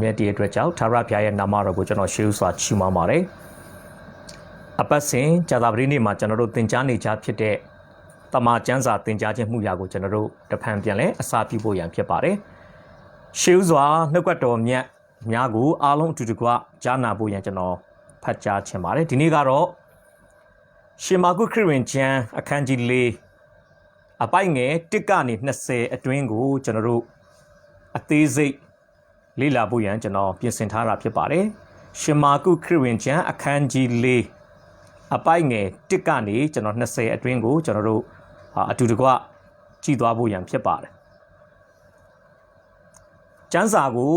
မြတ်တည်းအတွက်ကြောင့်ထာဝရဘုရားရဲ့နာမတော်ကိုကျွန်တော်ရှေးဥစွာချီးမွမ်းပါတယ်အပတ်စဉ်ဂျာတာပတိနေ့မှာကျွန်တော်တို့သင်ကြားနေကြဖြစ်တဲ့တမန်ကျမ်းစာသင်ကြားခြင်းမှုရာကိုကျွန်တော်တို့တဖန်ပြန်လဲအစာပြုဖို့ရန်ဖြစ်ပါတယ်ရှေးဥစွာနှုတ်ကပတ်တော်မြတ်များကိုအားလုံးအတူတကွကြားနာဖို့ရန်ကျွန်တော်ဖတ်ကြားခြင်းပါတယ်ဒီနေ့ကတော့ရှင်မာကုခရစ်ဝင်ကျမ်းအခန်းကြီး၄အပိုင်ငယ်1ကနေ20အတွင်းကိုကျွန်တော်တို့အသေးစိတ်လေ့လာဖို့ရန်ကျွန်တော်ပြင်ဆင်ထားတာဖြစ်ပါတယ်ရှင်မာကုခရစ်ဝင်ကျမ်းအခန်းကြီး၄အပိုင်ငယ်1ကနေကျွန်တော်20အတွင်းကိုကျွန်တော်တို့အတူတကွကြည့်သွားဖို့ရန်ဖြစ်ပါတယ်ကျမ်းစာကို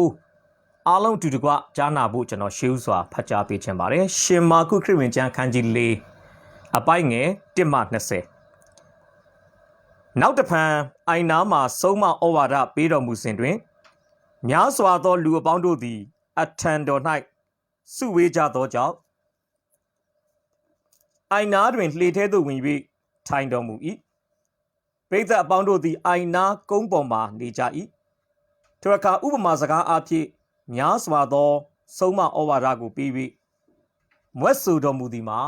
အားလုံးအတူတကွကြားနာဖို့ကျွန်တော်ရှေးဥစွာဖတ်ကြားပေးခြင်းပါတယ်ရှင်မာကုခရစ်ဝင်ကျမ်းအခန်းကြီး၄အပိုင်ငယ်1မှ20နောက်တဖန်အိုင်နာမှာဆုံးမဩဝါဒပေးတော်မူစဉ်တွင်များစွာသောလူအပေါင်းတို့သည်အထံတော်၌စုဝေးကြသောကြောင့်အိုင်နာတွင်လှေထဲသို့ဝင်၍ထိုင်တော်မူ၏ပရိသတ်အပေါင်းတို့သည်အိုင်နာကုန်းပေါ်မှနေကြ၏ထိုအခါဥပမာစကားအဖြစ်များစွာသောဆုံးမဩဝါဒကိုပေး၍မွဲ့ဆိုတော်မူသည်မှာ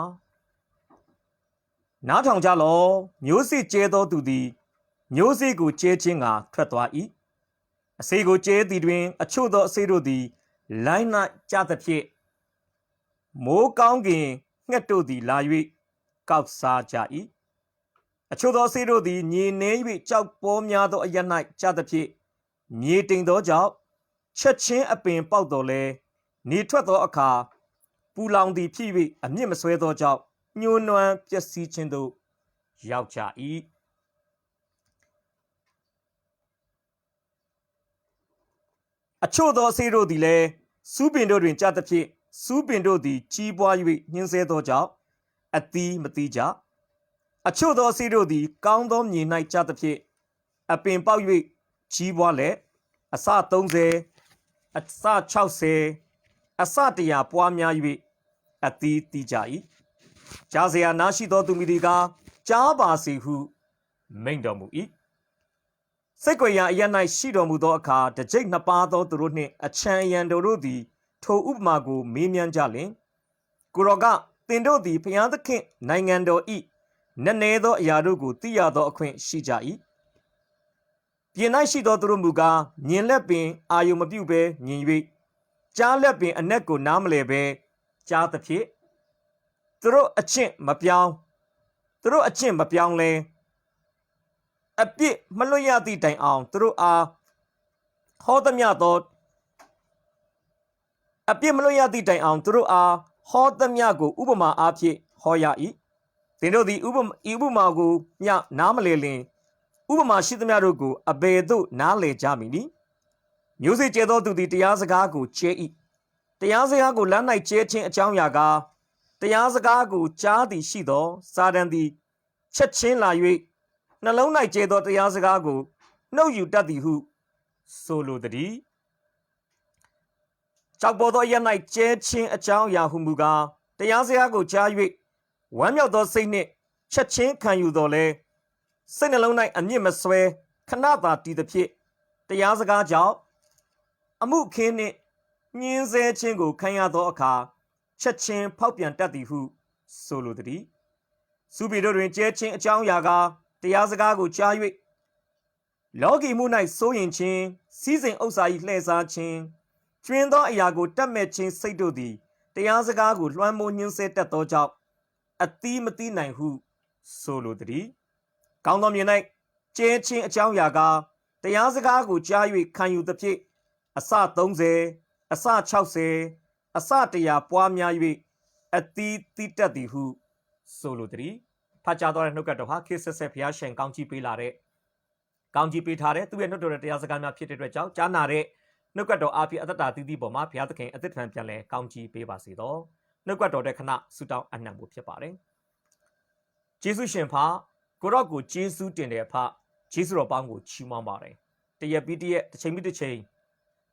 နားထောင်ကြလော့မျိုးစေ့ကျဲသောသူသည်မျိုးစေ့ကိုကျဲခြင်းကထွက်သွား၏အစေကိုကျဲသည်တွင်အချို့သောအစေတို့သည်လိုင်း၌ကျသဖြင့်မိုးကောင်းကင်ငှက်တို့သည်လာ၍ကောက်စားကြ၏အချို့သောအစေတို့သည်မြေနှဲ၍ကြောက်ပေါ်များသောအရပ်၌ကျသဖြင့်မြေတိမ်သောကြောင့်ချက်ချင်းအပင်ပေါက်တော်လဲနေထွက်သောအခါပူလောင်သည်ဖြစ်၍အမြင့်မဆွဲသောကြောင့်ညှိုးနွမ်းပျက်စီးခြင်းသို့ရောက်ကြ၏အချို့သောအစေတို့သည်လည်းစူးပင်တို့တွင်ကျသဖြင့်စူးပင်တို့သည်ကြီးပွား၍ညှင်းဆဲသောကြောင့်အသီးမသီးကြအချို့သောအစေတို့သည်ကောင်းသောမြေ၌ကျသဖြင့်အပင်ပေါက်၍ကြီးပွားလျက်အစ30အစ60အစ100ပွားများ၍အသီးသီးကြ၏ကြားစရာနားရှိသောသူမည်သည်ကားကြားပါစေဟုမိန့်တော်မူ၏စိတ်ကြွယ်ရာအရ၌ရှိတော်မူသောအခါတကြိတ်နှစ်ပါးသောသူတို့နှင့်အချံအယံတို့သည်ထိုဥပမာကိုမေးမြန်းကြလျင်ကိုရောကသင်တို့သည်ဘုရားသခင်နိုင်ငံတော်၏နည်းနည်းသောအရာတို့ကိုသိရသောအခွင့်ရှိကြ၏ပြင်၌ရှိသောသူတို့မူကားမြင်လက်ပင်အာယုံမပြုဘဲမြင်၍ကြားလက်ပင်အနက်ကိုနားမလည်ဘဲကြားသဖြင့်သူတို့အကျင့်မပြောင်းလဲအပြစ်မလွတ်ရသည့်တိုင်အောင်သူတို့အားဟောသမျှကိုဥပမာအားဖြင့်ဟောရ၏သင်တို့သည်ဥပမာကိုမျှနားမလည်လျင်ဥပမာရှိသမျှတို့ကိုအဘယ်သို့နားလည်ကြမည်နည်းမျိုးစေ့ကျဲသောသူသည်တရားစကားကိုကျဲ၏တရားစကားကိုလမ်း၌ကျဲခြင်းအကြောင်းအရာကားတရားစကားကိုကြားသည်ရှိသောစာတန်သည်ချက်ချင်းလာ၍နှလုံး၌ကျဲသောတရားစကားကိုနှုတ်ယူတတ်သည်ဟုဆိုလိုသည်ကြောက်ပေါ်သောအရပ်၌ကျဲခြင်းအကြောင်းအရာဟုမူကားတရားစကားကိုကြား၍ဝမ်းမြောက်သောစိတ်နှင့်ချက်ချင်းခံယူတော်လဲစိတ်နှလုံး၌အမြင့်မဆွဲခဏသာတည်သဖြင့်တရားစကားကြောင့်အမှုခင်းနှင့်ညှင်းဆဲခြင်းကိုခံရသောအခါချက်ချင်းဖောက်ပြန်တတ်သည်ဟုဆိုလိုသည်စူးပင်တို့တွင်ကျဲခြင်းအကြောင်းအရာကတရားစကားကိုကြား၍လောကီမှု၌စိုးရင်ခြင်းစီးစိမ်ဥစ္စာ၏လှည့်စားခြင်းကျွင်းသောအရာကိုတတ်မဲ့ခြင်းစိတ်တို့သည်တရားစကားကိုလွှမ်းမိုးညှင်းဆဲတတ်သောကြောင့်အသီးမသီးနိုင်ဟုဆိုလိုသည်ကောင်းသောမြေ၌ကျဲခြင်းအကြောင်းအရာကတရားစကားကိုကြား၍ခံယူသဖြင့်အစ30အစ60အစ100ပွားများ၍အသီးသီးတတ်သည်ဟုဆိုလိုသည်ဖတ်ကြားတော်တဲ့နှုတ်ကပတ်တော်ဟာခေတ်ဆက်ဆက်ဘုရားရှင်ကောင်းချီးပေးထားတဲ့သူ့ရဲ့နှုတ်တော်တဲ့တရားစကားများဖြစ်တဲ့အတွက်ကြောင့်ကြားနာတဲ့နှုတ်ကပတ်တော်အားဖြင့်အသက်တာတည်တည်ပေါ်မှာဘုရားသခင်အသက်ထံပြန်လဲကောင်းချီးပေးပါစေသောနှုတ်ကပတ်တော်တဲ့ခဏဆုတောင်းအနံ့ဖို့ဖြစ်ပါတယ်ယေရှုရှင်ဖကိုရော့ကိုယေရှုတင်တဲ့ဖယေရှုတော်ပေါင်းကိုချီးမွမ်းပါတယ်တရက်ပြီးတရက်တစ်ချိန်ပြီးတစ်ချိန်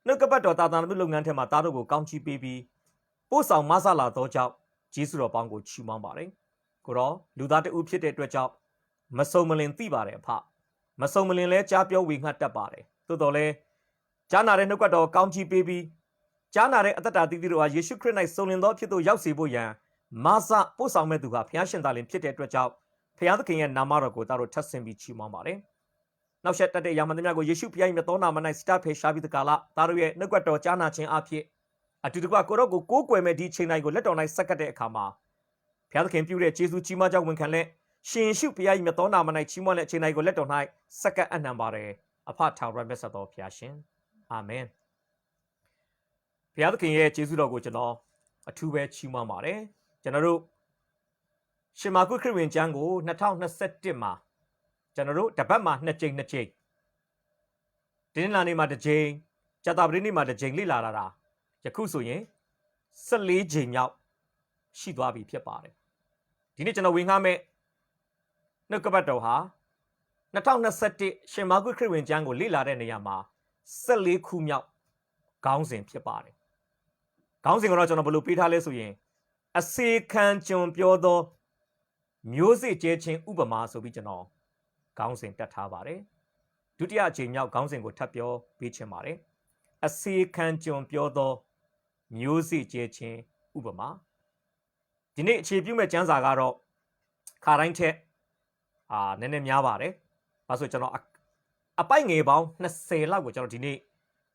နှုတ်ကပတ်တော်တာသနာပြုလုပ်ငန်းထဲမှာသားတို့ကိုကောင်းချီးပေးပြီးပို့ဆောင်မဆလာသောကြောင့်ယေရှုတော်ပေါင်းကိုချီးမွမ်းပါတယ်ကိုရောလူသားတဦးဖြစ်တဲ့အတွက်ကြောင့်မစုံမလင်သိပါတယ်ဖမစုံမလင်လဲကြားပြောဝေငှတတ်ပါတယ်သို့တော်လဲကြားနာတဲ့နှုတ်ကပတ်တော်ကောင်းချီးပေးပြီး ကြားနာတဲ့အသက်တာတည်တည်တို့ဟာယေရှုခရစ်၌စုံလင်သောအဖြစ်သို့ရောက်စေဖို့ရန်မာစပို့ဆောင်မဲ့သူဟာဘုရားရှင်သားလင်ဖြစ်တဲ့အတွက်ကြောင့်ဘုရားသခင်ရဲ့နာမတော်ကိုတို့ထပ်ဆင့်ပြီးချီးမွမ်းပါတယ်။နောက်ဆက်တက်တဲ့ယာမန်သမျှကိုယေရှုဖျား၏မြတ်သောနာမ၌စတာဖေရှားပြီးတကာလတို့ရဲ့နှုတ်ကပတ်တော်ကြားနာခြင်းအဖြစ်အတူတကွကိုတော့ကိုကိုးကွယ်မဲ့ဒီချိန်တိုင်းကိုလက်တော်၌ဆက်ကပ်တဲ့အခါမှာဘုရားသခင်ပြုတဲ့ယေရှုကြီးမားကြောင့်ဝန်ခံလက်ရှင်ရှုဖျား၏မြတ်သောနာမ၌ချီးမွမ်းတဲ့အချိန်တိုင်းကိုလက်တော်၌ဆက်ကပ်အနှံပါတယ်အဖထာဝရမြတ်သောဘုရားရှင်အာမင်ဘုရားသခင်ရဲ့ယေရှုတော်ကိုကျွန်တော်အထူးပဲချီးမွမ်းပါတယ်ကျွန်တော်တို့ရှင်မာကုခရစ်ဝင်ကျမ်းကို2021မှာကျွန်တော်တို့တပတ်မှာ2ကြိမ်တင်းလာနေ့မှာ1ကြိမ်ကြာသပတေးနေ့မှာ1ကြိမ်လေ့လာတာယခုဆိုရင်14ကြိမ်မြောက်ရှိသွားပြီဖြစ်ပါတယ်ဒီနေ့ကျွန်တော်ဝင်ငှားမဲ့နှုတ်ကပတ်တော်ဟာ2021ရှင်မာကုခရစ်ဝင်ကျမ်းကိုလေ့လာတဲ့နေရာမှာ14ခုမြောက်ခေါင်းစဉ်ဖြစ်ပါတယ်ခေါင်းစဉ်ကတော့ကျွန်တော်ဘယ်လိုပေးထားလဲဆိုရင်အစေခံကျွန်ပြောသောမျိုးစေ့ကျဲခြင်းဥပမာဆိုပြီးကျွန်တော်ခေါင်းစဉ်တက်ထားပါတယ်ဒုတိယအချိန်မြောက်ခေါင်းစဉ်ကိုထပ်ပြောပေးချင်ပါတယ်အစေခံကျွန်ပြောသောမျိုးစေ့ကျဲခြင်းဥပမာဒီနေ့အခြေပြုမဲ့ကျမ်းစာကတော့ခါတိုင်းထက်နည်းနည်းများပါတယ်ဘာလို့ကျွန်တော်အပိုက်ငယ်ပေါင်း20လောက်ကိုကျွန်တော်ဒီနေ့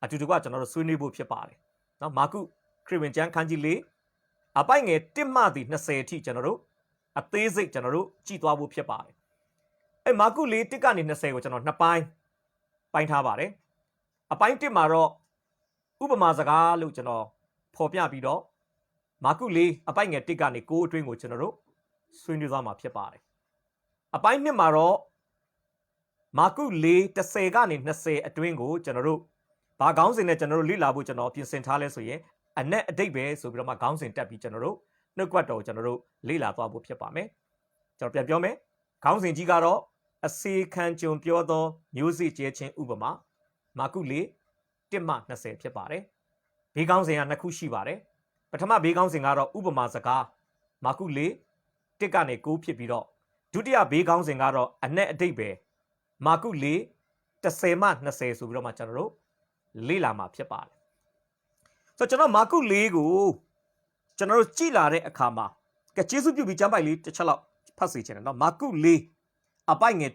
အတူတူကကျွန်တော်တို့ဆွေးနွေးဖို့ဖြစ်ပါတယ်เนาะမာကုခရစ်ဝင်ကျမ်းခန်းကြီး4အပိုက်ငယ်1မှသည်20အထိကျွန်တော်တို့အသေးစိတ်ကျွန်တော်တို့ကြည့်သွားဖို့ဖြစ်ပါတယ်အဲမာကု4 1ကနေ20ကိုကျွန်တော်နှစ်ပိုင်းထားပါတယ်အပိုင်း1မှာတော့ဥပမာစကားလို့ကျွန်တော်ဖော်ပြပြီးတော့မာကု4အပိုင်းငယ်1ကနေ9အတွင်းကိုကျွန်တော်တို့ဆွေးနွေးသွားမှာဖြစ်ပါတယ်အပိုင်း2မှာတော့မာကု4 10ကနေ20အတွင်းကိုကျွန်တော်တို့ဘာခေါင်းစဉ်နဲ့ကျွန်တော်တို့လေ့လာဖို့ကျွန်တော်ပြင်ဆင်ထားလဲဆိုရင်အနက်အတိတ်ပဲဆိုပြီးတော့မှခေါင်းစဉ်တက်ပြီးကျွန်တော်တို့နှုတ်ကပတ်တော်ကျွန်တော်တို့လေ့လာသွားဖို့ဖြစ်ပါမယ်ကျွန်တော်ပြန်ပြောမယ်ခေါင်းစဉ်ကြီးကတော့အစေခံကျွန်ပြောသောမျိုးစေ့ကျဲခြင်းဥပမာမာကု4 1မှ20ဖြစ်ပါတယ်ဘေးခေါင်းစဉ်က2ခုရှိပါတယ်ပထမဘေးခေါင်းစဉ်ကတော့ဥပမာစကားမာကု4 1ကနေ9ဖြစ်ပြီးတော့ဒုတိယဘေးခေါင်းစဉ်ကတော့အနက်အတိတ်ပဲမာကု4 10မှ20ဆိုပြီးတော့မှကျွန်တော်တို့လေ့လာမှာဖြစ်ပါတယ်ဆိုတော့ကျွန်တော်မာကု4ကိုကျွန်တော်တို့ကြည်လာတဲ့အခါမှာကဲကျေးဇူးပြုပြီးကျမ်းပိုက်လေးတစ်ချက်လောက်ဖတ်စီချင်တယ်เนาะမာကု4အပိုက်ငယ်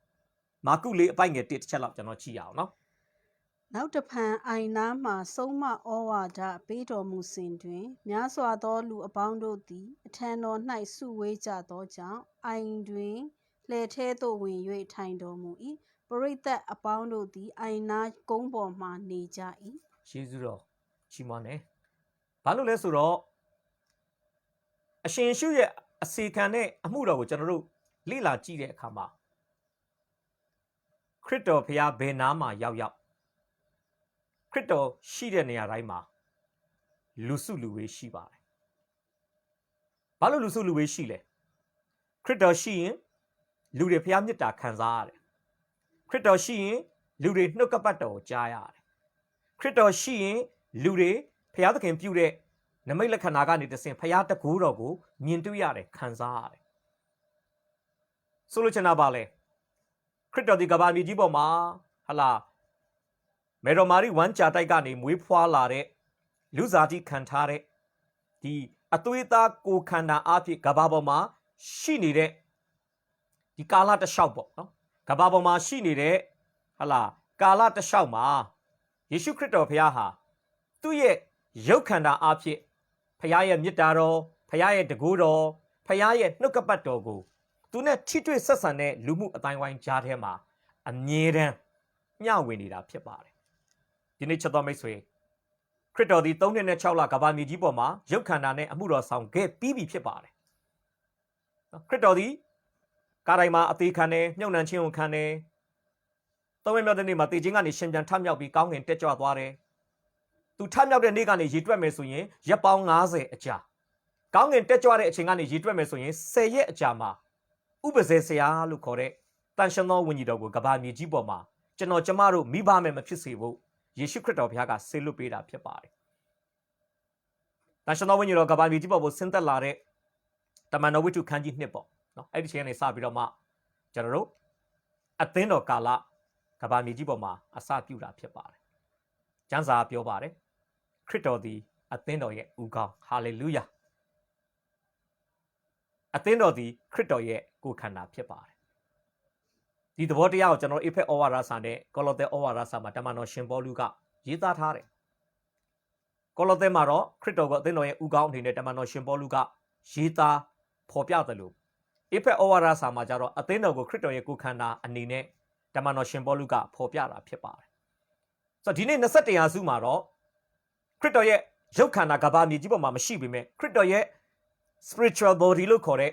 1မာကု4အပိုက်ငယ်1တစ်ချက်လောက်ကျွန်တော်ကြည့်ရအောင်เนาะနောက်တဖန်အိုင်နာမှဆုံးမဩဝါဒပေးတော်မူစဉ်တွင်များစွာသောလူအပေါင်းတို့သည်အထံတော်၌စုဝေးကြသောကြောင့်အိုင်တွင်လှဲထဲသို့ဝင်၍ထိုင်တော်မူ၏ပရိသတ်အပေါင်းတို့သည်အိုင်နာကုန်းပေါ်မှနေကြ၏ယေရှုတော်ချီးမွမ်းတယ်ဘာလို့လဲဆိုတော့အရှင်ရှုရဲ့အစီခံတဲ့အမှုတော်ကိုကျွန်တော်တို့လေ့လာကြည့်တဲ့အခါမှာခရစ်တော်ဘုရားဘယ်နားမှာရောက်ခရစ်တော်ရှိတဲ့နေရာတိုင်းမှာလူစုလူဝေးရှိပါတယ်ဘာလို့လူစုလူဝေးရှိလဲခရစ်တော်ရှိရင်လူတွေဘုရားမြတ်တာခံစားရတယ်ခရစ်တော်ရှိရင်လူတွေနှုတ်ကပတ်တော်ကိုကြားရတယ်ခရစ်တော်ရှိရင်လူတွေဘုရားသခင်ပြုတဲ့နမိတ်လက္ခဏာကနေတဆင့်ဘုရားတကူတော်ကိုမြင်တွေ့ရတယ်ခံစားရတယ်ဆိုလိုချင်တာပါလေခရစ်တော်ဒီကမ္ဘာမြေကြီးပေါ်မှာဟလာမေတော်မာရီဝမ်းကြာတိုက်ကနေမွေးဖွားလာတဲ့လူစားတိခံထားတဲ့ဒီအသွေးသားကိုခန္ဓာအဖြစ်ကမ္ဘာပေါ်မှာရှိနေတဲ့ဒီကာလတစ်လျှောက်ပေါ့နော်ကမ္ဘာပေါ်မှာရှိနေတဲ့ဟလာကာလတစ်လျှောက်မှာယေရှုခရစ်တော်ဘုရားဟာသူ့ရဲ့ရုပ်ခန္ဓာအဖြစ်ဘုရားရဲ့မြတ်တာတော်ဘုရားရဲ့တကူတော်ဘုရားရဲ့နှုတ်ကပတ်တော်ကိုသူနဲ့ထိတွေ့ဆက်ဆံတဲ့လူမှုအတိုင်းဝိုင်းကြားထဲမှာအမြဲတမ်းမျှဝေနေတာဖြစ်ပါတယ်ဒီနေ့ချက်တော်မိတ်ဆွေခရစ်တော်ဒီ3နှစ်နဲ့6လကမ္ဘာမြေကြီးပေါ်မှာရုပ်ခန္ဓာနဲ့အမှုတော်ဆောင်ခဲ့ပြီးပြီဖြစ်ပါတယ်ခရစ်တော်ဒီကာတိုင်းမှာအသေးခံတယ်မြုပ်နှံခြင်းကိုခံတယ်သုံးရက်မြောက်တဲ့နေ့မှာတေခြင်းကနေရှင်ပြန်ထမြောက်ပြီးကောင်းကင်တက်ကြွသွားတယ်သူထမြောက်တဲ့နေ့ကနေရေတွက်မယ်ဆိုရင်ရက်ပေါင်း90အကြာကောင်းကင်တက်ကြွတဲ့အချိန်ကနေရေတွက်မယ်ဆိုရင်10ရက်အကြာမှာဥပဇေဆရာလို့ခေါ်တဲ့တန်ရှင်သောဝိညာဉ်တော်ကိုကမ္ဘာမြေကြီးပေါ်မှာကျမတို့မိဘမဲ့မဖြစ်စေဖို့ယေရှုခရစ်တော်ဘုရားကဆေလွတ်ပေးတာဖြစ်ပါတယ်တန်ရှင်သောဝိညာဉ်တော်ကမ္ဘာမြေကြီးပေါ်ကိုဆင်းသက်လာတဲ့တမန်တော်ဝိတ္ထုခန်းကြီး2ပေါ့နော်အဲ့ဒီချိန်ကနေစပြီးတော့မှကျွန်တော်တို့အသင်းတော်ကာလကမ္ဘာမြေကြီးပေါ်မှာအစပြုတာဖြစ်ပါတယ်ကျမ်းစာပြောပါတယ် ခရစ်တော်သည်အသင်းတော်ရဲ့ဦးခေါင်းဟာလေလုယာအသင်းတော်သည်ခရစ်တော်ရဲ့ကိုယ်ခန္ဓာဖြစ်ပါတယ်ဒီသဘောတရားကိုကျွန်တော်အေဖက်ဩဝါဒစာနဲ့ကောလောသဲဩဝါဒစာမှာတမန်တော်ရှင်ပေါလုကရေးသားထားတယ်ကောလောသဲမှာတော့ခရစ်တော်ကအသင်းတော်ရဲ့ဦးခေါင်းအနေနဲ့တမန်တော်ရှင်ပေါလုကရေးသားဖော်ပြတယ်လို့အေဖက်ဩဝါဒစာမှာကျတော့အသင်းတော်ကိုခရစ်တော်ရဲ့ကိုယ်ခန္ဓာအနေနဲ့တမန်တော်ရှင်ပေါလုကဖော်ပြတာဖြစ်ပါတယ်ဆိုတော့ဒီနေ့21ရာစုမှာတော့ခရစ်တော်ရဲ့ရုပ်ခန္ဓာကဘာမြေကြီးပေါ်မှာမရှိပေမဲ့ခရစ်တော်ရဲ့ spiritual body လို့ခေါ်တဲ့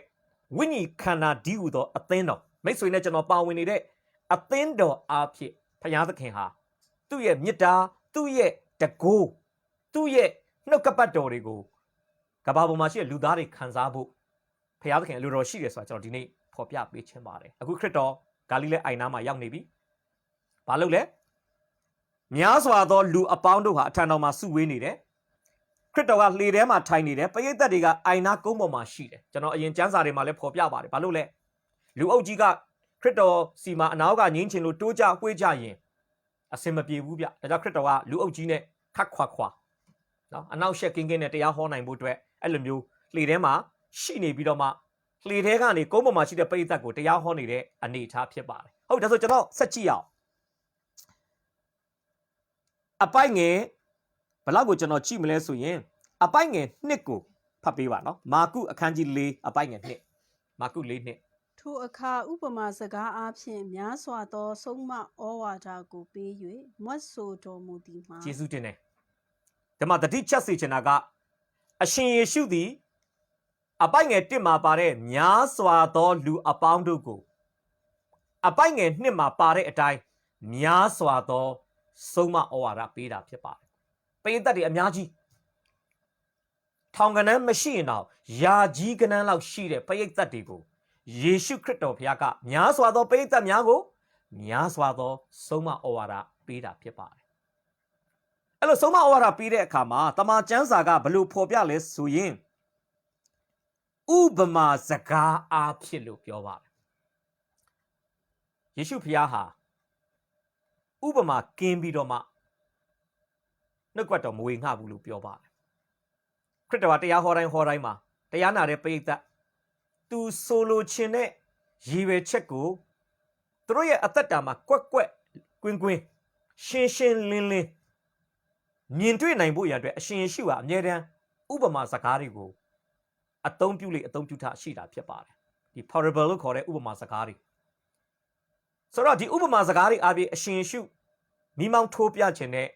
ဝိညာဉ်ခန္ဓာဒီဟူသောအသင်းတော်မိတ်ဆွေနဲ့ကျွန်တော်ပါဝင်နေတဲ့အသင်းတော်အားဖြင့်ဘုရားသခင်ဟာသူ့ရဲ့မေတ္တာသူ့ရဲ့တကိုးသူ့ရဲ့နှုတ်ကပတ်တော်တွေကိုကဘာပေါ်မှာရှိတဲ့လူသားတွေခံစားဖို့ဘုရားသခင်အလိုတော်ရှိတယ်ဆိုတာကျွန်တော်ဒီနေ့ဖော်ပြပေးခြင်းပါတယ်အခုခရစ်တော်ဂါလိလဲအိုင်နာမှာရောက်နေပြီဘာလို့လဲများစွာသောလူအပေါင်းတို့ဟာအထံတော်မှာစုဝေးနေတယ်ခရစ်တော်ကလှေထဲမှာထိုင်နေတယ်ပရိသတ်တွေကအိုင်နာကုန်းပေါ်မှာရှိတယ်ကျွန်တော်အရင်ကျမ်းစာတွေမှာလည်းဖော်ပြပါတယ်ဘာလို့လဲလူအုပ်ကြီးကခရစ်တော်စီမှာအနာကငင်းချင်လို့တိုးကြဝှေ့ကြရင်အစင်မပြေဘူးဗျဒါကြောင့်ခရစ်တော်ကလူအုပ်ကြီးနဲ့ခတ်ခွာနော်အနောက်ရှက်ကင်းကင်းနဲ့တရားဟောနိုင်ဖို့အတွက်အဲ့လိုမျိုးလှေထဲမှာရှိနေပြီးတော့မှလှေထဲကနေကုန်းပေါ်မှာရှိတဲ့ပရိသတ်ကိုတရားဟောနေတဲ့အနေအထားဖြစ်ပါတယ်ဟုတ်ဒါဆိုကျွန်တော်ဆက်ကြည့်အောင်အပိုက်ငယ်ဘလောက်ကိုကျွန်တော်ကြည့်မလဲဆိုရင်အပိုက်ငယ်2ကိုဖတ်ပေးပါနော်မာကုအခန်းကြီး4အပိုက်ငယ်2မာကု4နှစ်ထိုအခါဥပမာစကားအားဖြင့်များစွာသောဆုံးမဩဝါဒကိုပေး၍မွတ်ဆိုတော်မူသည်မှာယေရှုတင်တယ်ဒီမှာတတိချက်စီချင်တာကအရှင်ယေရှုသည်အပိုက်ငယ်1မှာပါတဲ့များစွာသောလူအပေါင်းတို့ကိုအပိုက်ငယ်2မှာပါတဲ့အတိုင်းများစွာသောဆုံးမဩဝါဒပေးတာဖြစ်ပါတယ်ပရိသတ်တွေအများကြီးထောင်ကနန်းမရှိရင်တော့ယာကြီးကနန်းလောက်ရှိတဲ့ပရိသတ်တွေကိုယေရှုခရစ်တော်ဘုရားကများစွာသောပရိသတ်များကိုများစွာသောဆုံးမဩဝါဒပေးတာဖြစ်ပါတယ်အဲ့လိုဆုံးမဩဝါဒပေးတဲ့အခါမှာတမန်ကျမ်းစာကဘလို့ဖော်ပြလဲဆိုရင်ဥပမာစကားအားဖြင့်လို့ပြောပါတယ်ယေရှုဘုရားဟာဥပမာကင်းပြီးတော့မှနှုတ်ကပတ်တော်မဝေငှဘူးလို့ပြောပါတယ်ခရစ်တော်ကတရားဟောတိုင်းမှာတရားနာတဲ့ပရိသတ်သူဆိုလိုချင်တဲ့ရည်ရွယ်ချက်ကိုသူတို့ရဲ့အသက်တာမှာကွက်ကွင်းရှင်းလင်းမြင်တွေ့နိုင်ဖို့ရတဲ့အရှင်ယေရှုဟာအမြဲတမ်းဥပမာစကားတွေကိုအသုံးပြုထားရှိတာဖြစ်ပါတယ်ဒီ parable လို့ခေါ်တဲ့ဥပမာစကားတွေဆိုတော့ဒီဥပမာစကားတွေအပြင်အရှင်ယေရှုမိမောင်းထိုးပြခြင်းနဲ့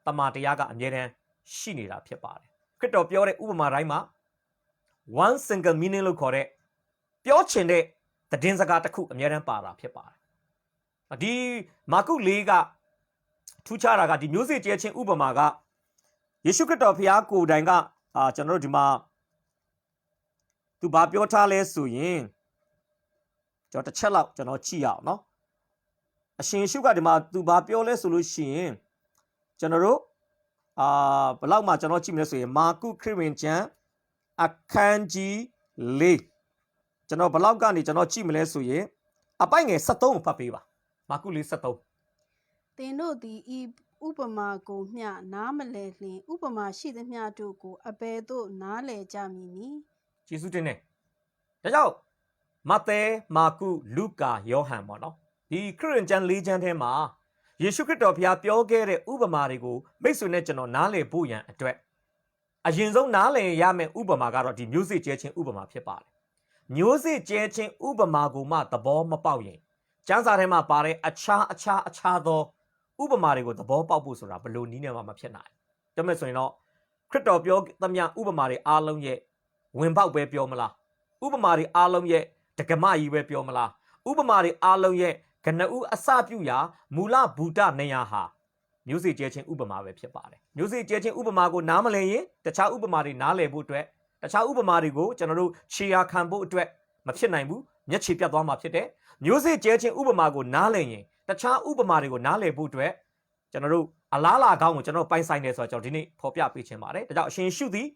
တမန်တရားကအမြဲတမ်းရှိနေတာဖြစ်ပါတယ်ခရစ်တော်ပြောတဲ့ဥပမာတိုင်းမှာ one single meaning လို့ခေါ်တဲ့ပြောချင်တဲ့သတင်းစကားတစ်ခုအမြဲတမ်းပါတာဖြစ်ပါတယ်ဒီမာကု၄ကထူးခြားတာကဒီမျိုးစေ့ကျဲခြင်းဥပမာကယေရှုခရစ်တော်ဖျားကိုယ်တိုင်ကကျွန်တော်တို့ဒီမှာသူဘာပြောထားလဲဆိုရင်ကျွန်တော်တစ်ချက်လောက်ကျွန်တော်ကြည့်ရအောင်နော်အရှင်ယေရှုကဒီမှာသူဘာပြောလဲဆိုလို့ရှိရင်ကျွန်တော်တို့ဘလောက်မှကျွန်တော်ကြည့်မလဲဆိုရင်မာကုခရစ်ဝင်ကျမ်းအခန်းကြီး၄ကျွန်တော်ဘလောက်ကနေကျွန်တော်ကြည့်မလဲဆိုရင်အပိုက်ငယ်73ကိုဖတ်ပေးပါမာကု4 73သင်တို့သည်ဤဥပမာကိုမျှနားမလည်လျင်ဥပမာရှိသမျှတို့ကိုအဘယ်သို့နားလည်ကြမည်နည်းယေရှုတင်တယ်ဒါကြောင့်မဿဲမာကုလုကာယောဟန်ပေါ့နော်ဒီခရစ်ယာန်ကျမ်း၄ကျမ်းထဲမှာယေရှုခရစ်တော်ဘုရားပြောခဲ့တဲ့ဥပမာတွေကိုမိတ်ဆွေနဲ့ကျွန်တော်နားလည်ဖို့ရန်အတွက်အရင်ဆုံးနားလည်ရမယ့်ဥပမာကတော့ဒီမျိုးစေ့ကျဲခြင်းဥပမာဖြစ်ပါတယ်မျိုးစေ့ကျဲခြင်းဥပမာကိုမှသဘောမပေါက်ရင်ကျမ်းစာထဲမှာပါတဲ့အခြားသောဥပမာတွေကိုသဘောပေါက်ဖို့ဆိုတာဘယ်လိုနည်းနဲ့မှမဖြစ်နိုင်တမဲ့ဆိုရင်တော့ခရစ်တော်ပြောသမျှဥပမာတွေအားလုံးရဲ့ဝင်ပေါက်ပဲပြောမလားဥပမာတွေအားလုံးရဲ့တက္ကမကြီးပဲပြောမလားဥပမာတွေအားလုံးရဲ့ကနဦးအစပြုရာမူလဘူတနေရာဟာမျိုးစေ့ကျဲခြင်းဥပမာပဲဖြစ်ပါတယ်မျိုးစေ့ကျဲခြင်းဥပမာကိုနားမလည်ရင်တခြားဥပမာတွေနားလည်ဖို့အတွက်တခြားဥပမာတွေကိုကျွန်တော်တို့ခြေရာခံဖို့အတွက်မဖြစ်နိုင်ဘူးမျက်ခြေပြတ်သွားမှာဖြစ်တယ်မျိုးစေ့ကျဲခြင်းဥပမာကိုနားလည်ရင်တခြားဥပမာတွေကိုနားလည်ဖို့အတွက်ကျွန်တော်တို့အလားလာကောင်းကိုကျွန်တော်ပိုင်ဆိုင်နေဆိုတော့ကျွန်တော်ဒီနေ့ဖော်ပြပေးခြင်းပါတယ်ဒါကြောင့်အရှင်ရှုသည်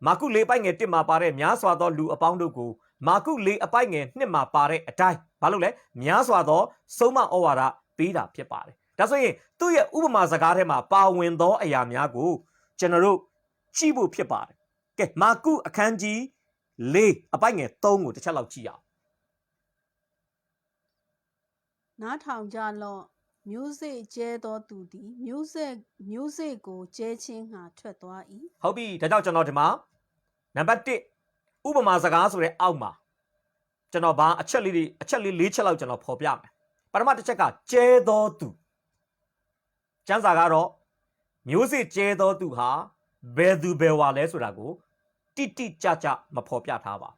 မာကု၄ပိုက်ငယ်1မှာပါတဲ့များစွာသောလူအပေါင်းတို့ကိုမာကု၄အပိုက်ငယ်2မှာပါတဲ့အတိုင်းဘာလို့လဲများစွာသောဆုံးမဩဝါဒပေးတာဖြစ်ပါတယ်ဒါဆိုရင်သူ့ရဲ့ဥပမာစကားထဲမှာပါဝင်သောအရာများကို ကျွန်တော်တို့ကြည့်ဖို့ဖြစ်ပါတယ်ကဲမာကုအခန်းကြီး4အပိုက်ငယ်3ကိုတစ်ချက်လောက်ကြည့်အောင် နားထောင်ကြလော့မျိုးစေ့ကျဲသောသူသည်မျိုးစေ့ကိုကျဲခြင်းငှာထွက်သွား၏ ဟုတ်ပြီဒါကြောင့်ကျွန်တော်ဒီမှာနံပါတ်1ဥပမာစကားဆိုတဲ့အောက်မှာကျွန်တော်ဘာအချက်လေး4ချက်လောက်ကျွန်တော်ဖော်ပြမယ်ပထမတစ်ချက်ကကျဲသောသူကျမ်းစာကတော့မျိုးစေ့ကျဲသောသူဟာဘယ်သူဘယ်ဝါလဲဆိုတာကိုတိတိကျကျမဖော်ပြထားပါ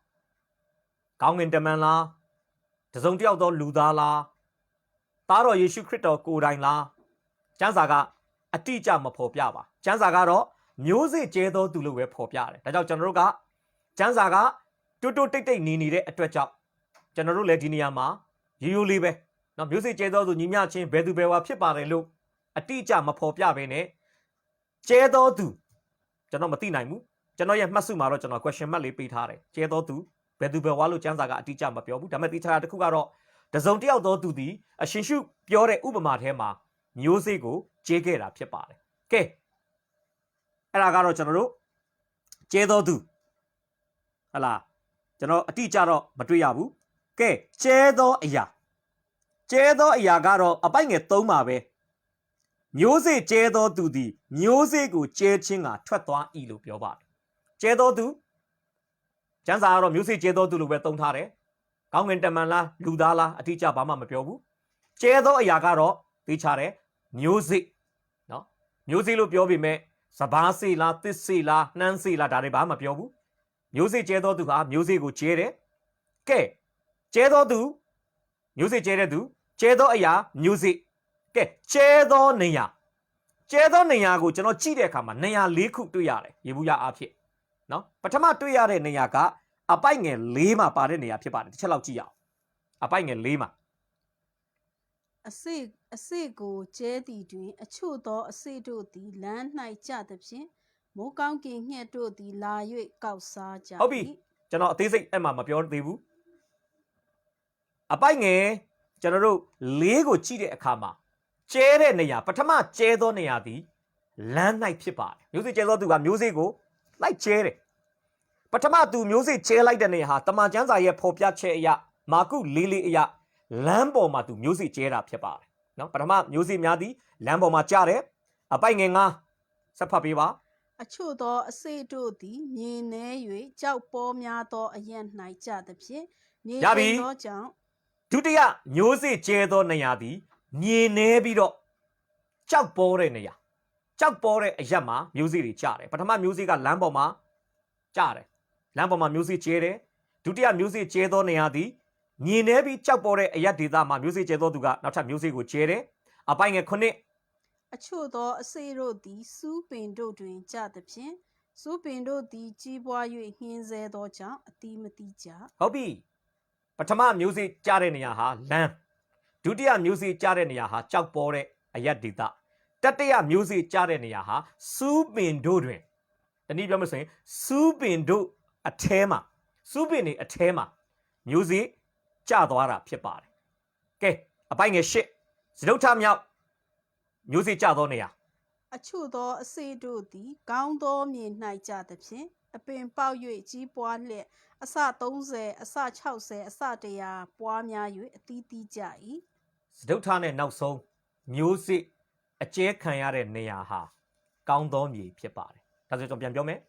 ကောင်းငင်တမန်လားတစုံတစ်ယောက်သောလူသားလားသားတော်ယေရှုခရစ်တော်ကိုယ်တိုင်လားကျမ်းစာကအတိအကျမဖော်ပြပါကျမ်းစာကတော့မျိုးစေ့ကျဲသောသူလို့ပဲဖော်ပြတယ်ဒါကြောင့်ကျွန်တော်တို့ကကျမ်းစာကတိုးတိုးတိတ်တိတ်နေတဲ့အတွက်ကြောင့်ကျွန်တော်တို့လည်းဒီနေရာမှာရိုးရိုးလေးပဲเนาะမျိုးစေ့ကျဲသောသူညီမျှချင်းဘယ်သူဘယ်ဝါဖြစ်ပါတယ်လို့အတိအကျမဖော်ပြဘဲနဲ့ကျဲသောသူကျွန်တော်မသိနိုင်ဘူးကျွန်တော်ရဲ့မှတ်စုမှာတော့ကျွန်တော် question mark လေးပေးထားတယ်ကျဲသောသူဘယ်သူဘယ်ဝါလို့ကျမ်းစာကအတိအကျမပြောဘူးဒါပေမဲ့တိကျတာတစ်ခုကတော့တစုံတစ်ယောက်သောသူသည်အရှင်ရှုပြောတဲ့ဥပမာထဲမှာမျိုးစေ့ကိုကျဲခဲ့တာဖြစ်ပါတယ်ကဲအဲ့ဒါကတော့ကျွန်တော်တို့ကျဲသောသူဟလာကျွန်တော်အတိအကျတော့မတွေ့ရဘူးကဲကျဲသောအရာကတော့အပိုက်ငယ်3ပါပဲမျိုးစေ့ကျဲသောသူသည်မျိုးစေ့ကိုကျဲခြင်းကထွက်သွား၏လို့ပြောပါတယ်ကျဲသောသူကျမ်းစာကတော့မျိုးစေ့ကျဲသောသူလို့ပဲသုံးထားတယ်ကောင်းငင်တမန်လားလူသားလားအတိအကျဘာမှမပြောဘူးကျဲသောအရာကတော့သိချတယ်မျိုးစေ့เนาะမျိုးစေ့လို့ပြောပေမဲ့စပားစေ့လားသစ်စေ့လားနှမ်းစေ့လားဒါတွေဘာမှမပြောဘူးမျိုးစေ့ကျဲသောသူဟာမျိုးစေ့ကိုကျဲတယ်ကဲကျဲသောသူမျိုးစေ့ကျဲတဲ့သူကျဲသောအရာမျိုးစေ့ကဲကျဲသောနေရာကိုကျွန်တော်ကြည့်တဲ့အခါမှာနေရာ၄ခုတွေ့ရတယ်ယေဘုယျအားဖြင့်เนาะပထမတွေ့ရတဲ့နေရာကအပိုက်ငယ်၄မှာပါတဲ့နေရာဖြစ်ပါတယ်တစ်ချက်လောက်ကြည့်ရအောင်အပိုက်ငယ်၄မှာအစေကိုကျဲသည်တွင်အချို့သောအစေတို့သည်လမ်း၌ကျသဖြင့်မိုးကောင်းကင်ငှက်တို့သည်လာ၍ကောက်စားကြဟုတ်ပြီကျွန်တော်အသေးစိတ်အဲ့မှာမပြောသေးဘူးအပိုက်ငယ်ကျွန်တော်တို့၄ကိုကြည့်တဲ့အခါမှာကျဲတဲ့နေရာပထမကျဲသောနေရာသည်လမ်း၌ဖြစ်ပါတယ်မျိုးစေ့ကျဲသောသူကမျိုးစေ့ကိုလိုက်ကျဲတယ်ပထမသူမျိုးစေ့ကျဲလိုက်တဲ့နေရာဟာတမန်ကျမ်းစာရဲ့ဖော်ပြချက်အရမာကု4အရလမ်းပေါ်မှာသူမျိုးစေ့ကျဲတာဖြစ်ပါတယ်เนาะပထမမျိုးစေ့များသည်လမ်းပေါ်မှာကျတယ်အပိုက်ငယ်9ဆက်ဖတ်ပေးပါအချို့သောအစေတို့သည်မြေနှဲ၍ကြောက်ပေါ်များသောအရက်၌ကျသဖြင့်မြေသောကြောင့်ဒုတိယမျိုးစေ့ကျဲသောနေရာသည်မြေနှဲပြီးတော့ကြောက်ပေါ်တဲ့နေရာကြောက်ပေါ်တဲ့အရက်မှာမျိုးစေ့တွေကျတယ်ပထမမျိုးစေ့ကလမ်းပေါ်မှာကျတယ်လမ်းပေါ်မှာမျိုးစေ့ကျဲတယ်ဒုတိယမျိုးစေ့ကျဲသောနေရာသည်မြင်နေပြီးကြောက်ပေါ်တဲ့အရက်ဒေသမှာမျိုးစေ့ကျဲသောသူကနောက်ထပ်မျိုးစေ့ကိုကျဲတယ်အပိုင်ငယ်9အချို့သောအစေတို့သည်စူးပင်တို့တွင်ကျသဖြင့်စူးပင်တို့သည်ကြီးပွား၍ဟင်းဆဲသောကြောင့်အတိမတိကြဟုတ်ပြီပထမမျိုးစေ့ကျတဲ့နေရာဟာလမ်းဒုတိယမျိုးစေ့ကျတဲ့နေရာဟာကြောက်ပေါ်တဲ့အရက်ဒေသတတိယမျိုးစေ့ကျတဲ့နေရာဟာစူးပင်တို့တွင်တနည်းပြောမလို့ဆိုရင်စူးပင်တို့အထဲမှာစူးပင်တွေအထဲမှာမျိုးစေ့ကျသွားတာဖြစ်ပါတယ်ကဲအပိုင်ငယ်8စတုထမြောက်မျိုးစေ့ကျသောနေရာအချို့သောအစေတို့သည်ကောင်းသောမြေ၌ကျသဖြင့်အပင်ပေါက်၍ကြီးပွားလျက်အစ30အစ60အစ100ပွားများ၍အသီးသီးကြ၏စတုထနဲ့နောက်ဆုံးမျိုးစေ့အကျဲခံရတဲ့နေရာဟာကောင်းသောမြေဖြစ်ပါတယ်ဒါဆိုကျွန်တော်ပြန်ပြောမယ်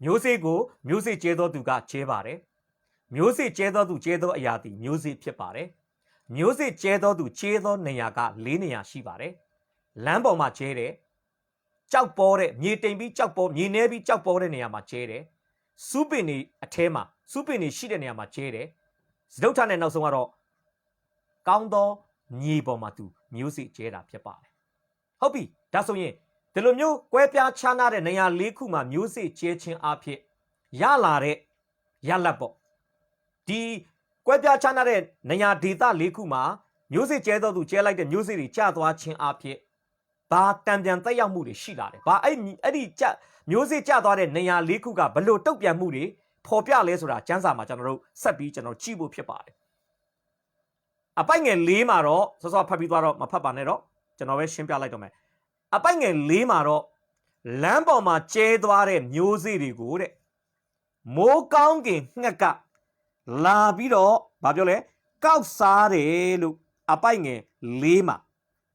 မျိုးစေ့ကိုမျိုးစေ့ကျဲသောသူကကျဲပါတယ်မျိုးစေ့ကျဲသောသူကျဲသောအရာသည်မျိုးစေ့ဖြစ်ပါတယ်မျိုးစေ့ကျဲသောသူကျဲသောနေရာက၄နေရာရှိပါတယ်လမ်းပေါ်မှာကျဲတယ်ကြောက်ပေါ်တဲ့မြေတိမ်ပြီးကြောက်ပေါ်မြေနေပြီးကြောက်ပေါ်တဲ့နေရာမှာကျဲတယ်စူးပင်တွေအထဲမှာစူးပင်တွေရှိတဲ့နေရာမှာကျဲတယ်စတုထနဲ့နောက်ဆုံးကတော့ကောင်းသောမြေပေါ်မှာသူမျိုးစေ့ကျဲတာဖြစ်ပါတယ်ဟုတ်ပြီဒါဆိုရင်ဒီလိုမျိုးကွဲပြားခြားနားတဲ့နေရာ၄ခုမှာမျိုးစေ့ကျဲခြင်းအဖြစ်ရလာတဲ့ရလတ်ပေါ့ဒီကွဲပြားခြားနားတဲ့နေရာဒေသ၄ခုမှာမျိုးစေ့ကျဲသောသူကျဲလိုက်တဲ့မျိုးစေ့တွေကျသွားခြင်းအဖြစ်ဘာတံပြန်သက်ရောက်မှုတွေရှိလာတယ်ဘာအဲ့ဒီမျိုးစေ့ကျသွားတဲ့နေရာ၄ခုကဘလို့တုတ်ပြန်မှုတွေဖော်ပြလဲဆိုတာကျမ်းစာမှာကျွန်တော်တို့ဆက်ပြီးကျွန်တော်ကြည့်ဖို့ဖြစ်ပါတယ်အပိုက်ငယ်၄မှာတော့စောစောဖတ်ပြီးသွားတော့မဖတ်ပါနဲ့တော့ကျွန်တော်ပဲရှင်းပြလိုက်တော့မယ်အပိုက်ငယ်၄မှာတော့ လမ်းပေါ်မှာကျဲသွားတဲ့မျိုးစေ့တွေကိုတဲ့မိုးကောင်းကင်ငှက်ကလာပြီးတော့ဘာပြောလဲကောက်စားတယ်လို့အပိုက်ငယ်၄မှာ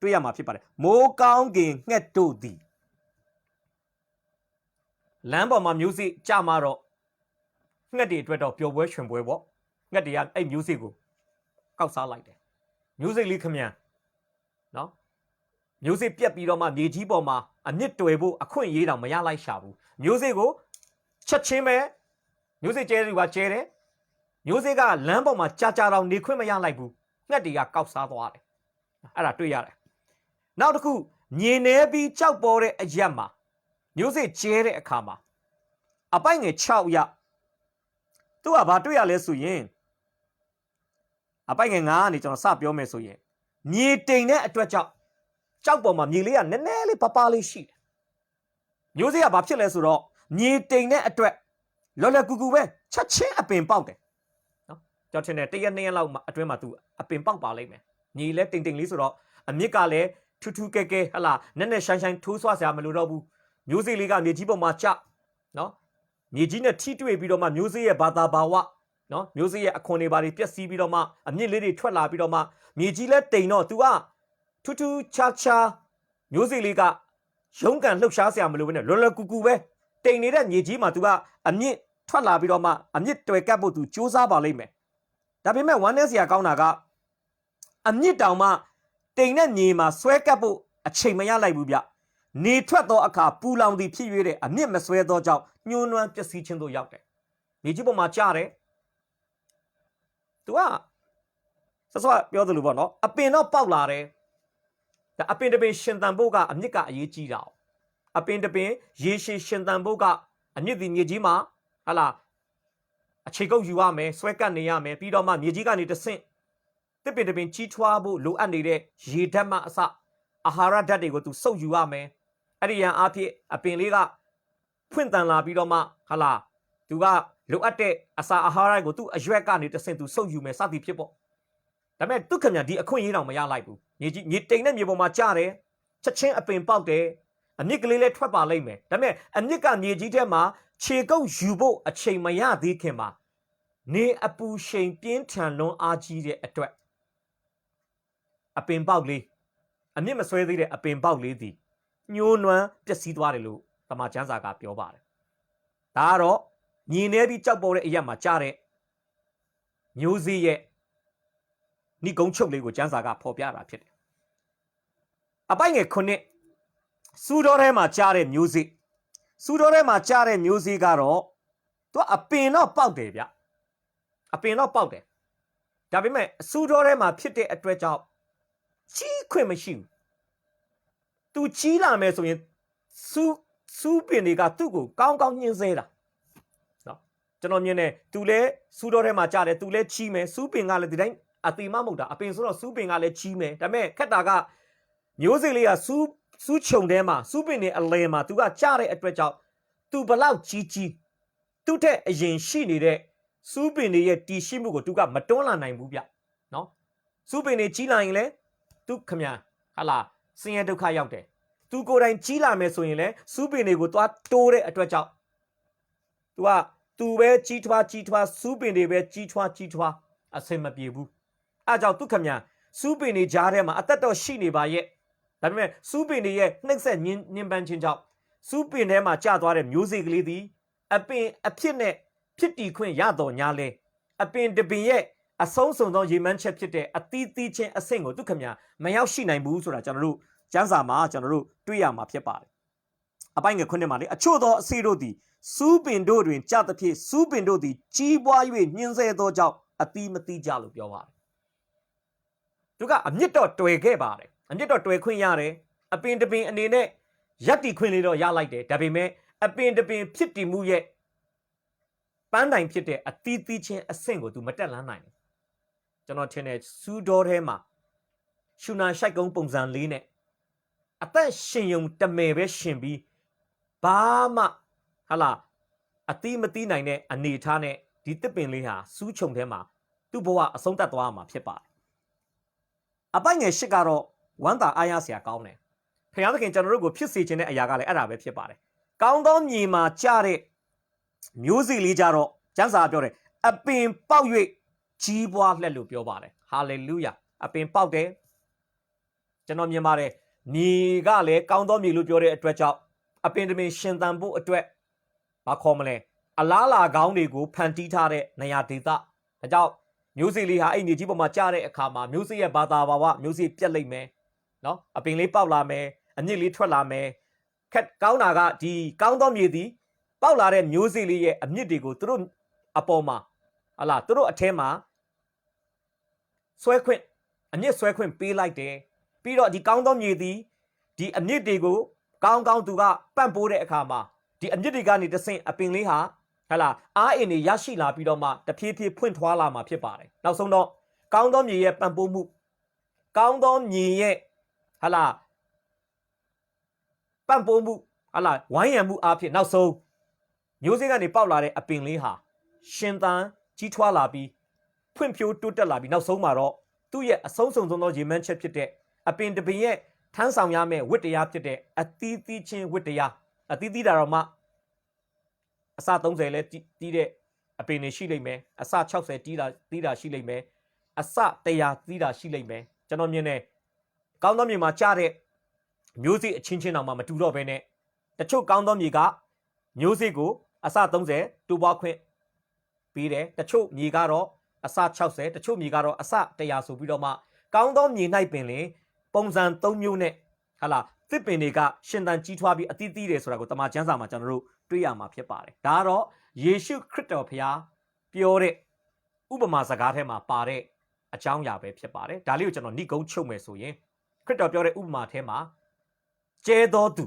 တွေ့ရမှာဖြစ်ပါတယ်မိုးကောင်းကင်ငှက်တို့သည်လမ်းပေါ်မှာမျိုးစေ့ကြမှာတော့ငှက်တွေအတွက်တော့ပျော်ပွဲရွှင်ပွဲပေါ့ငှက်တွေကအဲ့မျိုးစေ့ကိုကောက်စားလိုက်တယ်မျိုးစေ့လေးခမညာနော်မျိုးစေ့ပြက်ပြီးတော့မှမြေကြီးပေါ်မှာအမြင့်တွယ်ဖို့အခွင့်အရေးတောင်မရလိုက်ရှာဘူးမျိုးစေ့ကိုချက်ချင်းပဲမျိုးစေ့ကျဲတွေကကျဲတယ်မျိုးစေ့ကလမ်းပေါ်မှာကြာကြာတောင်နေခွင့်မရလိုက်ဘူးငှက်တွေကကောက်စားသွားတယ်အဲ့ဒါတွေ့ရတယ်နောက်တစ်ခုညင်နေပြီးကြောက်ပေါ်တဲ့အရက်မှာမျိုးစေ့ကျဲတဲ့အခါမှာအပိုက်ငယ်6ရသူကဘာတွေ့ရလဲဆိုရင်အပိုက်ငယ်9ကနေကျွန်တော်စပြောမယ်ဆိုရင်မြေတိမ်တဲ့အတွက်ကြောက်ပေါ်မှာမြေလေးကနည်းနည်းလေးပပလေးရှိတယ်မျိုးစေ့ကဘာဖြစ်လဲဆိုတော့မြေတိမ်တဲ့အတွက်လော်လကူကူပဲချက်ချင်းအပင်ပေါက်တယ်နော်ကျွန်တော်ထင်တယ်1ရက်2ရက်လောက်အတွင်းမှာသူအပင်ပေါက်ပါလိမ့်မယ်မြေလဲတိမ်တိမ်လေးဆိုတော့အမြစ်ကလည်းထူးထူးကဲကဲဟလာနက်နက်ရှိုင်းရှိုင်းထိုးဆွစရာမလိုတော့ဘူးမျိုးစေ့လေးကမြေကြီးပေါ်မှာကျနော်မြေကြီးနဲ့ထိတွေ့ပြီးတော့မှမျိုးစေ့ရဲ့ဘာသာဘာဝနော်မျိုးစေ့ရဲ့အခွန်တွေဘာတွေပျက်စီးပြီးတော့မှအမြင့်လေးတွေထွက်လာပြီးတော့မှမြေကြီးလဲတိမ်တော့ तू ကထူးထူးခြားခြားမျိုးစေ့လေးကရုံးကန်လှုပ်ရှားစရာမလိုဘဲနဲ့လွယ်လွယ်ကူကူပဲတိမ်နေတဲ့မြေကြီးမှာ तू ကအမြင့်ထွက်လာပြီးတော့မှအမြင့်တွယ်ကပ်ဖို့ तू စူးစမ်းပါလိမ့်မယ်ဒါပေမဲ့ဝမ်းနည်းစရာကောင်းတာကအမြင့်တောင်မှတိမ်နဲ့မြေမှာဆွဲကပ်ဖို့အချိန်မရလိုက်ဘူးဗျနေထွက်သောအခါပူလောင်သည်ဖြစ်၍တဲ့အမြင့်မဆွဲသောကြောင့်ညှိုးနွမ်းပျက်စီးခြင်းတို့ရောက်တယ်မြေကြီးပေါ်မှာကြားတယ် तू ကစပြောသလိုပေါ့နော်အပင်တော့ပေါက်လာတယ်ဒါအပင်တပင်ရှင်သန်ဖို့ကအမြင့်ကအရေးကြီးတာအပင်တပင်ရေရှည်ရှင်သန်ဖို့ကအမြင့်ဒီမြေကြီးမှာဟလာအခြေကုပ်ယူရမယ်ဆွဲကပ်နေရမယ်ပြီးတော့မှမြေကြီးကနေတဆင့်တစ်ပင်တပင်ကြီးထွားဖို့လိုအပ်နေတဲ့ရေဓာတ်မှအစအာဟာရဓာတ်တွေကို तू စုပ်ယူရမယ်အဲ့ဒီရန်အားဖြင့်အပင်လေးကဖွင့်တန်လာပြီးတော့မှဟလာ तू ကလိုအပ်တဲ့အစာအာဟာရကို तू အရွက်ကနေတဆင့် तू စုပ်ယူမယ်စသည်ဖြစ်ပေါ့ဒါပေမဲ့သူခင်ဗျာဒီအခွင့်အရေးတောင်မရလိုက်ဘူးမြေတိမ်နဲ့မြေပေါ်မှာကြားတယ်ချက်ချင်းအပင်ပေါက်တယ်အမြင့်ကလေးလည်းထွက်ပါလိမ့်မယ်ဒါပေမဲ့အမြင့်ကမြေကြီးထဲမှာခြေကုပ်ယူဖို့အချိန်မရသေးခင်မှာနေအပူရှိန်ပြင်းထန်လွန်းအားကြီးတဲ့အတွက်အပင်ပေါက်လေးအမြင့်မဆွဲသေးတဲ့အပင်ပေါက်လေးသည်ညှိုးနွမ်းပျက်စီးသွားတယ်လို့တမန်ကျမ်းစာကပြောပါတယ်ဒါကတော့ညင်နေပြီးကြောက်ပေါ်တဲ့အရက်မှာကြားတဲ့မျိုးစေ့ရဲ့နိဂုံးချုပ်လေးကိုကျမ်းစာကဖော်ပြတာဖြစ်တယ်အပိုက်ငယ်9စူတော်ထဲမှာကြားတဲ့မျိုးစေ့စူတော်ထဲမှာကြားတဲ့မျိုးစေ့ကတော့သူကအပင်တော့ပေါက်တယ်ဗျအပင်တော့ပေါက်တယ်ဒါပေမဲ့စူတော်ထဲမှာဖြစ်တဲ့အတွက်ကြောင့်ကြီးခွင့်မရှိဘူးသူကြီးလာမယ်ဆိုရင်စူးပင်တွေကသူ့ကိုကောင်းကောင်းညှင်းဆဲတာနော်ကျွန်တော်မြင်တယ်သူလဲစူတော်ထဲမှာကြားတယ်သူလဲကြီးမယ်စူးပင်ကလည်းဒီတိုင်းအတိမမဟုတ်တာအပင်ဆိုတော့စူးပင်ကလည်းကြီးမယ်ဒါပေမဲ့ခက်တာကမျိုးစေ့လေးကစူးချုံထဲမှာစူးပင်တွေအလဲမှာသူကကြားတဲ့အတွက်ကြောင့်သူဘလောက်ကြီးသူ့ထက်အရင်ရှိနေတဲ့စူးပင်တွေရဲ့တီရှိမှုကိုသူကမတွန်းလာနိုင်ဘူးဗျနော်စူးပင်တွေကြီးလာရင်လည်းသူခမညာဟာလာဆင်းရဲဒုက္ခရောက်တယ်သူကိုယ်တိုင်ကြီးလာမယ်ဆိုရင်လည်းစူးပင်တွေကိုသွားတိုးတဲ့အတွက်ကြောင့်သူပဲကြီးထွားစူးပင်တွေပဲကြီးထွားအဆင်မပြေဘူးအဲကြောင့်သူခမညာစူးပင်တွေကြားထဲမှာအသက်တော့ရှိနေပါရဲ့ဒါပေမဲ့စူးပင်တွေရဲ့နှိမ့်ဆက်ညင်ပန်းခြင်းကြောင့်စူးပင်ထဲမှာကျသွားတဲ့မျိုးစေ့ကလေးသည်အပင်အဖြစ်နဲ့ဖြစ်တည်ခွင့်ရတော်ညာလဲအပင်တပင်ရဲ့အဆုံးစွန်သောရေမှန်းချက်ဖြစ်တဲ့အသီးသီးချင်းအဆင့်ကိုသူခမညာမရောက်ရှိနိုင်ဘူးဆိုတာကျွန်တော်တို့ကျမ်းစာမှာကျွန်တော်တို့တွေ့ရမှာဖြစ်ပါတယ်အပိုင်းငယ်9မှာလေအချို့သောအစေတို့သည်စူးပင်တို့တွင်ကြသဖြင့်စူးပင်တို့သည်ကြီးပွား၍ညှင်းဆဲသောကြောင့်အသီးမသီးကြလို့ပြောပါတယ်သူကအမြင့်တော့တွေ့ခဲ့ပါတယ်အမြင့်တော့တွေ့ခွင့်ရတယ်အပင်တပင်အနေနဲ့ရက်တီခွင့်လေးတော့ရလိုက်တယ်ဒါပေမဲ့အပင်တပင်ဖြစ်တည်မှုရဲ့ပန်းတိုင်ဖြစ်တဲ့အသီးသီးချင်းအဆင့်ကိုသူမတက်လန်းနိုင်ဘူးကျွန်တော်ထင်တယ်စူးတော်ထဲမှာရှူနာရှိုက်ကုန်းပုံစံလေးနဲ့အသက်ရှင်ယုံတမယ်ပဲရှင်ပြီးဘာမှဟာလာအသီးမသီးနိုင်တဲ့အနေထားနဲ့ဒီတစ်ပင်လေးဟာစူးချုံထဲမှာသူ့ဘဝအဆုံးသတ်သွားမှာဖြစ်ပါတယ်အပိုက်ငယ်8ကတော့ဝမ်းသာအားရစရာကောင်းတယ် ဖခင်သခင်ကျွန်တော်တို့ကိုဖြစ်စေခြင်းတဲ့အရာကလည်းအဲ့ဒါပဲဖြစ်ပါတယ်ကောင်းသောမြေမှာကျတဲ့မျိုးစေ့လေးကြတော့ကျမ်းစာပြောတယ်အပင်ပေါက်၍ကြီးပွားလှက်လို့ပြောပါတယ်ဟာလေလုယာအပင်ပေါက်တယ်ကျွန်တော်မြင်ပါတယ်မြေကလည်းကောင်းသောမြေလို့ပြောတဲ့အတွက်ကြောင့်အပင်တမင်ရှင်သန်ဖို့အတွက်မခေါ်မလဲအလားလာကောင်းတွေကိုဖန်တီးထားတဲ့နေရာဒေသဒါကြောင့်မျိုးစေ့လေးဟာအဲ့မြေကြီးပေါ်မှာကျတဲ့အခါမှာမျိုးစေ့ရဲ့ဘာသာဘာဝမျိုးစေ့ပြက်လိုက်မယ်နော်အပင်လေးပေါက်လာမယ်အမြစ်လေးထွက်လာမယ်ခက်ကောင်းတာကဒီကောင်းသောမြေသည်ပေါက်လာတဲ့မျိုးစေ့လေးရဲ့အမြစ်တွေကိုသူတို့အပေါ်မှာဟလာသူတို့အထဲမှာဆွဲခွင့်အမြစ်ဆွဲခွင့်ပေးလိုက်တယ်ပြီးတော့ဒီကောင်းသောမြေသည်ဒီအမြစ်တွေကိုကောင်းကောင်းသူကပန့်ပိုးတဲ့အခါမှာဒီအမြစ်တွေကနေတဆင့်အပင်လေးဟာဟလာအားအင်တွေရရှိလာပြီးတော့မှတဖြည်းဖြည်းဖွင့်ထွားလာမှာဖြစ်ပါတယ်နောက်ဆုံးတော့ကောင်းသောမြေရဲ့ပန့်ပိုးမှုကောင်းသောမြေရဲ့ဟလာပန့်ပိုးမှုဟလာဝိုင်းရံမှုအဖြစ်နောက်ဆုံးမျိုးစေ့ကနေပေါက်လာတဲ့အပင်လေးဟာရှင်သန်ကြီးထွားလာပြီးဖွံ့ဖြိုးတိုးတက်လာပြီးနောက်ဆုံးမှာတော့သူ့ရဲ့အဆုံးစုံသောရေမှန်းချက်ဖြစ်တဲ့အပင်တစ်ပင်ရဲ့ထမ်းဆောင်ရမယ့်ဝတ္တရားဖြစ်တဲ့အသီးသီးချင်းဝတ္တရားအသီးသီးတာတော့မှအစ30လဲတီးတဲ့အပင်တွေရှိလိမ့်မယ်အစ60တီးတာရှိလိမ့်မယ်အစ100တီးတာရှိလိမ့်မယ်ကျွန်တော်မြင်တယ်ကောင်းသောမြေမှာကြားတဲ့မျိုးစေ့အချင်းချင်းတောင်မှမတူတော့ဘဲနဲ့တချို့ကောင်းသောမြေကမျိုးစေ့ကိုအစ30တူပွားခွင့်ပေးတယ်တချို့မြေကတော့အစ60တချို့မြေကတော့အစ100ဆိုပြီးတော့မှကောင်းသောမြေ၌ပင်လေပုံစံ3မျိုးနဲ့ဟာလာသစ်ပင်တွေကရှင်သန်ကြီးထွားပြီးအသီးသီးတယ်ဆိုတာကိုတမန်ကျမ်းစာမှာကျွန်တော်တို့တွေ့ရမှာဖြစ်ပါတယ်ဒါကတော့ယေရှုခရစ်တော်ဖခင်ပြောတဲ့ဥပမာစကားထဲမှာပါတဲ့အကြောင်းအရာပဲဖြစ်ပါတယ်ဒါလေးကိုကျွန်တော်ဏိဂုံးချုပ်မယ်ဆိုရင်ခရစ်တော်ပြောတဲ့ဥပမာထဲမှာကျဲသောသူ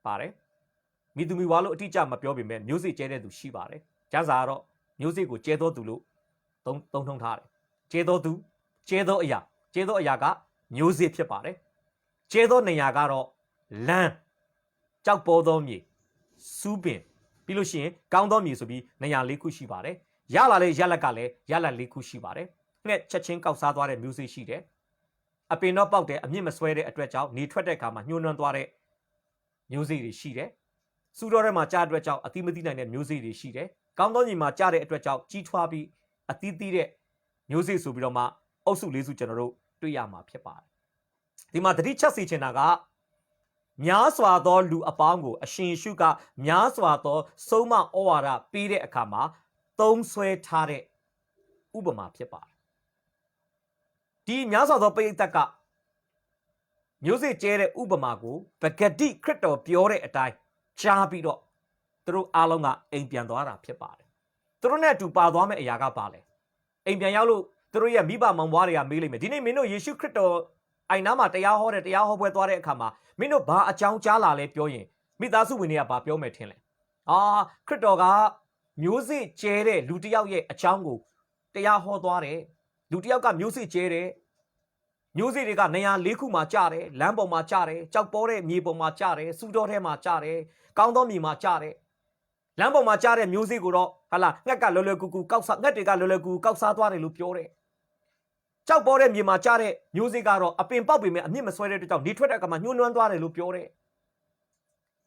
ပါတယ်မိသူမိဝါလို့အတိအကျမပြောပေမဲ့မျိုးစေ့ကျဲတဲ့သူရှိပါတယ်ကျမ်းစာကတော့မျိုးစေ့ကိုကျဲသောသူလို့သုံးထုံးထားတယ်ကျဲသောသူကျဲသောအရာကမျိုးစေ့ဖြစ်ပါတယ်ကျဲသောနေရာကတော့လမ်းကြောက်ပေါ်သောမြေစူးပင်ပြီးလို့ရှိရင်ကောင်းသောမြေဆိုပြီးနေရာ၄ခုရှိပါတယ်ရလာလေရက်လက်ကလည်းရက်လက်၄ခုရှိပါတယ်ငှက်ချက်ချင်းကောက်စားသွားတဲ့မျိုးစေ့ရှိတယ်အပင်တော့ပေါက်တယ်အမြင့်မဆွဲတဲ့အတွက်ကြောင့်နေထွက်တဲ့အခါမှာညှိုးနှွမ်းသွားတဲ့မျိုးစေ့တွေရှိတယ်စူးတော်ထဲမှာကြားတဲ့အတွက်ကြောင့်အသီးမသီးနိုင်တဲ့မျိုးစေ့တွေရှိတယ်ကောင်းသောမြေမှာကြားတဲ့အတွက်ကြောင့်ကြီးထွားပြီးအသီးသီးတဲ့မျိုးစေ့ဆိုပြီးတော့မှအုပ်စု၄စုကျွန်တော်တို့တွေ့ရမှာဖြစ်ပါတယ်ဒီမှာတတိချက်စီချင်တာကများစွာသောလူအပေါင်းကိုအရှင်ယေရှုကများစွာသောဆုံးမဩဝါဒပေးတဲ့အခါမှာသုံးဆွဲထားတဲ့ဥပမာဖြစ်ပါတယ်ဒီများစွာသောပရိသတ်ကမျိုးစေ့ကျဲတဲ့ဥပမာကိုပဂတိခရစ်တော်ပြောတဲ့အတိုင်းကြားပြီးတော့သူတို့အားလုံးကအိမ်ပြန်သွားတာဖြစ်ပါတယ်သူတို့နဲ့အတူပါသွားမယ့်အရာကပါလေအိမ်ပြန်ရောက်လို့သူတို့ရဲ့မိဘမောင်ဘွားတွေကမေးလိမ့်မယ်ဒီနေ့မင်းတို့ယေရှုခရစ်တော်အိုင်နာမှာတရားဟောပွဲသွားတဲ့အခါမှာမင်းတို့ဘာအကြောင်းကြားလာလဲပြောရင်မိသားစုဝင်တွေကဘာပြောမယ်ထင်လဲခရစ်တော်ကမျိုးစေ့ကျဲတဲ့လူတစ်ယောက်ရဲ့အကြောင်းကိုတရားဟောသွားတယ်လူတစ်ယောက်ကမျိုးစေ့ကျဲတယ်မျိုးစေ့တွေကနေရာ၄ခုမှာကျတယ်လမ်းပေါ်မှာကျတယ်ကြောက်ပေါ်တဲ့မြေပေါ်မှာကျတယ်စူတော်ထဲမှာကျတယ်ကောင်းသောမြေမှာကျတယ်လမ်းပေါ်မှာကျတဲ့မျိုးစေ့ကိုတော့ဟာလာငှက်ကလွယ်လွယ်ကူကူကောက်စားငှက်တွေကလွယ်လွယ်ကူကောက်စားသွားတယ်လို့ပြောတယ်ကြောက်ပေါ်တဲ့မြေမှာကျတဲ့မျိုးစေ့ကတော့အပင်ပေါက်ပေမဲ့အမြင့်မဆွဲတဲ့အတွက်ကြောင့်နေထွက်တဲ့အခါမှာညှိုးနွမ်းသွားတယ်လို့ပြောတယ်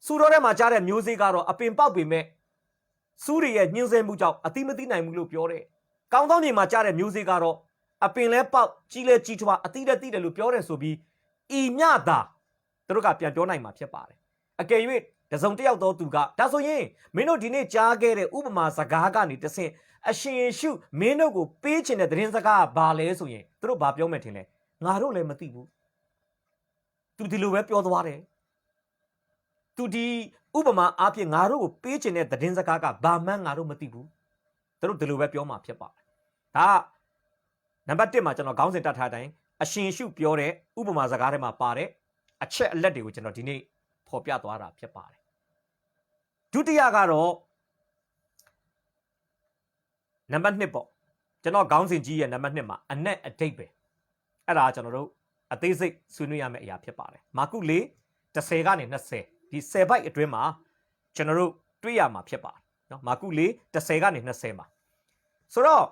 စူတော်ထဲမှာကျတဲ့မျိုးစေ့ကတော့အပင်ပေါက်ပေမဲ့စူးတွေရဲ့ညှင်းဆဲမှုကြောင့်အတိမသိနိုင်ဘူးလို့ပြောတယ်ကောင်းသောမြေမှာကျတဲ့မျိုးစေ့ကတော့အပင်လဲပေါက်ကြီးလဲကြီးထွားအတိတက်တိတယ်လို့ပြောတယ်ဆိုပြီးဤမြတာသူတို့ကပြန်ပြောနိုင်မှာဖြစ်ပါတယ်အကယ်၍တစုံတစ်ယောက်သောသူကဒါဆိုရင်မင်းတို့ဒီနေ့ကြားခဲ့တဲ့ဥပမာစကားကနေတဆင့်အရှင်ယေရှုမင်းတို့ကိုပေးချင်တဲ့သတင်းစကားကဘာလဲဆိုရင်သူတို့ဘာပြောမယ်ထင်လဲငါတို့လည်းမသိဘူးသူဒီလိုပဲပြောသွားတယ်သူဒီဥပမာအားဖြင့်ငါတို့ကိုပေးချင်တဲ့သတင်းစကားကဘာမှန်းငါတို့မသိဘူးသူတို့ဒီလိုပဲပြောမှာဖြစ်ပါတယ်ဒါနံပါတ်1မှာကျွန်တော်ခေါင်းစဉ်တတ်ထားတဲ့အတိုင်းအရှင်ယေရှုပြောတဲ့ဥပမာစကားထဲမှာပါတဲ့အချက်အလက်တွေကိုကျွန်တော်ဒီနေ့ဖော်ပြသွားတာဖြစ်ပါတယ်ဒုတိယကတော့နံပါတ်2ပေါ့ကျွန်တော်ခေါင်းစဉ်ကြီးရဲ့နံပါတ်2မှာအနက်အဓိပ္ပာယ်အဲ့ဒါကျွန်တော်တို့အသေးစိတ်ဆွေးနွေးရမယ့်အရာဖြစ်ပါတယ်မာကု4 10ကနေ20ဒီ10ဘိုက်အတွင်းမှာကျွန်တော်တို့တွေ့ရမှာဖြစ်ပါတယ်နော်မာကု4 10ကနေ20မှာဆိုတော့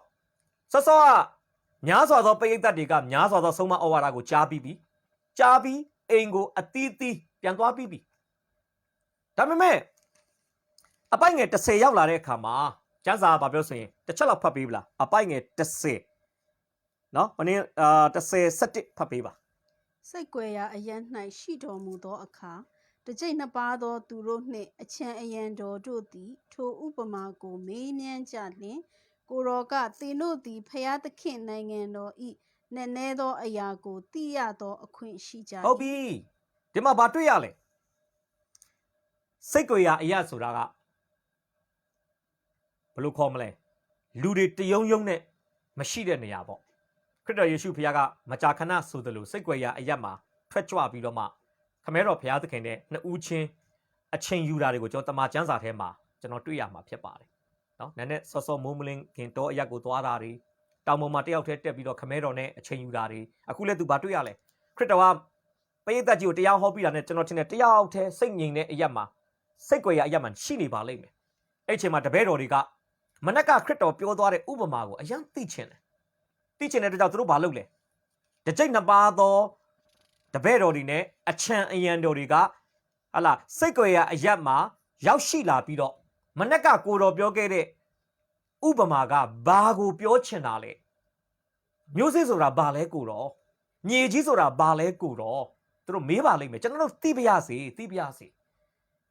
စောစောကများစွာသောပရိသတ်တွေကများစွာသောဆုံးမဩဝါဒကိုကြားပြီး အိမ်ကိုအသီးသီးပြန်သွားပြီးပြီဒါပေမဲ့အပိုက်ငယ်30ရောက်လာတဲ့အခါမှာကျန်းစာကဘာပြောဆိုရင်တစ်ချက်လောက်ဖတ်ပေးဗလားအပိုက်ငယ်30နော်မင်း30 17ဖတ်ပေးပါ စိတ်ကြွယ်ရာအရန်၌ရှိတော်မူသောအခါတစ်ကြိမ်နှစ်ပါးသောသူတို့နှင့်အချံအယံတော်တို့သည်ထိုဥပမာကိုမေးမြန်းကြလျင်ကိုရောကသင်တို့သည်ဖျားသခင်နိုင်ငံတော်ဤနည်းနည်းသောအရာကိုသိရသောအခွင့်ရှိကြ၏ ဟုတ်ပြီဒီမှာဘာတွေ့ရလဲစိတ်ကြွယ်ရာအရာဆိုတာကဘယ်လိုခေါ်မလဲလူတွေတယုံယုံနဲ့မရှိတဲ့နေရာပေါ့ခရစ်တော်ယေရှုဖခင်ကမကြာခဏဆိုသလိုစိတ်ကြွယ်ရာအရာမှာထွက်ကြွပြီးတော့မှခမဲတော်ဖခင်သခင်နဲ့နှစ်ဦးချင်းအချိန်ယူတာတွေကိုကျွန်တော်တမန်ကျမ်းစာထဲမှာကျွန်တော်တွေ့ရမှာဖြစ်ပါတယ်နော်နည်းနည်းစောစောမိုးမလင်းခင်တော့အရာကိုသွားတာတွေတောင်ပေါ်မှာတယောက်တည်းတက်ပြီးတော့ခမဲတော်နဲ့အချိန်ယူတာတွေအခုလည်းသူဘာတွေ့ရလဲခရစ်တော်ကပရိသတ်ကြီးကိုတရားဟောပြီးတာနဲ့ကျွန်တော်ထင်တယ်တယောက်တည်းစိတ်ငြိမ်တဲ့အရာမှာစိတ်ကြွယ်ရာအရာမှာရှိနေပါလိမ့်မယ်အဲ့အချိန်မှာတပည့်တော်တွေကမနက်ကခရစ်တော်ပြောသွားတဲ့ဥပမာကိုအရင်သိချင်တယ်သိချင်တဲ့အတွက်ကြောင့်သူတို့ဘာလုပ်လဲတစ်ကြိမ်နှစ်ပါးသောတပည့်တော်တွေနဲ့အချံအယံတော်တွေကဟာလာစိတ်ကြွယ်ရာအရာမှာရောက်ရှိလာပြီးတော့မနက်ကကိုတော်ပြောခဲ့တဲ့ဥပမာကဘာကိုပြောချင်တာလဲမျိုးစေ့ဆိုတာဘာလဲကိုတော်မြေကြီးဆိုတာဘာလဲကိုတော်သူတို့မေးပါလိမ့်မယ်ကျွန်တော်တို့သိပါရစေ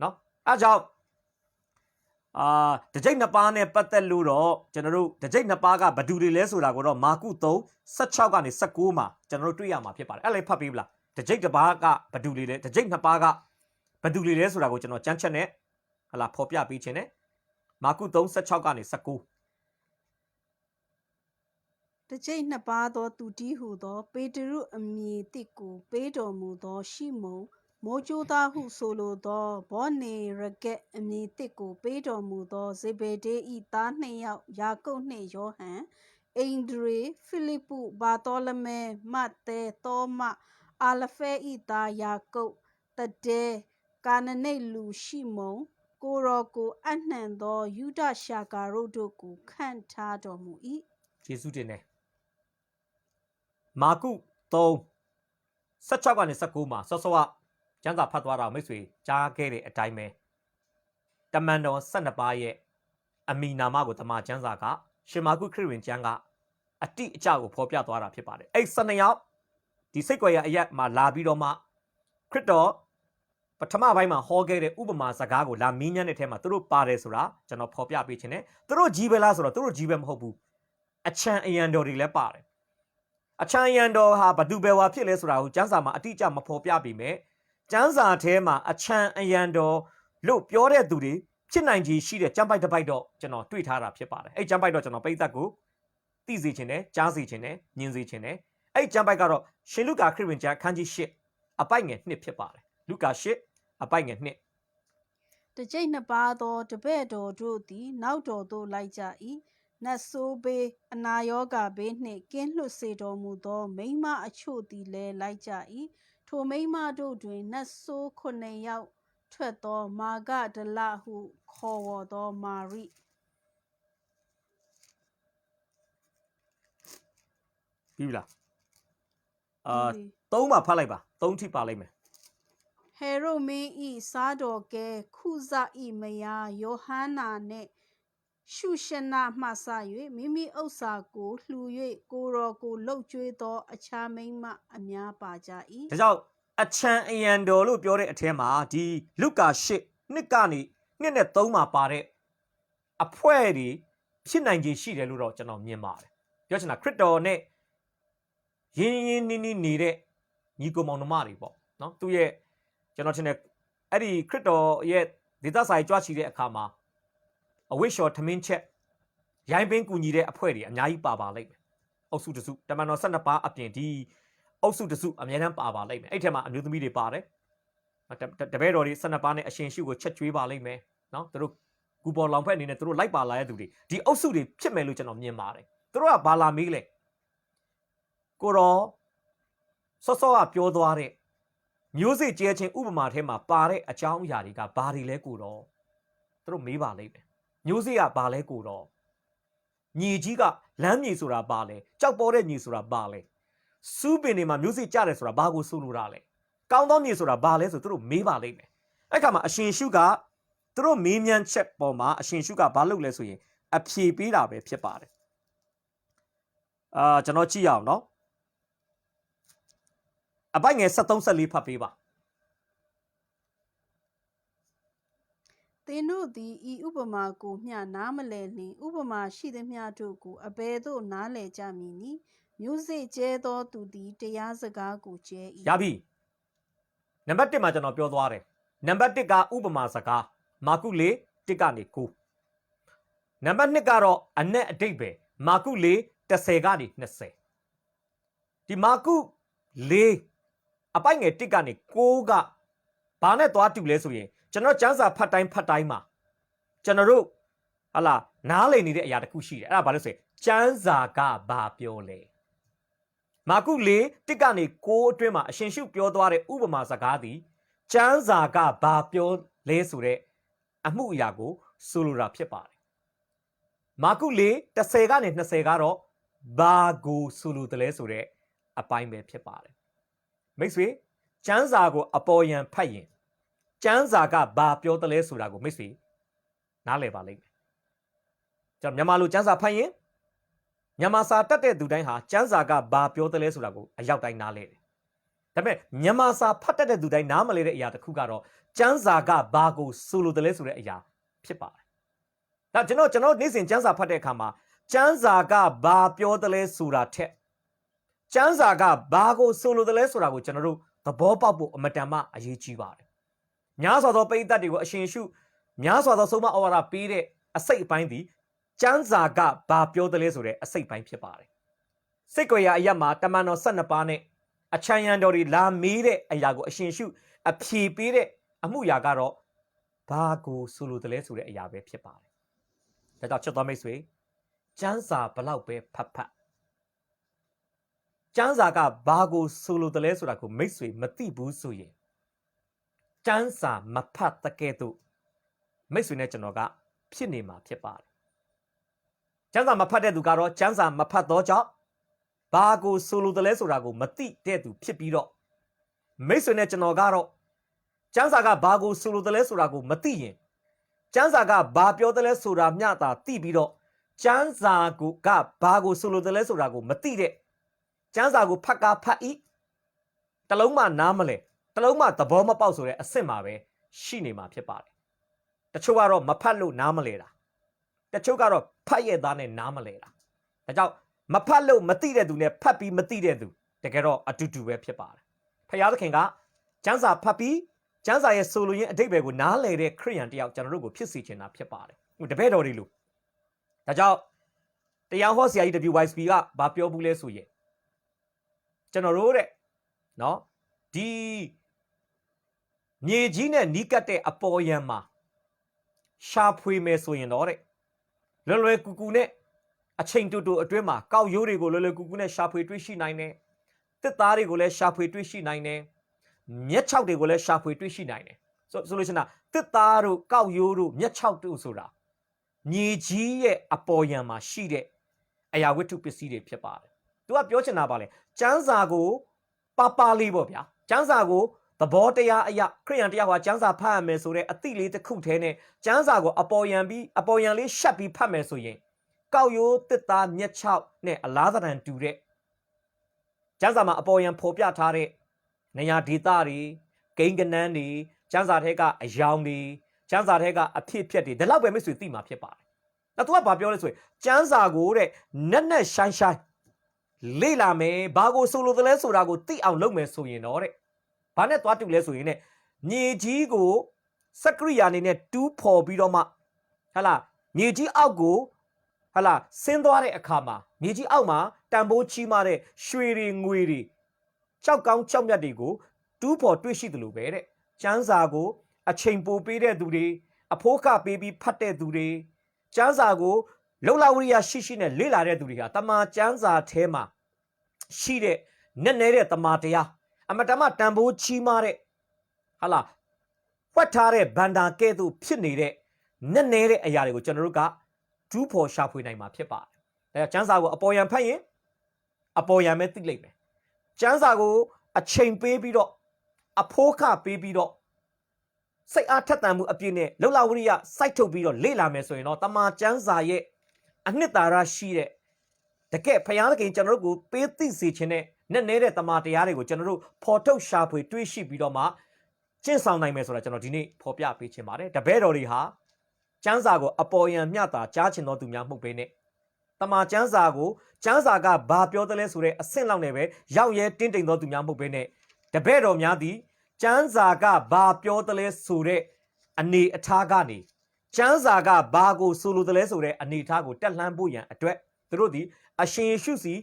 နော်အားကြောင့်တကြိတ်နှစ်ပါးနဲ့ပတ်သက်လို့တော့ကျွန်တော်တို့တကြိတ်နှစ်ပါးကဘယ်သူတွေလဲဆိုတာကိုတော့မာကု3 16ကနေ19မှာကျွန်တော်တို့တွေ့ရမှာဖြစ်ပါတယ်အဲ့လည်းဖတ်ပေးဗလားတကြိတ်တစ်ပါးကဘယ်သူတွေလဲတကြိတ်နှစ်ပါးကဘယ်သူတွေလဲဆိုတာကိုကျွန်တော်ကြမ်းချက်နဲ့ဟလာဖော်ပြပေးခြင်းနဲ့မာကု3 16ကနေ19တစ်ကြိမ်နှစ်ပါးသောသူတည်းဟုသောပေတရုအမည်တစ်ကိုပေးတော်မူသောရှိမုန်မိုးကြိုးသားဟုဆိုလိုသောဘောနေရကက်အမည်တစ်ကိုပေးတော်မူသောဇေဘေဒေ၏သားနှစ်ယောက်ယာကုပ်နှင့်ယောဟန်အိန္ဒြေဖိလိပ္ပုဘာသောလမဲမဿဲသောမအာလဖဲ၏သားယာကုပ်တဒဲကာနနိတ်လူရှိမုန်ကိုရောကိုအနှံသောယူဒရှာကာတို့ကိုခန့်ထားတော်မူ၏ယေရှုတင်တယ်မာကု3 16ကနေ19မှာစောစောကကျမ်းစာဖတ်သွားတာမိတ်ဆွေကြားခဲ့တဲ့အတိုင်းပဲတမန်တော်12ပါးရဲ့အမိနာမကိုတမန်ကျမ်းစာကရှင်မာကုခရစ်ဝင်ကျမ်းကအတိအကျကိုဖော်ပြသွားတာဖြစ်ပါတယ်အဲ့12ယောက်ဒီစိတ်ကြွယ်ရအရက်မှာလာပြီးတော့မှခရစ်တော်ပထမပိုင်းမှာဟောခဲ့တဲ့ဥပမာစကားကိုလာမင်းညံ့တဲ့ထဲမှာသူတို့ပါတယ်ဆိုတာကျွန်တော်ဖော်ပြပေးခြင်းနဲ့သူတို့ကြီးပဲလားဆိုတော့သူတို့ကြီးပဲမဟုတ်ဘူးအချံအယံတော်တွေလည်းပါတယ်အချံအယံတော်ဟာဘသူပဲဝါဖြစ်လဲဆိုတာကိုကျမ်းစာမှာအတိအကျမဖော်ပြပေမဲ့ကျမ်းစာထဲမှာအချံအယံတော်လို့ပြောတဲ့သူတွေဖြစ်နိုင်ခြေရှိတဲ့ကျမ်းပိုက်တစ်ပိုက်တော့ကျွန်တော်တွေ့ထားတာဖြစ်ပါတယ်အဲ့ကျမ်းပိုက်တော့ကျွန်တော်ပိတ်သက်ကိုသိစေခြင်းနဲ့ကြားစေခြင်းနဲ့မြင်စေခြင်းနဲ့အဲ့ကျမ်းပိုက်ကတော့ရှင်လုကာခရစ်ဝင်ကျမ်းခန်းကြီး8အပိုက်ငယ်1ဖြစ်ပါတယ်လုကာ8အပိုက်ငယ်1တစ်ကြိမ်နှစ်ပါးသောတပည့်တော်တို့သည်နောက်တော်သို့လိုက်ကြ၏နတ်ဆိုးဘေးအနာရောဂါဘေးနှင့်ကင်းလွတ်စေတော်မူသောမိန်းမအချို့သည်လည်းလိုက်ကြ၏ထိုမိန်းမတို့တွင်နတ်ဆိုး9ယောက်ထွက်သောမာဂဒလဟုခေါ်ဝေါ်သောမာရိပြီးလား3မှာဖတ်လိုက်ပါ3ထိပါလိုက်မယ်ဟေရုမင်းဤစားတော်ကဲခုဇဤမယားယောဟန္နာနှင့်ရှုရှနမှစ၍မိမိဥစ္စာကိုလှူ၍ကိုရောကိုလှုပ်ကြွေးသောအခြားမိန်းမအများပါကြ၏ဒါကြောင့်အချံအယံတော်လို့ပြောတဲ့အထဲမှာဒီလုကာ8နှစ်ကနေ2နဲ့3မှာပါတဲ့အဖွဲတွေဖြစ်နိုင်ခြေရှိတယ်လို့တော့ကျွန်တော်မြင်ပါတယ်ပြောချင်တာခရစ်တော်နဲ့ရင်းရင်းနှီးနှီးနေတဲ့ညီကိုမောင်နှမတွေပေါ့နော်သူရဲ့ကျွန်တော်ထင်တယ်အဲ့ဒီခရစ်တော်ရဲ့ဒေသဆိုင်ကြွချီတဲ့အခါမှာအဝိရှော်ထမင်းချက်ရိုင်းပင်းကူညီတဲ့အဖွဲ့တွေအများကြီးပါလိမ့်မယ်အုပ်စုတစုတမန်တော်12ပါးအပြင်ဒီအုပ်စုတစုအများတန်းပါလိမ့်မယ်အဲ့ထက်မှာအမျိုးသမီးတွေပါတယ်တပည့်တော်တွေ12ပါးနဲ့အရှင်ရှုကိုချက်ကျွေးပါလိမ့်မယ်နော်သူတို့ကူပေါ်လောင်ဖက်အနေနဲ့သူတို့လိုက်ပါလာတဲ့သူတွေဒီအုပ်စုတွေဖြစ်မယ်လို့ကျွန်တော်မြင်ပါတယ်သူတို့ကဘာလာမေးလဲကိုရောစောကပြောသွားတဲ့မျိုးစေ့ကျဲခြင်းဥပမာထဲမှာပါတဲ့အကြောင်းအရာတွေကဘာတွေလဲကိုတော့သူတို့မေးပါလိမ့်မယ်မျိုးစေ့ကဘာလဲကိုတော့ညီကြီးကလမ်းမြေဆိုတာဘာလဲကြောက်ပေါ်တဲ့ညီဆိုတာဘာလဲစူးပင်တွေမှာမျိုးစေ့ကျတယ်ဆိုတာဘာကိုဆိုလိုတာလဲ ကောင်းသောမြေဆိုတာဘာလဲဆိုသူတို့မေးပါလိမ့်မယ်အဲ့ခါမှာအရှင်ရှုကသူတို့မေးမြန်းချက်ပေါ်မှာအရှင်ရှုကဘာလုပ်လဲဆိုရင်အဖြေပေးတာပဲဖြစ်ပါတယ်ကျွန်တော်ကြည့်ရအောင်နော်အပိုက်ငယ်73 74ဖတ်ပေးပါသင်တို့သည်ဤဥပမာကိုမျှနားမလည်လျှင်ဥပမာရှိသည်မျှတို့ကိုအဘယ်သို့နားလည်ကြမည်နည်းမျိုးစေ့ကျဲသောသူသည်တရားစကားကိုကျဲ၏ရပြီနံပါတ်1မှာကျွန်တော်ပြောသွားတယ်နံပါတ်1ကဥပမာစကားမာကု4 1ကနေ9နံပါတ်2ကတော့အနက်အတိတ်ပဲမာကု4 10ကနေ20ဒီမာကု4အပိုက်ငယ်1ကနေ9ကဘာနဲ့သွားတူလဲဆိုရင်ကျွန်တော်ကျမ်းစာဖတ်တိုင်းမှာကျွန်တော်တို့ဟာလာနားလည်နေတဲ့အရာတစ်ခုရှိတယ်အဲ့ဒါဘာလို့ဆိုရင်ကျမ်းစာကဘာပြောလဲမာကု4 1ကနေ9အတွင်းမှာအရှင်ရှုပြောသွားတဲ့ဥပမာစကားသည်ကျမ်းစာကဘာပြောလဲဆိုတဲ့အမှုအရာကိုဆိုလိုတာဖြစ်ပါတယ်မာကု4 10ကနေ20ကတော့ဘာကိုဆိုလိုတယ်လဲဆိုတဲ့အပိုင်းပဲဖြစ်ပါတယ်မိတ်ဆွေကျမ်းစာကိုအပေါ်ယံဖတ်ရင်ကျမ်းစာကဘာပြောတယ်လဲဆိုတာကိုမိတ်ဆွေနားလည်ပါလိမ့်မယ်ကျွန်တော်မြန်မာလိုကျမ်းစာဖတ်ရင်မြန်မာစာတတ်တဲ့သူတိုင်းဟာကျမ်းစာကဘာပြောတယ်လဲဆိုတာကိုအရောက်တိုင်းနားလဲတယ်ဒါပေမဲ့မြန်မာစာဖတ်တတ်တဲ့သူတိုင်းနားမလဲတဲ့အရာတစ်ခုကတော့ကျမ်းစာကဘာကိုဆိုလိုတယ်လဲဆိုတဲ့အရာဖြစ်ပါတယ်ဒါကျွန်တော်နေ့စဉ်ကျမ်းစာဖတ်တဲ့အခါမှာကျမ်းစာကဘာပြောတယ်လဲဆိုတာထက်ကျမ်းစာကဘာကိုဆိုလိုတယ်လဲဆိုတာကိုကျွန်တော်တို့သဘောပေါက်ဖို့အမတန်မှအရေးကြီးပါတယ်များစွာသောပရိသတ်တွေကိုအရှင်ရှုများစွာသောဆုံးမဩဝါဒပေးတဲ့အစိတ်အပိုင်းသည်ကျမ်းစာကဘာပြောတယ်လဲဆိုတဲ့အစိတ်ပိုင်းဖြစ်ပါတယ်စိတ်ကြွယ်ရာအရက်မှာတမန်တော်12ပါးနဲ့အချမ်းရံတော်တွေလာမေးတဲ့အရာကိုအရှင်ရှုအဖြေပေးတဲ့အမှုရာကတော့ဘာကိုဆိုလိုတယ်လဲဆိုတဲ့အရာပဲဖြစ်ပါတယ်ဒါကြောင့်ချစ်တော်မိတ်ဆွေကျမ်းစာဘလောက်ပဲဖတ်ကျမ်းစာကဘာကိုဆိုလိုတယ်လဲဆိုတာကိုမိတ်ဆွေမသိဘူးဆိုရင်ကျမ်းစာမဖတ်တဲ့ကဲ့သို့မိတ်ဆွေနဲ့ကျွန်တော်ကဖြစ်နေမှာဖြစ်ပါတယ်ကျမ်းစာမဖတ်တဲ့သူကတော့ကျမ်းစာမဖတ်တော့ကြောင့်ဘာကိုဆိုလိုတယ်လဲဆိုတာကိုမသိတဲ့သူဖြစ်ပြီးတော့မိတ်ဆွေနဲ့ကျွန်တော်ကတော့ကျမ်းစာကဘာကိုဆိုလိုတယ်လဲဆိုတာကိုမသိရင်ကျမ်းစာကဘာပြောတယ်လဲဆိုတာမျှသာသိပြီးတော့ကျမ်းစာကဘာကိုဆိုလိုတယ်လဲဆိုတာကိုမသိတဲ့ကျမ်းစာကိုဖတ်ဤတလုံးမှနားမလဲတလုံးမှသဘောမပေါက်ဆိုတဲ့အဆင့်မှာပဲရှိနေမှာဖြစ်ပါတယ်တချို့ကတော့မဖတ်လို့နားမလဲတာတချို့ကတော့ဖတ်ရဲ့သားနဲ့နားမလဲတာဒါကြောင့်မဖတ်လို့မသိတဲ့သူနဲ့ဖတ်ပြီးမသိတဲ့သူတကယ်တော့အတူတူပဲဖြစ်ပါတယ်ဖခင်သခင်ကကျမ်းစာဖတ်ပြီးကျမ်းစာရဲ့ဆိုလိုရင်းအဓိပ္ပာယ်ကိုနားလည်တဲ့ခရိယန်တယောက်ကျွန်တော်တို့ကိုဖြစ်စေချင်တာဖြစ်ပါတယ်တပည့်တော်တွေလို့ဒါကြောင့်တရားဟောဆရာကြီး WYSP ကဘာပြောဘူးလဲဆိုရင်ကျွန်တော်တို့တဲ့နော်ဒီမြေကြီးနဲ့နီးကပ်တဲ့အပေါ်ယံမှာရှာဖွေမယ်ဆိုရင်တော့တဲ့လွယ်ကူကူနဲ့အချိန်တူအတွင်းမှာကောက်ရိုးတွေကိုလွယ်ကူကူနဲ့ရှာဖွေတွေ့ရှိနိုင်တယ်တစ်သားတွေကိုလည်းရှာဖွေတွေ့ရှိနိုင်တယ်မျက်ခြောက်တွေကိုလည်းရှာဖွေတွေ့ရှိနိုင်တယ်ဆိုလို့ရှိရင်တစ်သားတို့ကောက်ရိုးတို့မျက်ခြောက်တို့ဆိုတာမြေကြီးရဲ့အပေါ်ယံမှာရှိတဲ့အရာဝတ္ထုပစ္စည်းတွေဖြစ်ပါတယ်သူကပြောချင်တာပါလေကျမ်းစာကိုပါလေးပေါ့ဗျာကျမ်းစာကိုသဘောတရားအရာခရိယန်တရားဟောကျမ်းစာဖတ်ရမယ်ဆိုတဲ့အတိလေးတစ်ခုထဲနဲ့ကျမ်းစာကိုအပေါ်ယံလေးရှက်ပြီးဖတ်မယ်ဆိုရင်ကောက်ရိုးတစ်သားမျက်ခြောက်နဲ့အလားသဏ္ဍာန်တူတဲ့ကျမ်းစာမှာအပေါ်ယံဖော်ပြထားတဲ့နေရာဒေသတွေကိန်းကနန်းတွေကျမ်းစာထဲကအယောင်တွေကျမ်းစာထဲကအဖြစ်အပျက်တွေဒီလောက်ပဲမိတ်ဆွေသိမှာဖြစ်ပါတယ်။နောက်သူကဘာပြောလဲဆိုရင်ကျမ်းစာကိုတဲ့နက်ရှိုင်းလေ့လာမယ်ဘာကိုဆိုလိုတယ်လဲဆိုတာကိုသိအောင်လုပ်မယ်ဆိုရင်တော့တဲ့ဘာနဲ့သွားတူလဲဆိုရင်မြေကြီးကိုစက္ကရိယာအနေနဲ့တူးဖော်ပြီးတော့မှဟလာမြေကြီးအောက်ကိုဟလာဆင်းသွားတဲ့အခါမှာမြေကြီးအောက်မှာတန်ဖိုးကြီးမားတဲ့ရွှေတွေငွေတွေကြောက်ကောင်းကြောက်မြတ်တွေကိုတူးဖော်တွေ့ရှိတယ်လို့ပဲတဲ့ကျမ်းစာကိုအချိန်ပိုပေးတဲ့သူတွေအဖိုးကပေးပြီးဖတ်တဲ့သူတွေကျမ်းစာကိုလုံလဝရိယရှိနဲ့လေ့လာတဲ့သူတွေဟာတမန်ကျမ်းစာထဲမှာရှိတဲ့နက်နေတဲ့တမန်တရားအမတမတန်ဖိုးကြီးမားတဲ့ဟာလာဖွက်ထားတဲ့ဗန္ဒာကဲ့သို့ဖြစ်နေတဲ့နက်နေတဲ့အရာတွေကိုကျွန်တော်တို့ကဒူးဖော်ရှာဖွေနိုင်မှာဖြစ်ပါတယ်ဒါကြောင့်ကျမ်းစာကိုအပေါ်ယံဖတ်ရင်အပေါ်ယံပဲသိလိမ့်မယ်ကျမ်းစာကိုအချိန်ပေးပြီးတော့ အဖိုးခပေးပြီးတော့စိတ်အားထက်သန်မှုအပြည့်နဲ့လောက်လာဝရိယစိုက်ထုတ်ပြီးတော့လေ့လာမယ်ဆိုရင်တော့တမန်ကျမ်းစာရဲ့အနှစ်သာရရှိတဲ့တကယ်ဖယားသခင်ကျွန်တော်တို့ကိုပေးသိစေခြင်းနဲ့နဲ့နေတဲ့တမန်တရားတွေကိုကျွန်တော်တို့ဖော်ထုတ်ရှာဖွေတွေးရှိပြီးတော့မှကျင့်ဆောင်နိုင်မယ်ဆိုတာကျွန်တော်ဒီနေ့ဖော်ပြပေးခြင်းပါတယ်တပည့်တော်တွေဟာကျမ်းစာကိုအပေါ်ယံမျှတာကြားချင်တော်သူများမဟုတ်ဘဲနဲ့တမန်ကျမ်းစာကိုကျမ်းစာကဘာပြောတယ်လဲဆိုတဲ့အဆင့်လောက်နဲ့ပဲရောက်ရဲတင်းတိမ်တော်သူများမဟုတ်ဘဲနဲ့တပည့်တော်များသည်ကျမ်းစာကဘာပြောတယ်လဲဆိုတဲ့အနေအထားကနေကျမ်းစာကဘာကိုဆိုလိုတယ်လဲဆိုတဲ့အနေအထားကိုတက်လှမ်းဖို့ရန်အတွက်သူတို့ဒီအရှင်ယေရှုစီ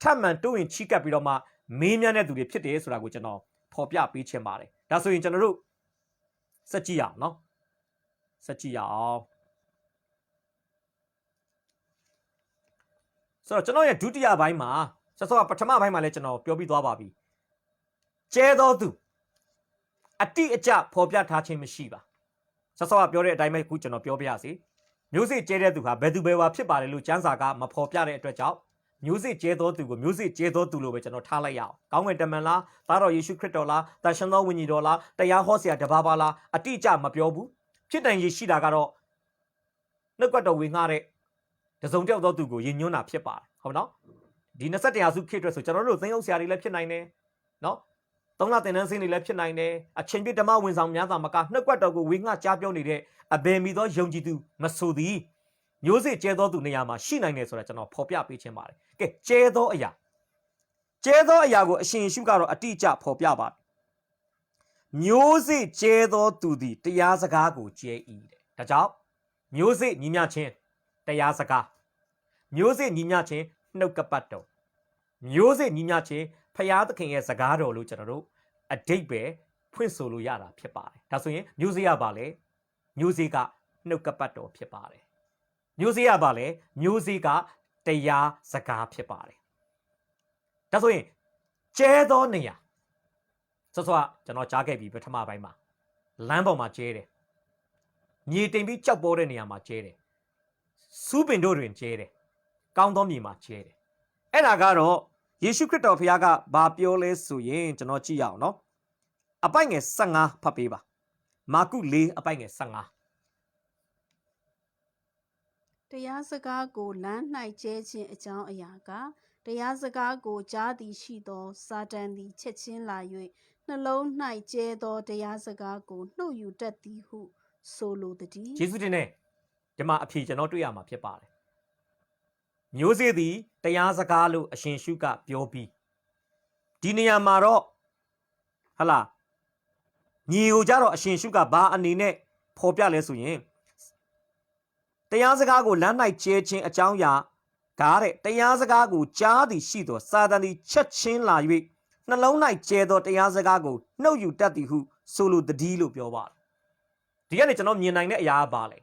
ထပ်မံတိုးဝင်ချီးကပ်ပြီးတော့မှမေးမြန်းတဲ့သူတွေဖြစ်တယ်ဆိုတာကိုကျွန်တော်ဖော်ပြပေးချင်ပါတယ်ဒါဆိုရင်ကျွန်တော်တို့စက်ကြည့်ရအောင်နော်စက်ကြည့်ရအောင်ဆိုတော့ကျွန်တော်ရဲ့ဒုတိယပိုင်းမှာဆက်စောကပထမပိုင်းမှာလည်းကျွန်တော်ပြောပြီးသွားပါပြီကျဲသောသူအတိအကျဖော်ပြထားခြင်းမရှိပါဆက်စောကပြောတဲ့အတိုင်းပဲခုကျွန်တော်ပြောပြရစီမျိုးစေ့ကျဲတဲ့သူဟာဘယ်သူဘယ်ဝါဖြစ်ပါလဲလို့ကျမ်းစာကမဖော်ပြတဲ့အတွက်ကြောင့်မျိုးစေ့ကျဲသောသူကိုမျိုးစေ့ကျဲသောသူလို့ပဲကျွန်တော်ထားလိုက်ရအောင်ကောင်းကင်တမန်လားသားတော်ယေရှုခရစ်တော်လားတာရှင်သောဝိညာဉ်တော်လားတရားဟောဆရာတပါးပါလားအတိအကျမပြောဘူးဖြစ်နိုင်ရရှိတာကတော့နှုတ်ကပတ်တော်ဝင်ငှတဲ့တစုံတယောက်သောသူကိုယဉ်ညွန်းတာဖြစ်ပါတယ်ဟုတ်နော်ဒီ21ရာစုခေတ်အတွက်ဆိုကျွန်တော်တို့သင်အုပ်ဆရာတွေလည်းဖြစ်နိုင်တယ်နော်သုံးလသင်တန်းဆင်းတွေလည်းဖြစ်နိုင်တယ်အချိန်ပြည့်ဓမ္မဝင်ဆောင်များစွာမကနှုတ်ကပတ်တော်ကိုဝေငှကြားပြောနေတဲ့အဘယ်မီသောယုံကြည်သူမဆိုသည်မျိုးစေ့ကျဲသောသူနေရာမှာရှိနိုင်တယ်ဆိုတာကျွန်တော်ဖော်ပြပေးခြင်းပါတယ်ကဲကျဲသောအရာကိုအရှင်ယေရှုကတော့အတိအကျဖော်ပြပါတယ်မျိုးစေ့ကျဲသောသူသည်တရားစကားကိုကျဲ၏တဲ့ဒါကြောင့်မျိုးစေ့ညီမျှခြင်းတရားစကားမျိုးစေ့ညီမျှခြင်းနှုတ်ကပတ်တော်မျိုးစေ့ညီမျှခြင်းဖယားသခင်ရဲ့စကားတော်လို့ကျွန်တော်တို့အဓိပ္ပာယ်ဖွင့်ဆိုလို့ရတာဖြစ်ပါတယ်ဒါဆိုရင်မျိုးစေ့ရပါလေမျိုးစေ့ကနှုတ်ကပတ်တော်ဖြစ်ပါတယ်မျိုးစေ့ရပါလေမျိုးစေ့ကတရားစကားဖြစ်ပါတယ်ဒါဆိုရင်ကျဲသောနေရာစောစောကျွန်တော်ကြားခဲ့ပြီပထမပိုင်းမှာလမ်းပေါ်မှာကျဲတယ်မြေတိမ်ပြီးကြောက်ပေါ်တဲ့နေရာမှာကျဲတယ်စူးပင်တို့တွင်ကျဲတယ်ကောင်းသောမြေမှာကျဲတယ်အဲ့ဒါကတော့ယေရှုခရစ်တော်ဖခင်ကဘာပြောလဲဆိုရင်ကျွန်တော်ကြည့်ရအောင်နော်အပိုက်ငယ်15ဖတ်ပေးပါမာကု4အပိုက်ငယ်15တရားစကားကိုလမ်း၌ကျဲခြင်းအကြောင်းအရာကတရားစကားကိုကြားသည်ရှိသောစာတန်သည်ချက်ချင်းလာ၍နှလုံး၌ကျဲသောတရားစကားကိုနှုတ်ယူတတ်သည်ဟုဆိုလိုသည်ယေရှုတင်နဲ့ဒီမှာအဖြေကျွန်တော်တွေ့ရမှာဖြစ်ပါတယ်မျိုးစေ့သည်တရားစကားလို့အရှင်ရှုကပြောပြီးဒီနေရာမှာတော့ဟလာညီကိုကြတော့အရှင်ရှုကဘာအနေနဲ့ဖော်ပြလဲဆိုရင်တရားစကားကိုလမ်း၌ကျဲခြင်းအကြောင်းအရာကားတဲ့တရားစကားကိုကြားသည်ရှိသောစာတန်သည်ချက်ချင်းလာ၍နှလုံး၌ကျဲသောတရားစကားကိုနှုတ်ယူတတ်သည်ဟုဆိုလိုသည်လို့ပြောပါတယ်ဒီကနေကျွန်တော်မြင်နိုင်တဲ့အရာကဘာလဲ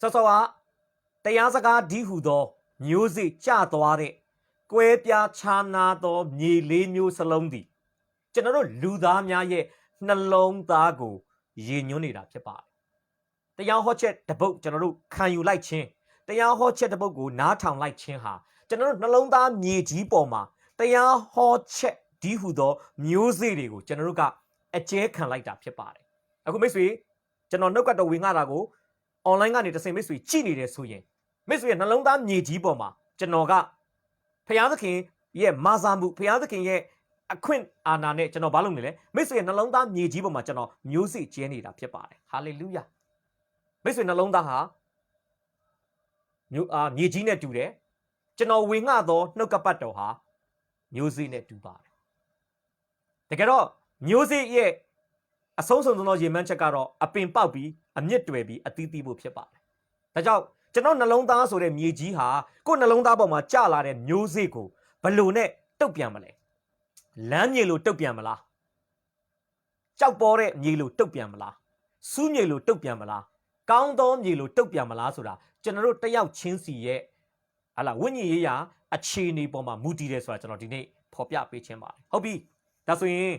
စောစောကတရားစကားဒီဟုသောမျိုးစေ့ကျသွားတဲ့ကွဲပြားခြားနာသောမြေလေးမျိုးစလုံးသည်ကျွန်တော်တို့လူသားများရဲ့နှလုံးသားကိုရည်ညွှန်းနေတာဖြစ်ပါတယ်တရားဟောချက်တစ်ပုဒ်ကျွန်တော်တို့ခံယူလိုက်ခြင်းတရားဟောချက်တစ်ပုဒ်ကိုနားထောင်လိုက်ခြင်းဟာကျွန်တော်တို့နှလုံးသားမြေကြီးပေါ်မှာတရားဟောချက်ဒီဟုသောမျိုးစေ့တွေကိုကျွန်တော်တို့ကအကျဲခံလိုက်တာဖြစ်ပါတယ်အခုမိတ်ဆွေကျွန်တော်နှုတ်ကတော်ဝင်ငှတာကို online ကနေတစ်ဆင့်မိတ်ဆွေကြည့်နေတယ်ဆိုရင်မိတ်ဆွေရဲ့နှလုံးသားမြေကြီးပေါ်မှာကျွန်တော်ကဖယားသခင်ရဲ့မာစာမှုဖယားသခင်ရဲ့အခွင့်အာဏာနဲ့ကျွန်တော်ဘာလုပ်နေလဲမိတ်ဆွေရဲ့နှလုံးသားမြေကြီးပေါ်မှာကျွန်တော်မျိုးစေ့ကျဲနေတာဖြစ်ပါတယ်ဟာလေလုယာမိတ်ဆွေနှလုံးသားဟာမြေကြီးနဲ့တူတယ်ကျွန်တော်ဝင်ငှသောနှုတ်ကပတ်တော်ဟာမျိုးစေ့နဲ့တူပါတယ်တကယ်တော့မျိုးစေ့ရဲ့အဆုံးစုံသောရေမှန်းချက်ကတော့အပင်ပေါက်ပြီးအမြင့်တွယ်ပြီးအသီးသီးဖို့ဖြစ်ပါတယ်ဒါကြောင့်ကျွန်တော်နှလုံးသားဆိုတဲ့မြေကြီးဟာကိုယ်နှလုံးသားပေါ်မှာကျလာတဲ့မျိုးစေ့ကိုဘလို့နဲ့တုတ်ပြန်မလဲလမ်းမြေလို့တုတ်ပြန်မလားကြောက်ပေါ်တဲ့မြေလို့တုတ်ပြန်မလားစူးမြေလို့တုတ်ပြန်မလားကောင်းသောမြေလို့တုတ်ပြန်မလားဆိုတာကျွန်တော်တို့တယောက်ချင်းစီရဲ့ဟာလာဝိညာဉ်ရေးရာအခြေအနေပေါ်မှာမူတည်တယ်ဆိုတာကျွန်တော်ဒီနေ့ဖော်ပြပေးခြင်းပါတယ်ဟုတ်ပြီဒါဆိုရင်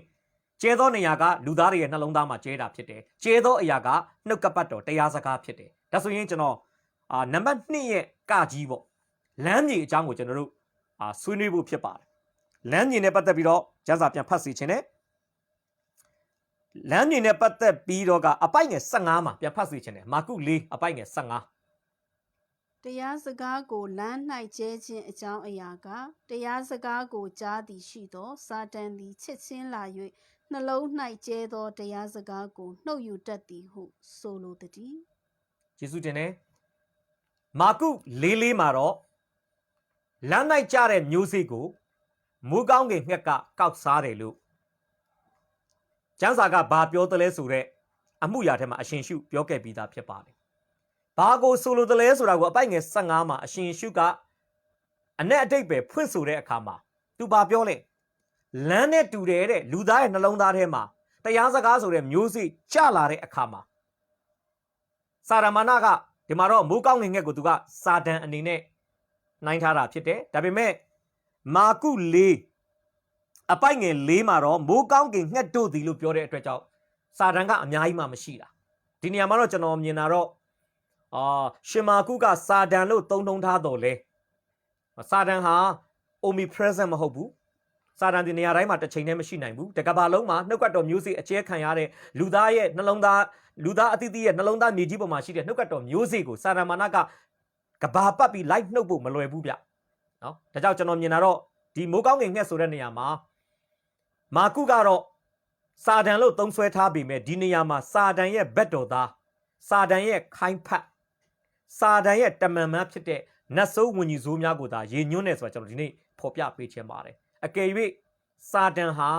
ကျဲသောနေရာကလူသားတွေရဲ့နှလုံးသားမှာကျဲတာဖြစ်တယ်ကျဲသောအရာကနှုတ်ကပတ်တော်တရားစကားဖြစ်တယ်ဒါဆိုရင်ကျွန်တော်နံပါတ်2ရဲ့ကကြီးပေါ့လမ်းမြေအကြောင်းကိုကျွန်တော်တို့ဆွေးနွေးဖို့ဖြစ်ပါတယ်လမ်းမြေနဲ့ပတ်သက်ပြီးတော့ကျမ်းစာပြန်ဖတ်စီခြင်းနဲ့ လမ်းမြင်နဲ့ပတ်သက်ပြီးတော့ကအပိုက်ငယ်15မှာပြန်ဖတ်စီခြင်းတယ်မာကု4အပိုက်ငယ်15တရားစကားကိုလမ်း၌ကျဲခြင်းအကြောင်းအရာကတရားစကားကိုကြားသည်ရှိသောစာတန်သည်ချစ်ချင်းလာ၍နှလုံး၌ကျဲသောတရားစကားကိုနှုတ်ယူတတ်သည်ဟုဆိုလိုသည် ယေရှုတင်တယ်မာကု4မှာတော့လမ်း၌ကြတဲ့မျိုးစေ့ကိုမိုးကောင်းကင်ငှက်ကကောက်စားတယ်လို့ကျမ်းစာကဘာပြောတယ်လဲဆိုတော့အမှုရာထဲမှာအရှင်ရှုပြောခဲ့ပြီးသားဖြစ်ပါတယ်ဘာကိုဆိုလိုတယ်လဲဆိုတာကိုအပိုက်ငယ်15မှာအရှင်ရှုကအ내အတိတ်ပဲဖွင့်ဆိုတဲ့အခါမှာသူဘာပြောလဲလမ်းနဲ့တူတယ်တဲ့လူသားရဲ့နှလုံးသားထဲမှာတရားစကားဆိုတဲ့မျိုးစေ့ကျလာတဲ့အခါမှာစာရမဏကဒီမှာတော့မိုးကောင်းငင်ငက်ကိုသူကစာတန်အနေနဲ့နှိုင်းထားတာဖြစ်တယ်ဒါပေမဲ့မာကု4အပိုက်ငယ်4မှာတော့မိုးကောင်းကင်ငှက်တို့သည်လို့ပြောတဲ့အတွက်ကြောင့်စာတန်ကအများကြီးမှမရှိတာဒီနေရာမှာတော့ကျွန်တော်မြင်တာတော့ရှင်မာကုကစာတန်လို့သုံးနှုန်းထားတော်လဲစာတန်ဟာ omnipresent မဟုတ်ဘူးစာတန်ဒီနေရာတိုင်းမှာတစ်ချိန်တည်းမရှိနိုင်ဘူးတကဘာလုံးမှာနှုတ်ကပတ်တော်မျိုးစေ့အကျဲခံရတဲ့လူသားရဲ့နှလုံးသားလူသားအသီးသီးရဲ့နှလုံးသားမြေကြီးပေါ်မှာရှိတဲ့နှုတ်ကပတ်တော်မျိုးစေ့ကိုစာတန်မာနကကဘာပတ်ပြီးလိုက်နှုတ်ဖို့မလွယ်ဘူးဗျနော်ဒါကြောင့်ကျွန်တော်မြင်တာတော့ဒီမိုးကောင်းကင်ငှက်ဆိုတဲ့နေရာမှာမာကုကတော့စာတန်လို့သုံးဆွဲထားပေမဲ့ဒီနေရာမှာစာတန်ရဲ့ဘက်တော်သားစာတန်ရဲ့ခိုင်းဖတ်စာတန်ရဲ့တမန်မဖြစ်တဲ့နတ်ဆိုးဝင်ကြီးဆိုးများကိုသာရေညွှန်းနေဆိုတာကျွန်တော်ဒီနေ့ဖော်ပြပေးခြင်းပါတယ်အကယ်၍စာတန်ဟာ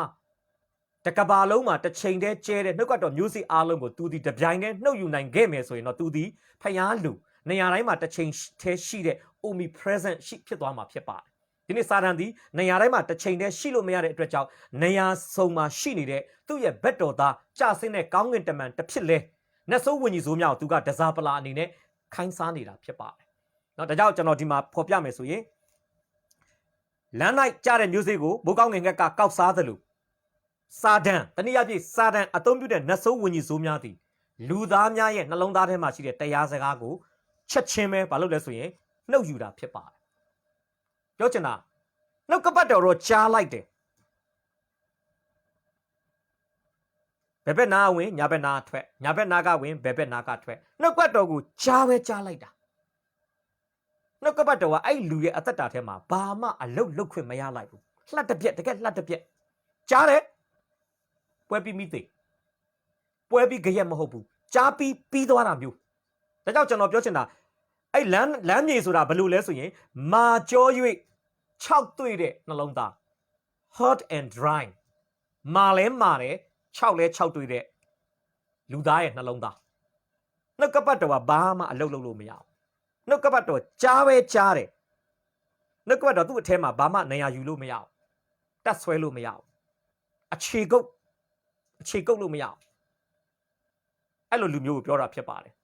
တကဘာလုံးမှာတစ်ချိန်တည်းကျဲတဲ့နှုတ်ကပတ်တော်မျိုးစေ့အားလုံးကိုသူဒီတပြိုင်တည်းနှုတ်ယူနိုင်ခဲ့မယ်ဆိုရင်တော့သူဒီဖျားလူနေရာတိုင်းမှာတစ်ချိန်တည်းရှိတဲ့ omnipresent ရှိဖြစ်သွားမှာဖြစ်ပါတယ်ဒီနေ့စာတန်ဒီနေရာတိုင်းမှာတစ်ချိန်တည်းရှိလို့မရတဲ့အတွက်ကြောင့်နေရာစုံမှာရှိနေတဲ့သူ့ရဲ့ဘက်တော်သားကြာဆင်းတဲ့ကောင်းကင်တမန်တစ်ဖြစ်လဲနတ်ဆိုးဝင်ကြီးဆိုးများကိုသူကဒဇာပလာအနေနဲ့ခိုင်းစားနေတာဖြစ်ပါတယ်เนาะဒါကြောင့်ကျွန်တော်ဒီမှာဖော်ပြမယ်ဆိုရင်လမ်း၌ကြားတဲ့မျိုးစေ့ကိုမိုးကောင်းငင်ငှက်ကကောက်စားသလိုစာတန်တနည်းအားဖြင့်စာတန်အသုံးပြုတဲ့နတ်ဆိုးဝင်ကြီးဆိုးများသည်လူသားများရဲ့နှလုံးသားထဲမှာရှိတဲ့တရားစကားကိုချက်ချင်းပဲမလုပ်လဲဆိုရင်နှုတ်ယူတာဖြစ်ပါတယ်ပြောချင်တာနှုတ်ကပတ်တော်တော့ကြားလိုက်တယ်ဘယ်ဘက်နာဝင်ညာဘက်နာထွက်ညာဘက်နာကဝင်ဘယ်ဘက်နာကထွက်နှုတ်ကပတ်တော်ကိုကြားပဲကြားလိုက်တာနှုတ်ကပတ်တော်ကအဲ့လူရဲ့အသက်တာထဲမှာဘာမှအလုတ်လုတ်ခွင့်မရလိုက်ဘူးလှတ်တပြက်တကယ်လှတ်တပြက်ကြားတယ်ပွဲပြီးမိသေးပွဲပြီးကြရက်မဟုတ်ဘူးကြားပြီးသွားတာမျိုးဒါကြောင့်ကျွန်တော်ပြောချင်တာအဲ့လမ်းမြေဆိုတာဘယ်လိုလဲဆိုရင်မာကြော၍6တွေ့တဲ့နှလုံးသား hot and dry မာလဲမာတယ်6လဲ6တွေ့တဲ့လူသားရဲ့နှလုံးသားနှုတ်ကပတ်တော်ကဘာမှအလုတ်လုပ်လို့မရဘူးနှုတ်ကပတ်တော်ကြားပဲကြားတယ်နှုတ်ကပတ်တော်သူ့အထဲမှာဘာမှနေရာယူလို့မရဘူးတတ်ဆွဲလို့မရဘူးအခြေကုပ်လို့မရဘူးအဲ့လိုလူမျိုးကိုပြောတာဖြစ်ပါတယ်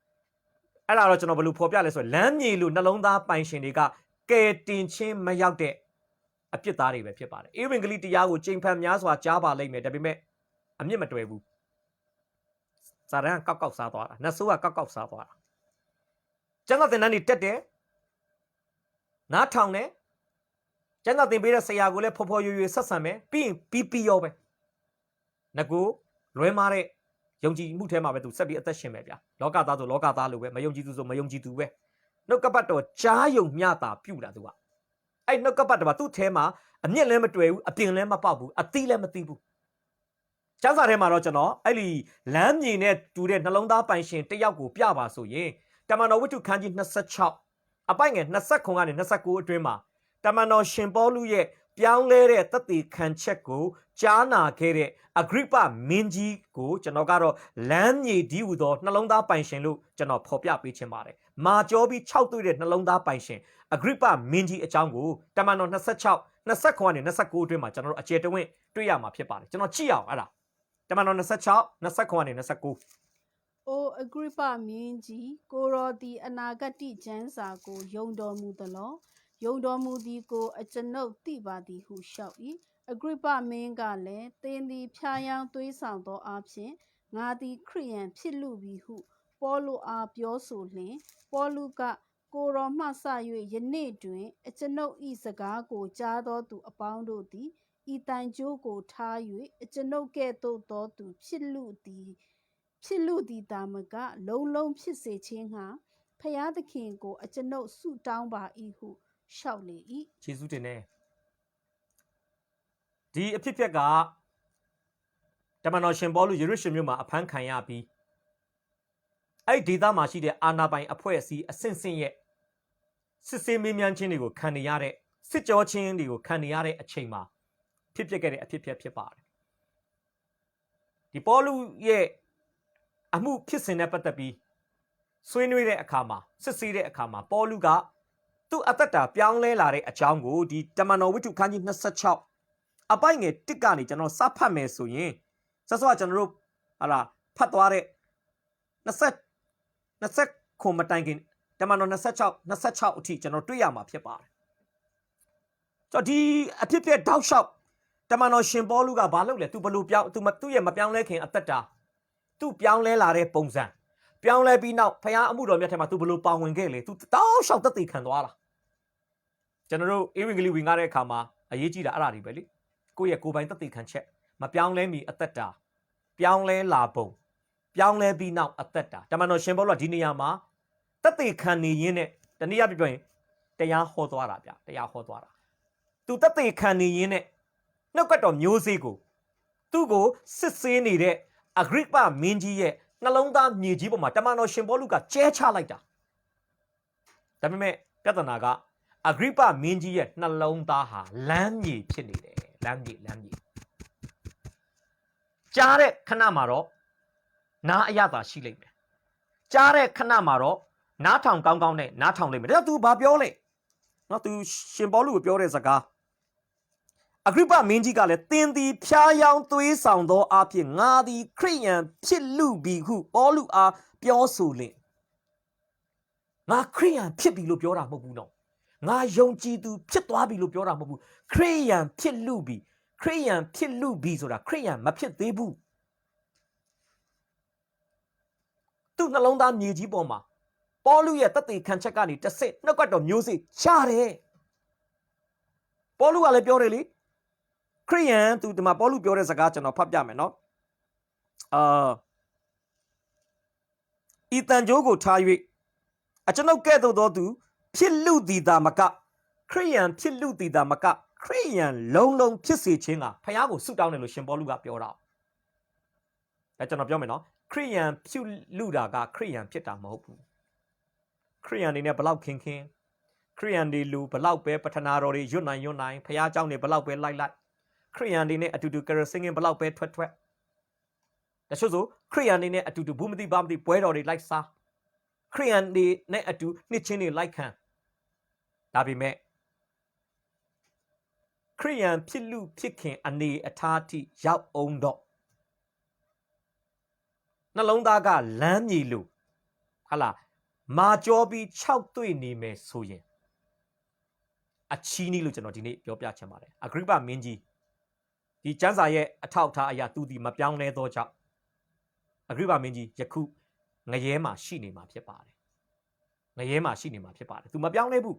အဲ့ဒါတော့ကျွန်တော်ဘယ်လိုဖော်ပြလဲဆိုရင်လမ်းမြေလို့နှလုံးသားပိုင်ရှင်တွေကကယ်တင်ခြင်းမရောက်တဲ့အပြစ်သားတွေပဲဖြစ်ပါတယ်ဧဝံဂေလိတရားကိုချိန်ဖန်များစွာကြားပါလိမ့်မယ်ဒါပေမဲ့အမြင့်မတွယ်ဘူးစာရန်ကောက်စားသွားတာနတ်ဆိုးကကောက်စားသွားတာကျမ်းစာသင်တန်းတွေတက်တယ်နားထောင်တယ်ကျမ်းစာသင်ပေးတဲ့ဆရာကိုလည်းဖော်ဖော်ရွရွဆက်ဆံမယ်ပြီးရင်ပြီးရောပဲငကူလွဲမားတဲ့ယုံကြည်မှုထဲမှာပဲသူဆက်ပြီးအသက်ရှင်မယ်ဗျာလောကသားဆိုလောကသားလိုပဲမယုံကြည်သူဆိုမယုံကြည်သူပဲနှုတ်ကပတ်တော်ကြားယုံမျှတာပြုတာသူကအဲ့နှုတ်ကပတ်တော်ကသူ့ထဲမှာအမြင့်လည်းမတွေ့ဘူးအပြင်လည်းမပေါက်ဘူးအသီးလည်းမသီးဘူးကျမ်းစာထဲမှာတော့ကျွန်တော်အဲ့ဒီလမ်းမြေနဲ့တူတဲ့နှလုံးသားပိုင်ရှင်တယောက်ကိုပြပါဆိုရင်တမန်တော်ဝတ္ထုခန်းကြီး26အပိုက်ငယ်29ကနေ29အတွင်းမှာတမန်တော်ရှင်ပေါလုရဲ့ပြောင်းလဲတဲ့သက်သေခံချက်ကိုကြားနာခဲ့တဲ့အဂရိပမင်းကြီးကိုကျွန်တော်ကတော့လမ်းမြေဒီဟူသောနှလုံးသားပိုင်ရှင်လို့ကျွန်တော်ဖော်ပြပေးချင်ပါတယ်။မာကျော်ပြီး6တွေ့တဲ့နှလုံးသားပိုင်ရှင်အဂရိပမင်းကြီးအကြောင်းကိုတမန်တော်26 29ကနေ29အတွင်းမှာကျွန်တော်တို့အကျယ်တဝင့်တွေ့ရမှာဖြစ်ပါတယ်။ကျွန်တော်ကြည့်အောင်အဲ့ဒါတမန်တော်26 29ကနေ29အိုအဂရိပမင်းကြီးကိုရောသည်အနာဂတ်ကျမ်းစာကိုယုံတော်မူသလောယုံတော်မူသည်ကိုအကျွန်ုပ်သိပါသည်ဟုလျှောက်၏အဂရိပမင်းကလည်းသင်သည်ဖြာယောင်းသွေးဆောင်သောအဖြစ်ငါသည်ခရိယန်ဖြစ်လူပြီဟုပေါလုအားပြောဆိုလျှင်ပေါလုကကိုရောမှစ၍ယနေ့တွင်အကျွန်ုပ်၏စကားကိုကြားသောသူအပေါင်းတို့သည် ဤတန်ကြိုးကိုထား၍အကျွန်ုပ်ကဲ့သို့သောသူဖြစ်လူသည်သာမကလုံးဖြစ်စေခြင်းငှာဖျားသခင်ကိုအကျွန်ုပ်ဆုတောင်းပါ၏ဟုလျှောက်လေ၏ ယေရှုတင်တယ်ဒီအဖြစ်ကတမန်တော်ရှင်ပေါလုယေရုရှလင်မြို့မှာအဖမ်းခံရပြီးအဲ့ဒီဒေသမှာရှိတဲ့အာနာပိုင်အဖွဲ့အစည်းအဆင့်ဆင့်ရဲ့စစ်ဆေးမေးမြန်းခြင်းတွေကိုခံနေရတဲ့စစ်ကြောခြင်းတွေကိုခံနေရတဲ့အချိန်မှာဖြစ်ပျက်ခဲ့တဲ့အဖြစ်ဖြစ်ပါတယ်ဒီပေါလုရဲ့အမှုဖြစ်စဉ်နဲ့ပတ်သက်ပြီးဆွေးနွေးတဲ့အခါမှာစစ်ဆေးတဲ့အခါမှာပေါလုကသူ့အသက်တာပြောင်းလဲလာတဲ့အကြောင်းကိုဒီတမန်တော်ဝတ္ထုခန်းကြီး26အပိုင်ငယ်1ကနေကျွန်တော်စဖတ်မယ်ဆိုရင်ဆက်စောကျွန်တော်တို့ဟာလာဖတ်သွားတဲ့20ခုမတိုင်ခင်တမန်တော်26အထိကျွန်တော်တွေ့ရမှာဖြစ်ပါတယ်ဆိုတော့ဒီအဖြစ်တောက်လျှောက်တမန်တော်ရှင်ပေါလုကဘာလုပ်လဲသူဘလို့ပြောင်းသူ့ရဲ့မပြောင်းလဲခင်အသက်တာသူပြောင်းလဲလာတဲ့ပုံစံပြောင်းလဲပြီးနောက်ဖခင်အမှုတော်မြတ်ထဲမှာသူဘလို့ပါဝင်ခဲ့လေသူတောက်လျှောက်သက်သေခံသွားတာကျွန်တော်တို့ဧဝံဂေလိဝင်ကားတဲ့အခါမှာအရေးကြီးတာအဲ့ဒါတွေပဲလေကိုယ့်ရဲ့ကိုယ်ပိုင်သက်သေခံချက်မပြောင်းလဲမီအသက်တာပြောင်းလဲလာပုံပြောင်းလဲပြီးနောက်အသက်တာတမန်တော်ရှင်ပေါလုကဒီနေရာမှာသက်သေခံနေရင်းနဲ့တနည်းအားဖြင့်တရားဟောသွားတာဗျတရားဟောသွားတာသူသက်သေခံနေရင်းနဲ့နှုတ်ကတော်မျိုးစေ့ကိုသူ့ကိုစစ်ဆေးနေတဲ့အဂရိပမင်းကြီးရဲ့နှလုံးသားမြေကြီးပေါ်မှာတမန်တော်ရှင်ပေါလုကကျဲချလိုက်တာဒါပေမဲ့ပြဿနာကအဂရိပမင်းကြီးရဲ့နှလုံးသားဟာလမ်းမြေဖြစ်နေတယ်လမ်းမြေကြားတဲ့ခဏမှာတော့နားအရသာရှိလိမ့်မယ်ကြားတဲ့ခဏမှာတော့နားထောင်ကောင်းနဲ့နားထောင်လိမ့်မယ်ဒါကြောင့် तू ဘာပြောလဲနော် तू ရှင်ပေါလုကိုပြောတဲ့စကားအဂရိပမင်းကြီးကလည်းသင်သည်ဖျားယောင်းသွေးဆောင်သောအဖြစ်ငါသည်ခရိယန်ဖြစ်လူပြီဟုပေါလုအားပြောဆိုလင်ငါခရိယန်ဖြစ်ပြီလို့ပြောတာမဟုတ်ဘူးနော်ငါယုံကြည်သူဖြစ်သွားပြီလို့ပြောတာမဟုတ်ဘူးခရိယန်ဖြစ်လူပြီခရိယန်ဖြစ်လူပြီဆိုတာခရိယန်မဖြစ်သေးဘူးသူ့နှလုံးသားမြေကြီးပေါ်မှာပေါလုရဲ့သက်သေခံချက်ကနေတစ်ဆင့်နှုတ်ကတော်မျိုးစေ့ချတယ်ပေါလုကလည်းပြောတယ်လေခရိယန်သူဒီမှာပေါလုပြောတဲ့စကားကျွန်တော်ဖတ်ပြမယ်နော်ဤတန်ကြိုးကိုထား၍အကျွန်ုပ်ကဲ့သို့သောသူဖြစ်လူသည်သာမကခရိယန်ဖြစ်လူသည်သာမကခရိယန်လုံးဖြစ်စေခြင်းကဖခင်ကိုဆုတောင်းတယ်လို့ရှင်ပေါလုကပြောတာအဲကျွန်တော်ပြောမယ်နော်ခရိယန်ဖြစ်လူတာကခရိယန်ဖြစ်တာမဟုတ်ဘူးခရိယန်တွေနဲ့ဘလောက်ခင်ခရိယန်တွေလူဘလောက်ပဲပထနာတော်တွေရွတ်နိုင်ဖခင်เจ้าတွေဘလောက်ပဲလိုက်ခရိယန်တွေနဲ့အတူတူကရစင်းဘလောက်ပဲထွက်တချို့ဆိုခရိယန်တွေနဲ့အတူတူဘူးမသိဘာမသိပွဲတော်တွေလိုက်စားခရိယန်တွေနဲ့အတူနှစ်ချင်းတွေလိုက်ခံဒါပေမဲ့ခရိယန်ဖြစ်လူဖြစ်ခင်အနေအထားတိရောက်အောင်တော့နှလုံးသားကလမ်းမြေလို့ဟာလားမာကြောပြီး6တွေ့နေမယ်ဆိုရင်အချီးနီးလို့ကျွန်တော်ဒီနေ့ပြောပြချင်ပါတယ်အဂရိပမင်းကြီးဒီကျမ်းစာရဲ့အထောက်အထားအရာသူဒီမပြောင်းလဲသောကြောင့်အဂရိပမင်းကြီးယခုငရဲမှာရှိနေမှာဖြစ်ပါတယ်ငရဲမှာရှိနေမှာဖြစ်ပါတယ်သူမပြောင်းလဲဘူး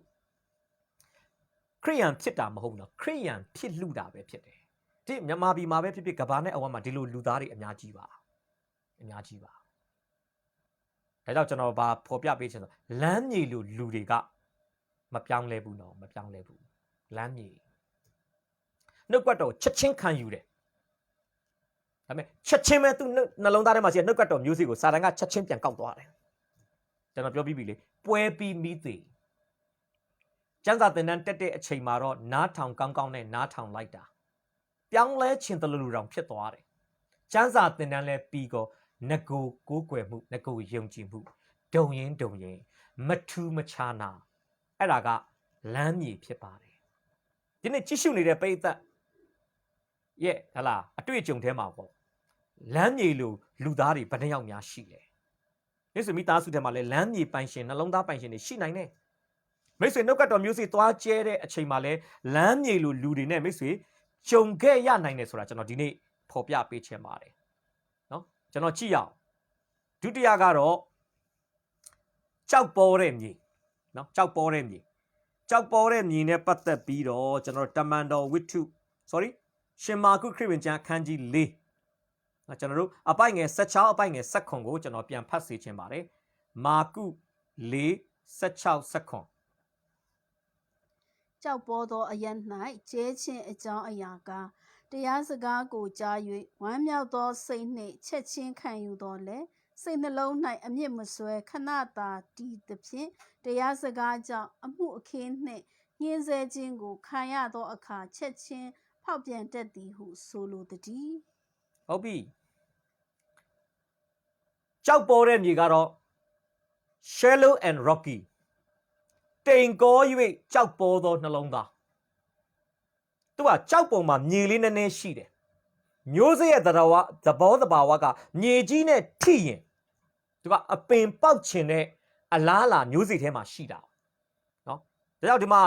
ခရိယန်ဖြစ်တာမဟုတ်ဘူးနော်ခရိယန်ဖြစ်လူတာပဲဖြစ်တယ်ဒီမြန်မာပြည်မှာပဲဖြစ်ကဘာနဲ့အဝမ်းမှာဒီလိုလူသားတွေအများကြီးပါဒါကြောင့်ကျွန်တော်ဖော်ပြပေးချင်တာလမ်းမြေလိုလူတွေကမပြောင်းလဲဘူးနော်မပြောင်းလဲဘူးလမ်းမြေနှုတ်ကပတ်တော်ချက်ချင်းခံယူတယ်ဒါပေမဲ့ချက်ချင်းပဲသူနှလုံးသားထဲမှာရှိတဲ့နှုတ်ကပတ်တော်မျိုးစေ့ကိုစာတန်ကချက်ချင်းပြန်ကောက်သွားတယ်ကျွန်တော်ပြောပြီးပြီလေပွဲပြီးမိသေးကျမ်းစာသင်တန်းတက်တဲ့အချိန်မှာတော့နားထောင်ကောင်းနဲ့နားထောင်လိုက်တာပြောင်းလဲခြင်းတလူတောင်ဖြစ်သွားတယ်ကျမ်းစာသင်တန်းလဲပြီးကောငကိုကိုးကွယ်မှုငကိုယုံကြည်မှုဒုံရင်မထူးမခြားနာအဲ့ဒါကလမ်းမြေဖြစ်ပါတယ်ဒီနေ့ကြည့်ရှုနေတဲ့ပိဋကတ်ရဲ့ဟလာအတွေ့အကြုံထဲမှာပေါ့လမ်းမြေလိုလူသားတွေဘယ်နှယောက်များရှိလဲမိတ်ဆွေမိသားစုထဲမှာလဲလမ်းမြေပိုင်ရှင်နှလုံးသားပိုင်ရှင်တွေရှိနိုင်တယ်မိတ်ဆွေနှုတ်ကတော်မျိုးစေ့သွားကျဲတဲ့အချိန်မှာလဲလမ်းမြေလိုလူတွေနဲ့မိတ်ဆွေကြုံခဲ့ရနိုင်တယ်ဆိုတာကျွန်တော်ဒီနေ့ဖော်ပြပေးချင်ပါတယ်နော်ကျွန်တော်ကြည့်ရအောင်ဒုတိယကတော့ကြောက်ပေါ်တဲ့မြေနော်ကြောက်ပေါ်တဲ့မြေနဲ့ပတ်သက်ပြီးတော့ကျွန်တော်တမန်တော်ဝိတ္ထု ရှင်မာကုခရစ်ဝင်ကျမ်းအခန်းကြီး4ကျွန်တော်တို့အပိုင်ငယ်16အပိုင်ငယ်7ကိုကျွန်တော်ပြန်ဖတ်စေချင်ပါတယ်မာကု4 16 ကြောက်ပေါ်သောအရ၌ကျဲချင်းအကြောင်းအရာကတရားစကားကိုကြား၍ဝမ်းမြောက်သောစိတ်နှင့်ချက်ချင်းခံယူတော်လဲစိတ်နှလုံး၌အမြင့်မစွဲခဏသာတည်သဖြင့်တရားစကားကြောင့်အမှုအခင်းနှင့်ညှင်းဆဲခြင်းကိုခံရသောအခါချက်ချင်းဖောက်ပြန်တတ်သည်ဟုဆိုလိုသည် ဟုတ်ပြီကြောက်ပေါ်တဲ့မြေကတော့ shallow and rocky တိမ်ကော၍ကြောက်ပေါ်သောနှလုံးသားသူကကြောက်ပုံမှာမြေလေးနည်းနည်းရှိတယ်မျိုးစေ့ရဲ့သဘောတဘာဝကမြေကြီးနဲ့ထိရင်သူကအပင်ပေါက်ချင်တဲ့အလားအလာမျိုးစေ့ထဲမှာရှိတာနော်ဒါကြောင့်ဒီမှာ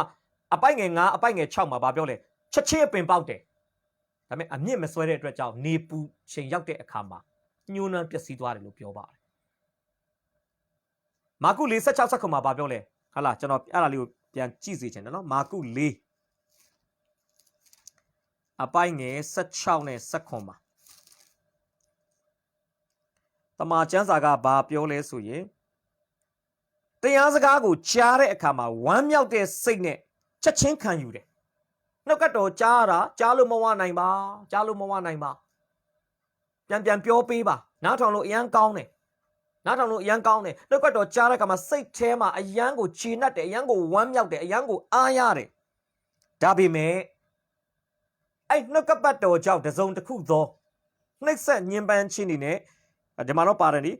အပိုက်ငယ်9အပိုက်ငယ်6မှာဗာပြောလဲချက်ချင်းအပင်ပေါက်တယ်ဒါပေမဲ့အမြင့်မဆွဲတဲ့အတွက်ကြောင့်နေပူချိန်ရောက်တဲ့အခါမှာညှိုးနှံပျက်စီးသွားတယ်လို့ပြောပါတယ်မာကု4 16 19မှာဗာပြောလဲဟာလားကျွန်တော်အဲ့ဒါလေးကိုပြန်ကြည့်စေချင်တယ်နော်မာကု4အပိုင်ငယ်16နဲ့19မှာတမန်ကျမ်းစာကဘာပြောလဲဆိုရင်တရားစကားကိုကြားတဲ့အခါမှာဝမ်းမြောက်တဲ့စိတ်နဲ့ချက်ချင်းခံယူတယ်နှုတ်ကတော်ကြားတာကြားလို့မဝနိုင်ပါကြားလို့မဝနိုင်ပါပြန်ပြောပေးပါနားထောင်လို့အရန်ကောင်းတယ်နားထောင်လို့အရန်ကောင်းတယ်နှုတ်ကတော်ကြားတဲ့အခါမှာစိတ်ထဲမှာအရန်ကိုခြေနှက်တယ်အရန်ကိုဝမ်းမြောက်တယ်အရန်ကိုအားရတယ်ဒါပေမဲ့အဲ့နှုတ်ကပတ်တော်ကြောင့်တစုံတစ်ခုသောနှိပ်စက်ညှဉ်းပန်းခြင်းတွေနဲ့ဒီမှာတော့ပါတယ်နိ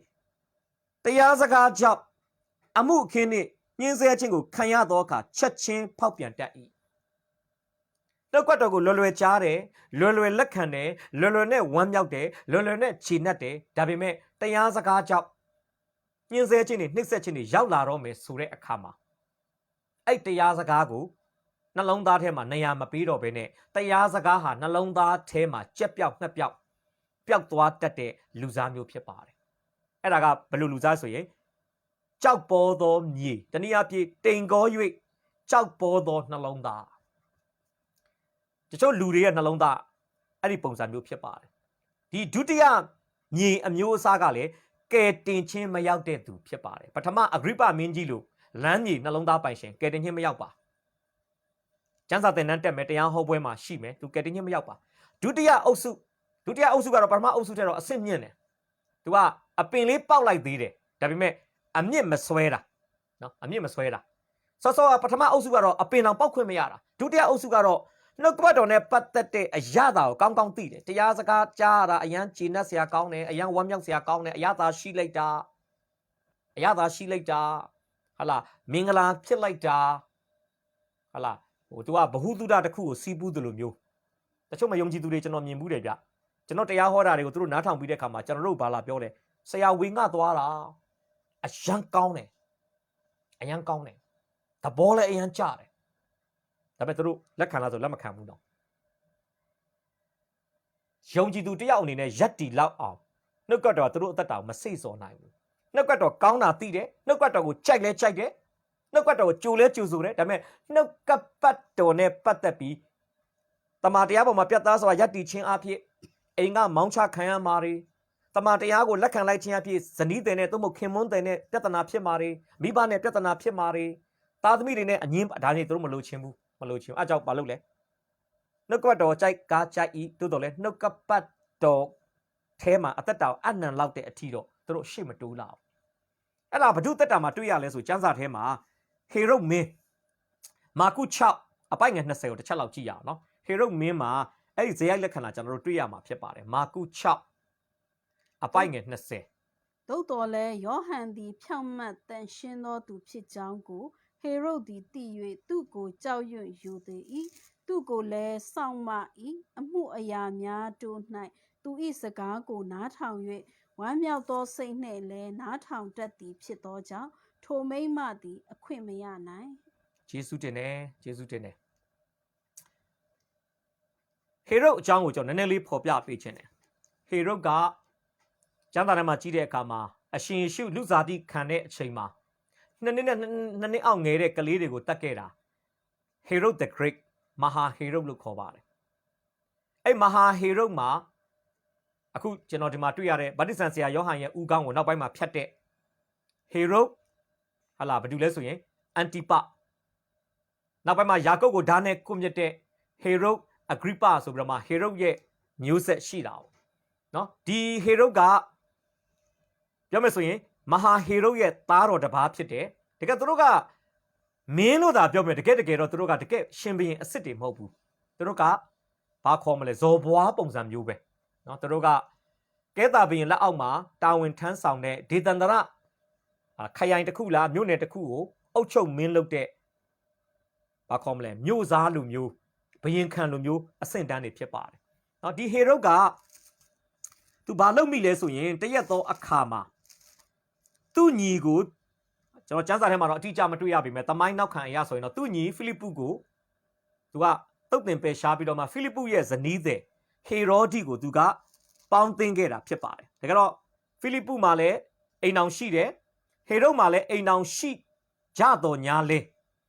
တရားစကားကြောင့်အမှုအခင်းနဲ့ညှင်းဆဲခြင်းကိုခံရသောအခါချက်ချင်းဖောက်ပြန်တတ်၏နှုတ်ကပတ်တော်ကိုလွယ်လွယ်ကြားတယ်လွယ်လွယ်လက်ခံတယ်လွယ်လွယ်နဲ့ဝမ်းမြောက်တယ်လွယ်လွယ်နဲ့ခြေနှက်တယ်ဒါပေမဲ့တရားစကားကြောင့်ညှင်းဆဲခြင်းတွေနှိပ်စက်ခြင်းတွေရောက်လာတော့မယ်ဆိုတဲ့အခါမှာအဲ့တရားစကားကိုနှလုံးသားထဲမှာနေရာမပေးတော့ဘဲနဲ့တရားစကားဟာနှလုံးသားထဲမှာကြက်ပြောက်ငှက်ပြောက်ပျောက်သွားတတ်တဲ့လူစားမျိုးဖြစ်ပါတယ်အဲ့ဒါကဘယ်လိုလူစားဆိုရင်ကြောက်ပေါ်သောမြေတနည်းအားဖြင့်တိမ်ကော၍ကြောက်ပေါ်သောနှလုံးသားတချို့လူတွေရဲ့နှလုံးသားအဲ့ဒီပုံစံမျိုးဖြစ်ပါတယ်ဒီဒုတိယမြေအမျိုးအစားကလည်းကဲတင်ချင်းမရောက်တဲ့သူဖြစ်ပါတယ်ပထမအဂရိပမင်းကြီးလိုလမ်းမြေနှလုံးသားပိုင်ရှင်ကဲတင်ချင်းမရောက်ပါကျမ်းစာသင်တန်းတက်မယ်တရားဟောပွဲမှာရှိမယ်သူကဲတင်ချင်းမရောက်ပါဒုတိယအုပ်စုကတော့ပထမအုပ်စုထဲတော့အဆင့်မြင့်တယ်သူကအပင်လေးပေါက်လိုက်သေးတယ်ဒါပေမဲ့အမြင့်မဆွဲတာနော်အမြင့်မဆွဲတာစောပထမအုပ်စုကတော့အပင်တောင်ပေါက်ခွင့်မရတာဒုတိယအုပ်စုကတော့နှုတ်ကပတ်တော်နဲ့ပတ်သက်တဲ့အရာသာကိုကောင်းကောင်းသိတယ်တရားစကားကြားရတာအရန်ဂျင်းနဲ့ဆရာကောင်းတယ်အရန်ဝမ်းမြောက်ဆရာကောင်းတယ်အရာသာရှိလိုက်တာဟာလားမင်္ဂလာဖြစ်လိုက်တာဟာလားသူကဘ ഹു တုဒတစ်ခုကိုစီးပူးတယ်လို့မျိုးတချို့မယုံကြည်သူတွေကျွန်တော်မြင်ဘူးတယ်ဗျကျွန်တော်တရားဟောတာတွေကိုသူတို့နားထောင်ပြီးတဲ့အခါမှာကျွန်တော်တို့ဘာလာပြောလဲဆရာဝေငှသွားတာအရန်ကောင်းတယ်သဘောလည်းအရန်ကျတယ်ဒါပေမဲ့သူတို့လက်ခံလားဆိုလက်မခံဘူးတော့ယုံကြည်သူတယောက်အနေနဲ့ရက်တီလောက်အောင်နှုတ်ကတော်သူတို့အသက်တာကိုမစိတ်စော်နိုင်ဘူးနှုတ်ကတော်ကောင်းတာသိတယ်နှုတ်ကတော်ကိုကြိုက်လဲကြိုက်တယ်နှုတ်ကတော်ကိုကြိုလဲကြိုဆိုတယ်ဒါပေမဲ့နှုတ်ကပတ်တော်နဲ့ပတ်သက်ပြီးတမန်တရားပေါ်မှာပြတ်သားစွာယက်တီချင်းအဖြစ်အိမ်ကမောင်းချခံရမှာတွေတမန်တရားကိုလက်ခံလိုက်ခြင်းအဖြစ်ဇနီးတဲ့နဲ့သို့မဟုတ်ခင်မွန်းတဲ့နဲ့ပြဿနာဖြစ်မှာတွေမိဘနဲ့ပြဿနာဖြစ်မှာတွေသားသမီးတွေနဲ့အငင်းဒါတွေသူတို့မလို့ချင်းဘူးအဲ့ကြောင့်ဘာလုပ်လဲနှုတ်ကပတ်တော်ကြိုက်ကားကြိုက်ဤတိုးတော်လဲနှုတ်ကပတ်တော်ထဲမှာအသက်တာအနံလောက်တဲ့အထီတော့သူတို့ရှေ့မတိုးလာဘူးအဲ့ဒါဘု து သက်တာမှာတွေ့ရလဲဆိုကျမ်းစာထဲမှာဟေရုမင်းမာကု6အပိုက်ငယ်20ကိုတစ်ချက်လောက်ကြည့်ရအောင်နော်ဟေရုမင်းမှာအဲ့ဒီဇေယိုက်လက္ခဏာကျွန်တော်တို့တွေ့ရမှာဖြစ်ပါတယ်မာကု6အပိုက်ငယ်20သို့တော်လည်းယောဟန်သည်ဖြောင့်မတ်တန်ရှင်းသောသူဖြစ်ကြောင်းကိုဟေရုသည်သိ၍သူ့ကိုကြောက်ရွံ့ယူသည်၏သူ့ကိုလည်းစောင့်မ၏အမှုအရာများတို့၌သူ၏စကားကိုနားထောင်၍ဝမ်းမြောက်သောစိတ်နှင့်လည်းနားထောင်တတ်သည်ဖြစ်သောကြောင့်ထိုမိန်းမသည်အခွင့်မရနိုင်ယေရှုတင်တယ်ဟေရုအကြောင်းကိုကျွန်တော်နည်းနည်းလေးဖော်ပြပေးခြင်းတယ်ဟေရုကကျမ်းစာထဲမှာကြည့်တဲ့အခါမှာအရှင်ယေရှုလူစားတိခံတဲ့အချိန်မှာနှစ်နှစ်အောက်ငယ်တဲ့ကလေးတွေကိုတတ်ခဲ့တာ Herod the Great မဟာဟေရုလို့ခေါ်ပါတယ် အဲ့မဟာဟေရုမှာအခုကျွန်တော်ဒီမှာတွေ့ရတဲ့ဗတ္တိဇံဆရာယောဟန်ရဲ့ဦးခေါင်းကိုနောက်ပိုင်းမှာဖြတ်တဲ့ဟေရုဟာလာဘာတူလဲဆိုရင်အန်တီပနောက်ပိုင်းမှာယာကုပ်ကိုဓာတ်နဲ့ကွပ်မြက်တဲ့ဟေရုအဂရိပဆိုပြီးတော့မှဟေရုရဲ့မျိုးဆက်ရှိတာပေါ့နော်ဒီဟေရုကပြောမယ်ဆိုရင်မဟာဟေရုရဲ့သားတော်တစ်ပါးဖြစ်တယ်တကယ်သူတို့ကမင်းလို့သာပြောမယ်တကယ်တော့သူတို့ကတကယ်ရှင်ဘရင်အစ်စ်တွေမဟုတ်ဘူးသူတို့ကဘာခေါ်မလဲဇော်ဘွားပုံစံမျိုးပဲနော်သူတို့ကကဲတာဘရင်လက်အောက်မှာတာဝန်ထမ်းဆောင်တဲ့ဒေသန္တရခရိုင်တစ်ခုလားမြို့နယ်တစ်ခုကိုအုပ်ချုပ်မင်းလုပ်တဲ့ဘာခေါ်မလဲမြို့စားလူမျိုးဘရင်ခံလူမျိုးအဆင့်တန်းတွေဖြစ်ပါတယ်နော်ဒီဟေရုကသူဘာလုပ်မိလဲဆိုရင်တရက်သောအခါမှာသူ့ညီကိုကျွန်တော်ကျမ်းစာထဲမှာတော့အတိအကျမတွေ့ရပါဘူး။တမိုင်းနောက်ခံအရာဆိုရင်တော့သူ့ညီဖိလိပ္ပုကိုသူကတုတ်တင်ပယ်ရှားပြီးတော့မှဖိလိပ္ပုရဲ့ဇနီးသည်ဟေရောဒိကိုသူကပေါင်းသင်းခဲ့တာဖြစ်ပါတယ်။ဒါကြတော့ဖိလိပ္ပုမှာလည်းအိမ်အောင်ရှိတယ်။ဟေရုမှာလည်းအိမ်အောင်ရှိကြတော်ညာလဲ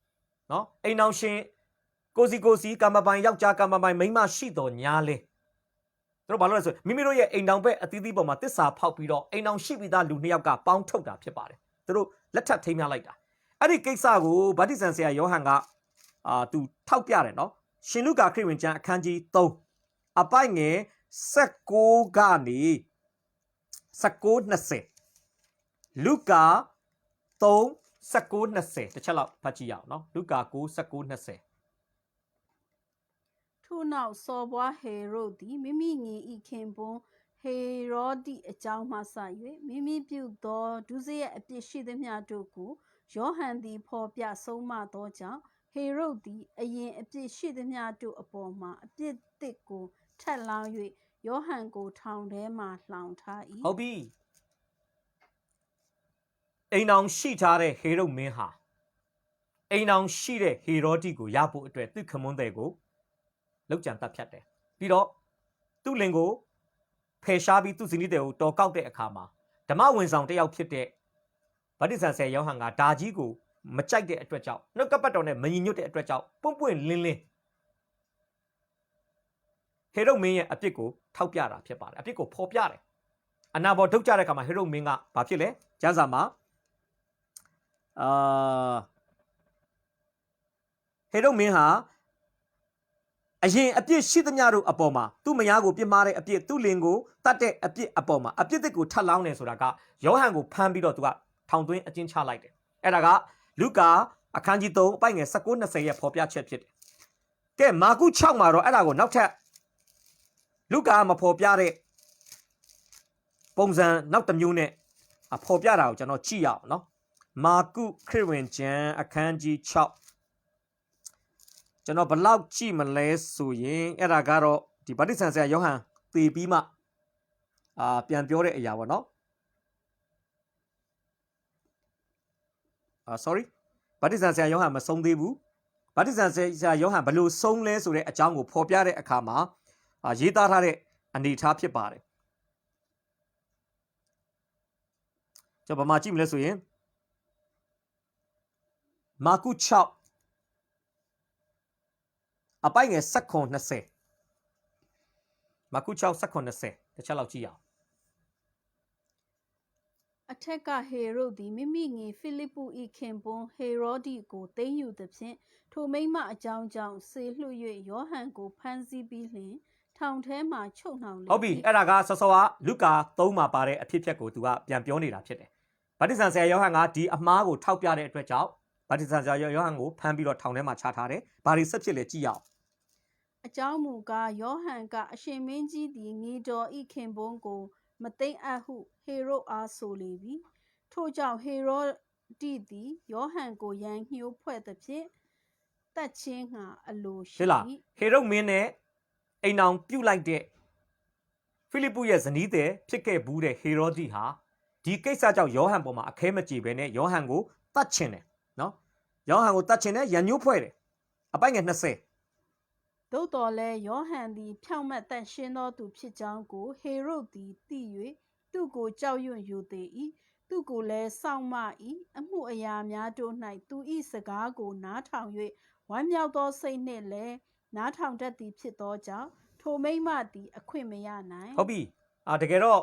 ။နော်အိမ်အောင်ရှင်ကိုစီကမ္မပိုင်ယောက်ျားကမ္မပိုင်မိန်းမရှိတော်ညာလဲ။တို့ဘာလို့လဲဆိုမိမိတို့ရဲ့အိမ်အောင်ဘက်အသီးသီးပေါ်မှာတစ္ဆာဖောက်ပြီးတော့အိမ်အောင်ရှိပြီးသားလူနှစ်ယောက်ကပေါင်းထုတ်တာဖြစ်ပါတယ်။တို့လက်ထပ်ထိမ်းမြလိုက်တာအဲ့ဒီကိစ္စကိုဗတ္တိဇံဆရာယောဟန်ကသူထောက်ပြတယ်နော်ရှင်လုကာခရစ်ဝင်ကျမ်းအခန်းကြီး3အပိုက်ငယ်16ကနေ19-20လုကာ3:19-20တစ်ချက်လောက်ဖတ်ကြည့်ရအောင်နော်လုကာ9:19-20ထို့နောက်စော်ဘွားဟေရုသည်မိမိငယ်ဤခင်ပွန်းဟေရောဒိအကြောင်းမှစ၍မိမိပြုသောဒုစရိုက်အပြစ်ရှိသမျှတို့ကိုယောဟန်သည်ဖော်ပြဆုံးမသောကြောင့်ဟေရုသည်အရင်အပြစ်ရှိသမျှတို့အပေါ်မှာအပြစ်သစ်ကိုထပ်လောင်း၍ယောဟန်ကိုထောင်ထဲမှလှောင်ထား၏ဟုတ်ပြီအိမ်အောင်ရှိထားတဲ့ဟေရုမင်းဟာအိမ်အောင်ရှိတဲ့ဟေရောဒိကိုရဖို့အတွက်သူ့ခမွန်းတဲ့ကိုလောက်ကြံတပ်ဖြတ်တယ်ပြီးတော့သူ့လင်ကိုဖယ်ရှားပြီးသူ့ဇနီးတဲ့ကိုတော်ကောက်တဲ့အခါမှာဓမ္မဝင်ဆောင်တစ်ယောက်ဖြစ်တဲ့ဗတ္တိဇံဆရာယောဟန်ကဒါကြီးကိုမကြိုက်တဲ့အတွက်ကြောင့်နှုတ်ကပတ်တော်နဲ့မညီညွတ်တဲ့အတွက်ကြောင့်ပွင့်လင်းဟေရုမင်းရဲ့အပြစ်ကိုထောက်ပြတာဖြစ်ပါတယ်အပြစ်ကိုဖော်ပြတယ်အနာဘော်ထုတ်ကြတဲ့အခါမှာဟေရုမင်းကဘာဖြစ်လဲကျမ်းစာမှာဟေရုမင်းဟာအရင်အပြစ်ရှိသမျှတို့အပေါ်မှာသူ့မယားကိုပြစ်မှားတဲ့အပြစ်သူ့လင်ကိုတတ်တဲ့အပြစ်အပေါ်မှာအပြစ်တွေကိုထပ်လောင်းတယ်ဆိုတာကယောဟန်ကိုဖမ်းပြီးတော့သူကထောင်သွင်းအကျဉ်းချလိုက်တယ်အဲ့ဒါကလုကာအခန်းကြီး3အပိုက်ငယ်19-20ရဲ့ဖော်ပြချက်ဖြစ်တယ်ကဲမာကု6မှာတော့အဲ့ဒါကိုနောက်ထပ်လုကာမဖော်ပြတဲ့ပုံစံနောက်တစ်မျိုးနဲ့ဖော်ပြတာကိုကျွန်တော်ကြည့်ရအောင်နော်မာကုခရစ်ဝင်ကျမ်းအခန်းကြီး6ကျွန်တော်ဘလောက်ကြည့်မလဲဆိုရင်အဲ့ဒါကတော့ဒီဗတ္တိဇံဆရာယောဟန်သေပြီးမှပြန်ပြောတဲ့အရာပေါ့နော်sorry ဗတ္တိဇံဆရာယောဟန်မဆုံးသေးဘူးဗတ္တိဇံဆရာယောဟန်ဘလို့ဆုံးလဲဆိုတဲ့အကြောင်းကိုဖော်ပြတဲ့အခါမှာရေးသားထားတဲ့အနေအထားဖြစ်ပါတယ်ကျွန်တော်ဗမာကြည့်မလဲဆိုရင်မာကု6အပိုက်ငယ်19-20မာကု6:19-20တစ်ချက်လောက်ကြည့်အောင်အထက်ကဟေရုသည်မိမိငယ်ဖိလိပ္ပု၏ခင်ပွန်းဟေရောဒိကိုသိမ်းယူသဖြင့်ထိုမိန်းမအကြောင်းကြောင့်ဆေလွှတ်၍ယောဟန်ကိုဖမ်းဆီးပြီးလျှင်ထောင်ထဲမှချုပ်နှောင်လေဟုတ်ပြီအဲ့ဒါကစောစောကလုကာ3မှာပါတဲ့အဖြစ်အပျက်ကိုသူကပြန်ပြောနေတာဖြစ်တယ်ဗတ္တိဇံဆရာယောဟန်ကဒီအမှားကိုထောက်ပြတဲ့အတွက်ကြောင့်ဗတ္တိဇံဆရာယောဟန်ကိုဖမ်းပြီးတော့ထောင်ထဲမှာချထားတယ်ဘာတွေဆက်ဖြစ်လဲကြည့်ရအောင်အကြောင်းမူကားယောဟန်ကအရှင်မင်းကြီးသည်ငေတော်ဤခင်ပွန်းကိုမသိမ်းအပ်ဟုဟေရုအားဆိုလေပြီထို့ကြောင့်ဟေရောဒိသည်ယောဟန်ကိုရန်ညှိုးဖွဲ့သဖြင့်တတ်ချင်းငှာအလိုရှိဟေရုမင်းနဲ့အိမ်အောင်ပြုတ်လိုက်တဲ့ဖိလိပ္ပုရဲ့ဇနီးတဲ့ဖြစ်ခဲ့ဘူးတဲ့ဟေရောဒိဟာဒီကိစ္စကြောင့်ယောဟန်ပေါ်မှာအခဲမကြေပဲနဲ့ယောဟန်ကိုတတ်ချင်တယ်နော်ယောဟန်ကိုတတ်ချင်တယ်ရန်ညှိုးဖွဲ့တယ်အပိုက်ငယ်20သို့တော်လည်းယောဟန်သည်ဖြောင့်မတ်တန်ရှင်းသောသူဖြစ်ကြောင်းကိုဟေရုသည်သိ၍သူ့ကိုကြောက်ရွံ့ယူသေး၏သူကိုလည်းစောင့်မ၏အမှုအရာများတို့၌သူ၏စကားကိုနားထောင်၍ဝမ်းမြောက်သောစိတ်နှင့်လည်းနားထောင်တတ်သည်ဖြစ်သောကြောင့် ထိုမိမ့်မသည်အခွင့်မရနိုင် ဟုတ်ပြီတကယ်တော့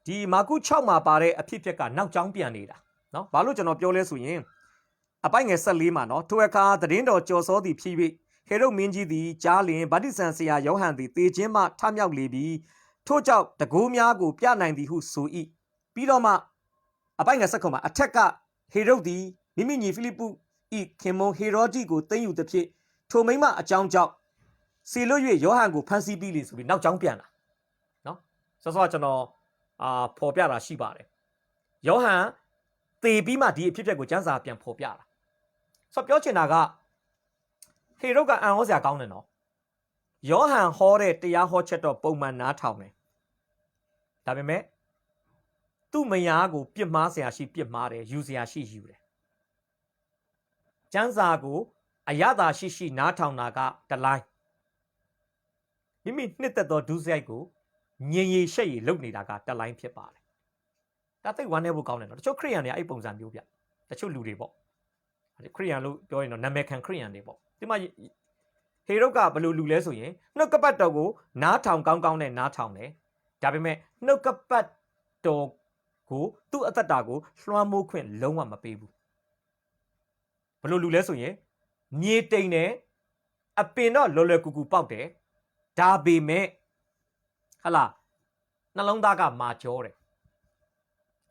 ဒီမာကု6မှာပါတဲ့အဖြစ်အပျက်ကနောက်ကျောင်းပြန်နေတာနော်ဘာလို့ကျွန်တော်ပြောလဲဆိုရင်အပိုက်ငယ်14မှာနော်ထိုအခါသတင်းတော်ကြော်စောသည်ဖြစ်၍ဟေရုမင်းကြီးသည်ကြားလျင်ဗတ္တိဇံဆရာယောဟန်သည်တေခြင်းမှထမြောက်လေပြီးထို့ကြောင့်တကူးများကိုပြနိုင်သည်ဟုဆို၏ပြီးတော့မှအပိုက်ငယ်19မှာအထက်ကဟေရုသည်မိမိညီဖိလိပ္ပုဤခင်မွန်ဟေရောဒိကိုသိမ်းယူသည်ဖြစ်ထိုမိမအကြောင်းကြောင့်စီလွတ်၍ယောဟန်ကိုဖမ်းဆီးပြီးလေဆိုပြီးနောက်ကျောင်းပြန်လာနော်စောစောကျွန်တော်ဖော်ပြတာရှိပါတယ်ယောဟန်သေပြီးမှဒီအဖြစ်အပျက်ကိုကျမ်းစာပြန်ဖော်ပြတာဆိုတော့ပြောချင်တာကဟေရုကအံ့ဩစရာကောင်းတယ်နော်ယောဟန်ဟောတဲ့တရားဟောချက်တော့ပုံမှန်နားထောင်တယ်ဒါပေမဲ့သူ့မယားကိုပြစ်မှားစရာရှိပြစ်မှားတယ်ယူစရာရှိယူတယ်ကျမ်းစာကိုအရသာရှိရှိနားထောင်တာကတလိုင်းမိမိနှစ်သက်သောဒုစရိုက်ကိုငြိမ်ရည်ရှက်ရည်လုပ်နေတာကတလိုင်းဖြစ်ပါတယ်ဒါသိဝမ်းနေဖို့ကောင်းတယ်နော်တချို့ခရိယန်တွေအဲ့ပုံစံမျိုးပြတချို့လူတွေပေါ့ခရိယန်လို့ပြောရင်တော့နာမည်ခံခရိယန်တွေပေါ့ဒီမှာဟေရုကဘယ်လိုလူလဲဆိုရင်နှုတ်ကပတ်တော်ကိုနားထောင်ကောင်းကောင်းနဲ့နားထောင်တယ်ဒါပေမဲ့နှုတ်ကပတ်တော်ကိုသူ့အသက်တာကိုလွှမ်းမိုးခွင့်လုံးဝမပေးဘူးဘယ်လိုလူလဲဆိုရင်မြေတိမ်တယ်အပင်တော့လွယ်လွယ်ကူကူပေါက်တယ်ဒါပေမဲ့ဟလာနှလုံးသားကမာကြောတယ်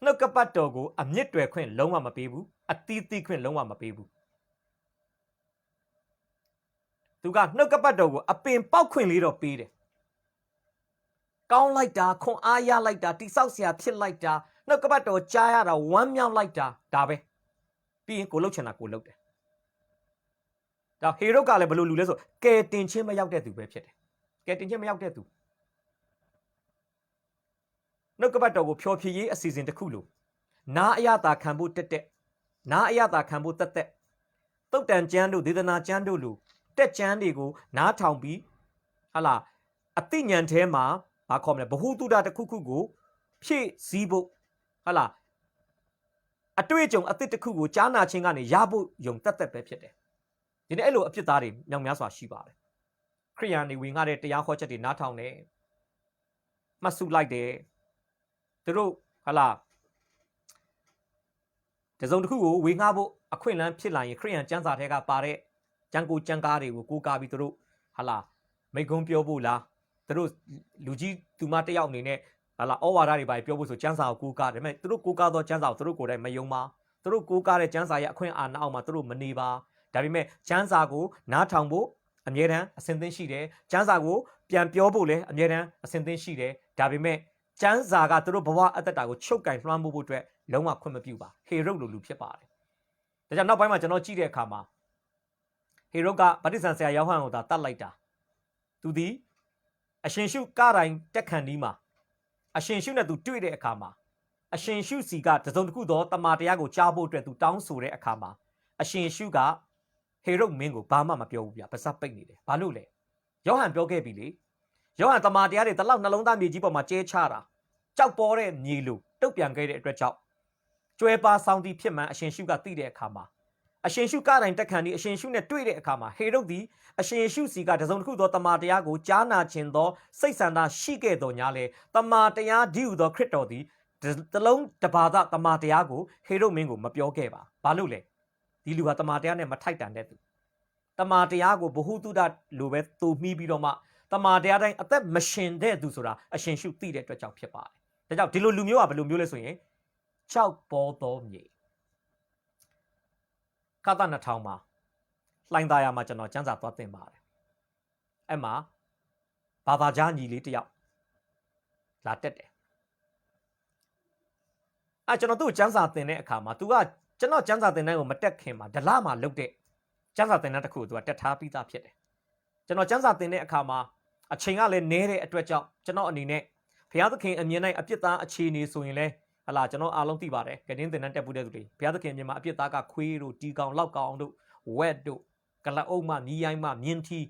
နှုတ်ကပတ်တော်ကိုအမြင့်တွယ်ခွင့်လုံးဝမပေးဘူးအသီးသီးခွင့်လုံးဝမပေးဘူးသူကနှုတ်ကပတ်တော်ကိုအပင်ပေါက်ခွင့်လေးတော့ပေးတယ်ကောင်းလိုက်တာခွန်အားရလိုက်တာတိဆောက်စရာဖြစ်လိုက်တာနှုတ်ကပတ်တော်ကြားရတာဝမ်းမြောက်လိုက်တာဒါပဲပြီးရင်ကိုလှုပ်ချင်တာကိုလှုပ်တယ်ဒါဟေရုကလည်းဘယ်လိုလူလဲဆိုကဲတင်ချင်းမရောက်တဲ့သူပဲဖြစ်တယ်ကဲတင်ချင်းမရောက်တဲ့သူနှုတ်ကပတ်တော်ကိုဖြောဖြေရေးအစီအစဉ်တစ်ခုလို့နာအယတာခံဖို့တက်နာအယတာခံဖို့တက်တုတ်တန်ကျမ်းတို့ဒေသနာကျမ်းတို့လို့တက်ကျမ်းတွေကိုနားထောင်ပြီးဟာလာအသိဉာဏ်ထဲမှာဘာခေါ်မလဲဘ ഹു တုဒတစ်ခုခုကိုဖြည့်စည်းဖို့ဟာလာအတွေ့အကြုံအသစ်တစ်ခုကိုကြားနာခြင်းကနေရဖို့ယုံတက်ပဲဖြစ်တယ်ဒီနေ့အဲ့လိုအဖြစ်သားတွေမြောက်များစွာရှိပါတယ်ခရိယန်တွေဝင်ငှတဲ့တရားဟောချက်တွေနားထောင်တယ်မှတ်စုလိုက်တယ်သူတို့ဟာလာတစုံတစ်ခုကိုဝေငှဖို့အခွင့်အလမ်းဖြစ်လာရင်ခရိယန်ကျမ်းစာထဲကပါတဲ့ကျမ်းကိုကျမ်းကားတွေကိုကိုးကားပြီးသူတို့ဟာလာမိတ်ကုန်းပြောဖို့လားသူတို့လူကြီးသူမတယောက်အနေနဲ့ဟာလာဩဝါဒတွေပါပြောဖို့ဆိုကျမ်းစာကိုကိုးကားတယ်မဲ့သူတို့ကိုးကားသောကျမ်းစာကိုသူတို့ကိုယ်တိုင်မယုံပါသူတို့ကိုးကားတဲ့ကျမ်းစာရဲ့အခွင့်အာဏာအောက်မှာသူတို့မနေပါဒါပေမဲ့ကျမ်းစာကိုနားထောင်ဖို့အမြဲတမ်းအစဉ်သင့်ရှိတယ်ကျမ်းစာကိုပြန်ပြောဖို့လည်းအမြဲတမ်းအစဉ်သင့်ရှိတယ်ဒါပေမဲ့ကျမ်းစာကသူတို့ဘဝအသက်တာကိုချုပ်ကင်လွှမ်းမိုးဖို့အတွက်လုံးဝခွင့်မပြုပါဟေရုလိုလူဖြစ်ပါတယ်ဒါကြောင့်နောက်ပိုင်းမှာကျွန်တော်ကြည့်တဲ့အခါမှာဟေရုကဗတ္တိဇံဆရာယောဟန်ကိုသာတတ်လိုက်တာသူသည်အရှင်ရှုကတိုင်းတက်ခံဒီမှာအရှင်ရှုနဲ့သူတွေ့တဲ့အခါမှာအရှင်ရှုစီကတစုံတစ်ခုသောတမန်တရားကိုကြားဖို့အတွက်သူတောင်းဆိုတဲ့အခါမှာအရှင်ရှုကဟေရုမင်းကိုဘာမှမပြောဘူးဗျာပါစပ်ပိတ်နေတယ်ဘာလို့လဲယောဟန်ပြောခဲ့ပြီလေယောဟန်တမန်တရားတွေတလောက်နှလုံးသားမြေကြီးပေါ်မှာကျဲချတာကြောက်ပေါ်တဲ့မြေလိုတုတ်ပြန်ခဲ့တဲ့အတွက်ကြောင့်ကျွဲပါဆောင်တီဖြစ်မှန်အရှင်ရှုကသိတဲ့အခါမှာအရှင်ရှုကတိုင်းတက်ခံဒီအရှင်ရှုနဲ့တွေ့တဲ့အခါမှာဟေရုသည်အရှင်ရှုစီကတစုံတစ်ခုသောတမန်တရားကိုကြားနာခြင်းသောစိတ်ဆန္ဒရှိခဲ့တော်ညာလေတမန်တရားဒီဟုသောခရစ်တော်သည်တလုံးတပါးတမန်တရားကိုဟေရုမင်းကိုမပြောခဲ့ပါဘာလို့လဲဒီလူဟာတမန်တရားနဲ့မထိုက်တန်တဲ့သူတမန်တရားကိုဘ ഹു တုဒလိုပဲတူမိပြီးတော့မှတမန်တရားတိုင်းအသက်မရှင်တဲ့သူဆိုတာအရှင်ရှုသိတဲ့အတွက်ကြောင့်ဖြစ်ပါတယ်ဒါကြောင့်ဒီလိုလူမျိုးကဘယ်လိုမျိုးလဲဆိုရင်ကြောက်ပေါ်သောမြေခသ2000မှာလှိုင်းသားရမှာကျွန်တော်ကျမ်းစာသွားသင်ပါတယ်အဲ့မှာဘာသာကြားညီလေးတယောက်လာတက်တယ်ကျွန်တော်သူ့ကျမ်းစာသင်တဲ့အခါမှာ तू ကကျွန်တော်ကျမ်းစာသင်တန်းကိုမတက်ခင်မှာဒလမှာလုတ်တဲ့ကျမ်းစာသင်တန်းတစ်ခုကို तू ကတက်ထားပြီးသားဖြစ်တယ်ကျွန်တော်ကျမ်းစာသင်တဲ့အခါမှာအချိန်ကလည်းနည်းတဲ့အတွက်ကြောင့်ကျွန်တော်အနေနဲ့ဘုရားသခင်အမြင်၌အပြစ်သားအခြေအနေဆိုရင်လည်းဟလာကျွန်တော်အားလုံးသိပါတယ်ကတင်းသင်တန်းတက်ဖို့တဲ့သူတွေဘုရားသခင်အမြင်မှာအပြစ်သားကခွေးတို့တီကောင်လောက်ကောင်တို့ဝက်တို့ကလအုပ်မှမြီးရိုင်းမှမြင်းထီး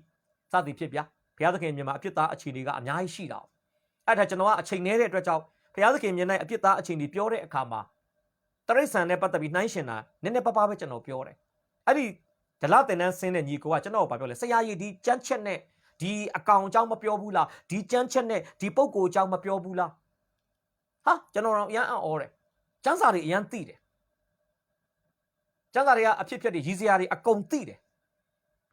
စသည်ဖြစ်ဗျာဘုရားသခင်အမြင်မှာအပြစ်သားအခြေအနေကအများကြီးရှိတာအဲ့ဒါကျွန်တော်ကအချိန်နည်းတဲ့အတွက်ကြောင့်ဘုရားသခင်အမြင်၌အပြစ်သားအခြေအနေပြောတဲ့အခါမှာတရိษံနဲ့ပတ်သက်ပြီးနှိုင်းရှင်တာနည်းနည်းပါးပါးပဲကျွန်တော်ပြောတယ်အဲ့ဒီဒလသင်တန်းဆင်းတဲ့ညီကိုကကျွန်တော်ကိုပြောလဲဆရာကြီးဒီကြမ်းချက်နဲ့ ဒီအကောင်အကြောင်းမပြောဘူးလားဒီကြမ်းချက်နဲ့ဒီပုံကိုအကြောင်းမပြောဘူးလားဟာကျွန်တော်တော့အရန်အံ့ဩတယ်ကျန်းစာတွေအရန်သိတယ်ကျန်းစာတွေကအဖြစ်ဖြစ်တွေရည်စရာတွေအကုန်သိတယ်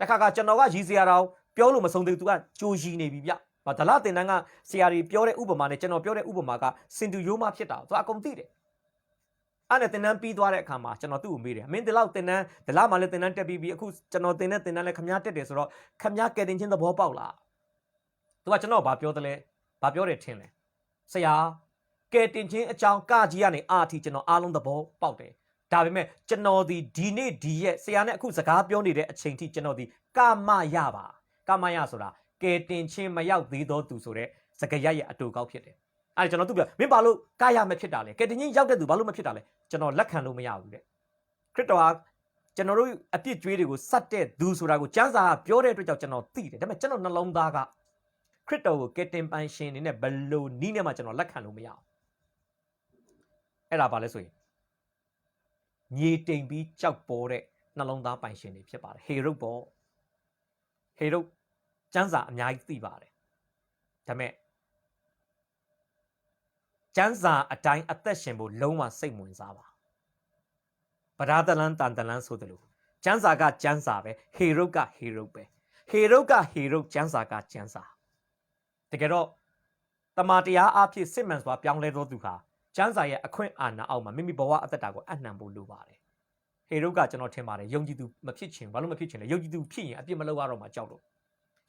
တခါကကျွန်တော်ကရည်စရာတော့ပြောလို့မဆုံးသေးဘူး तू ကကြိုးရည်နေပြီဗျဒလတင်တန်းကဆရာတွေပြောတဲ့ဥပမာနဲ့ကျွန်တော်ပြောတဲ့ဥပမာကစင်တူရိုးမဖြစ်တာ तू အကုန်သိတယ်အဲ့နဲ့တင်တန်းပြီးသွားတဲ့အခါမှာကျွန်တော်သူ့ကိုမေးတယ်မင်းဒီလောက်တင်တန်းဒီလောက်မှလည်းတင်တန်းတက်ပြီးပြီအခုကျွန်တော်တင်တဲ့တင်တန်းလည်းခမားတက်တယ်ဆိုတော့ခမားကယ်တင်ချင်းသဘောပေါက်လားသူကကျွန်တော်ဘာပြောတယ်လဲဘာပြောတယ်ထင်လဲဆရာကယ်တင်ချင်းအကြောင်းကကြီးကနေအာထီကျွန်တော်အားလုံးသဘောပေါက်တယ်ဒါပေမဲ့ကျွန်တော်ဒီနေ့ဒီရက်ဆရာနဲ့အခုစကားပြောနေတဲ့အချိန်ထိကျွန်တော်ဒီကာမရပါကာမရဆိုတာကယ်တင်ချင်းမရောက်သေးသောသူဆိုတဲ့စကားရရဲ့အတူကောက်ဖြစ်တယ်အဲ့ကျွန်တော်သူပြောမင်းဘာလို့ကာယမဖြစ်တာလဲကယ်တင်ချင်းရောက်တဲ့သူဘာလို့မဖြစ်တာလဲကျွန်တော်လက်ခံလို့မရဘူးတဲ့ခရစ်တော်ဟာကျွန်တော်တို့အပြစ်ကြွေးတွေကိုစတ်တဲ့သူဆိုတာကိုကျမ်းစာကပြောတဲ့အတွက်ကြောင့်ကျွန်တော်သိတယ်ဒါပေမဲ့ကျွန်တော်နှလုံးသားကခရစ်တော်ကိုကယ်တင်ပိုင်ရှင်နေနဲ့ဘယ်လိုနည်းနဲ့မှကျွန်တော်လက်ခံလို့မရအောင်အဲ့ဒါဘာလဲဆိုရင်မြေတိမ်ပြီးကြောက်ပေါ်တဲ့နှလုံးသားပိုင်ရှင်တွေဖြစ်ပါတယ်ဟေရုပေါ့ဟေရုကျမ်းစာအများကြီးသိပါတယ်ဒါပေမဲ့ကျမ်းစာအတိုင်းအသက်ရှင်ဖို့လုံးဝစိတ်ဝင်စားပါဗရာတလန်တန်တလန်ဆိုတယ်လို့ကျမ်းစာကကျမ်းစာပဲဟေရုကဟေရုပဲဟေရုကဟေရုကျမ်းစာကကျမ်းစာတကယ်တော့တမန်တရားအဖြစ်စစ်မှန်စွာပြောင်းလဲသောသူဟာကျမ်းစာရဲ့အခွင့်အာဏာအောက်မှာမိမိဘဝအသက်တာကိုအနှံဖို့လိုပါတယ်ဟေရုကကျွန်တော်ထင်ပါတယ်ယုံကြည်သူမဖြစ်ချင်ဘာလို့မဖြစ်ချင်လဲယုံကြည်သူဖြစ်ရင်အပြစ်မလုပ်ရတော့မှကြောက်လို့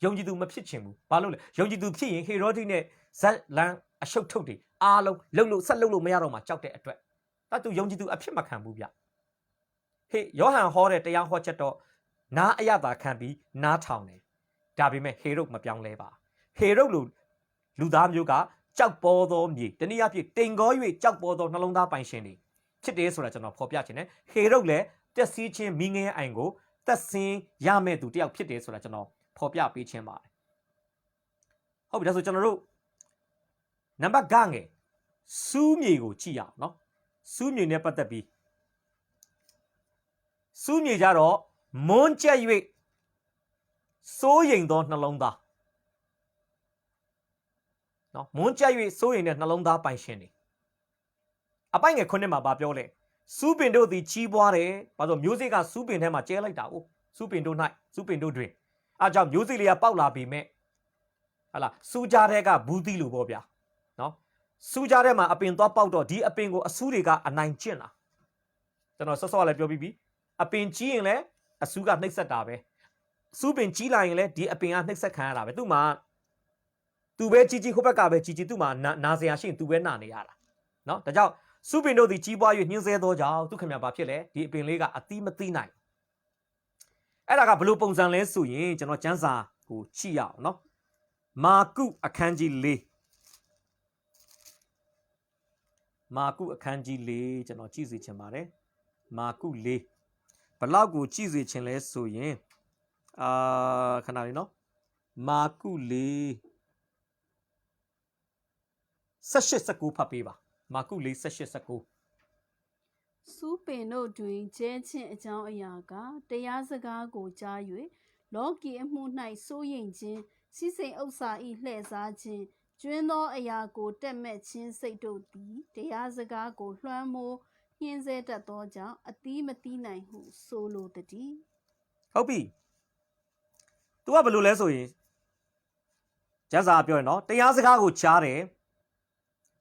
ယုံကြည်သူမဖြစ်ချင်ဘူးဘာလို့လဲယုံကြည်သူဖြစ်ရင်ဟေရောဒိနဲ့ဇက်လန်အရှုပ်ထုတ်တွေအားလုံးလှုပ်လို့ဆက်လှုပ်လို့မရတော့မှကြောက်တဲ့အတွက်ဒါသူယုံကြည်သူအဖြစ်မခံဘူးဗျဟေယောဟန်ဟောတဲ့တရားဟောချက်တော့နားအရသာခံပြီးနားထောင်တယ်ဒါပေမဲ့ဟေရုမပြောင်းလဲပါဟေရုလိုလူသားမျိုးကကြောက်ပေါ်သောမြေတနည်းအားဖြင့်တိမ်ကော၍ကြောက်ပေါ်သောနှလုံးသားပိုင်ရှင်တွေဖြစ်တယ်ဆိုတာကျွန်တော်ဖော်ပြခြင်းနဲ့ဟေရုလည်းပျက်စီးခြင်းမိငယ်အိုင်ကိုသက်ဆင်းရမဲ့သူတယောက်ဖြစ်တယ်ဆိုတာကျွန်တော်ဖော်ပြပေးခြင်းပါတယ်ဟုတ်ပြီဒါဆိုကျွန်တော်တို့နံပါတ်9ငယ်စူးမြေကိုကြည့်ရအောင်နော်စူးမြေနဲ့ပတ်သက်ပြီးစူးမြေကြတော့မွန်းကျက်၍စိုးရိမ်သောနှလုံးသားနော်မွန်းကျက်၍စိုးရိမ်တဲ့နှလုံးသားပိုင်ရှင်တွေအပိုင်ငယ်9မှာဗာပြောလဲစူးပင်တို့သည်ကြီးပွားတယ်ဘာလို့မျိုးစေ့ကစူးပင်ထဲမှာကျဲလိုက်တာ哦စူးပင်တို့၌စူးပင်တို့တွင်အားကြောင့်မျိုးစေ့လေးကပေါက်လာပြီမဲ့ဟာလားစူးကြားတဲ့ကဘူးသီးလိုပေါ့ဗျာနော်စူးကြားထဲမှာအပင်သွားပေါက်တော့ဒီအပင်ကိုအဆူးတွေကအနိုင်ကျင့်လာကျွန်တော်ဆော့ဆော့လည်းပြောပြီးပြီအပင်ကြီးရင်လည်းအဆူးကနှိပ်စက်တာပဲစူးပင်ကြီးလာရင်လည်းဒီအပင်ကနှိပ်စက်ခံရတာပဲသူ့မှာသူပဲကြီးဟိုဘက်ကပဲကြီးသူ့မှာနာစရာရှိရင်သူပဲနာနေရတာနော်ဒါကြောင့်စူးပင်တို့သည်ကြီးပွား၍ညှင်းဆဲသောကြောင့်သူခင်ဗျာဘာဖြစ်လဲဒီအပင်လေးကအသီးမသီးနိုင်အဲ့ဒါကဘလို့ပုံစံလဲဆိုရင်ကျွန်တော်ကျမ်းစာကိုကြည့်ရအောင်နော်မာကုအခန်းကြီး4မာကုအခန်းကြီး4ကျွန်တော်ကြည့်စီချင်ပါတယ်မာကု4ဘလောက်ကိုကြည့်စီချင်လဲဆိုရင်ခဏလေးနော်မာကု4 18-19ဖတ်ပေးပါမာကု4 18-19စူးပင်တို့တွင်ကျဲခြင်းအကြောင်းအရာကတရားစကားကိုကြား၍လောကီအမှု၌စိုးရိမ်ခြင်းစီးစိမ်ဥစ္စာ၏လှည့်စားခြင်းကျွင်းသောအရာကိုတက်မဲ့ခြင်းစိတ်တို့သည်တရားစကားကိုလွှမ်းမိုးညှင်းဆဲတတ်သောကြောင့်အသီးမသီးနိုင်ဟုဆိုလိုတည်းဟုတ်ပြီ तू ကဘယ်လိုလဲဆိုရင်ကျမ်းစာပြောရင်နော်တရားစကားကိုကြားတယ်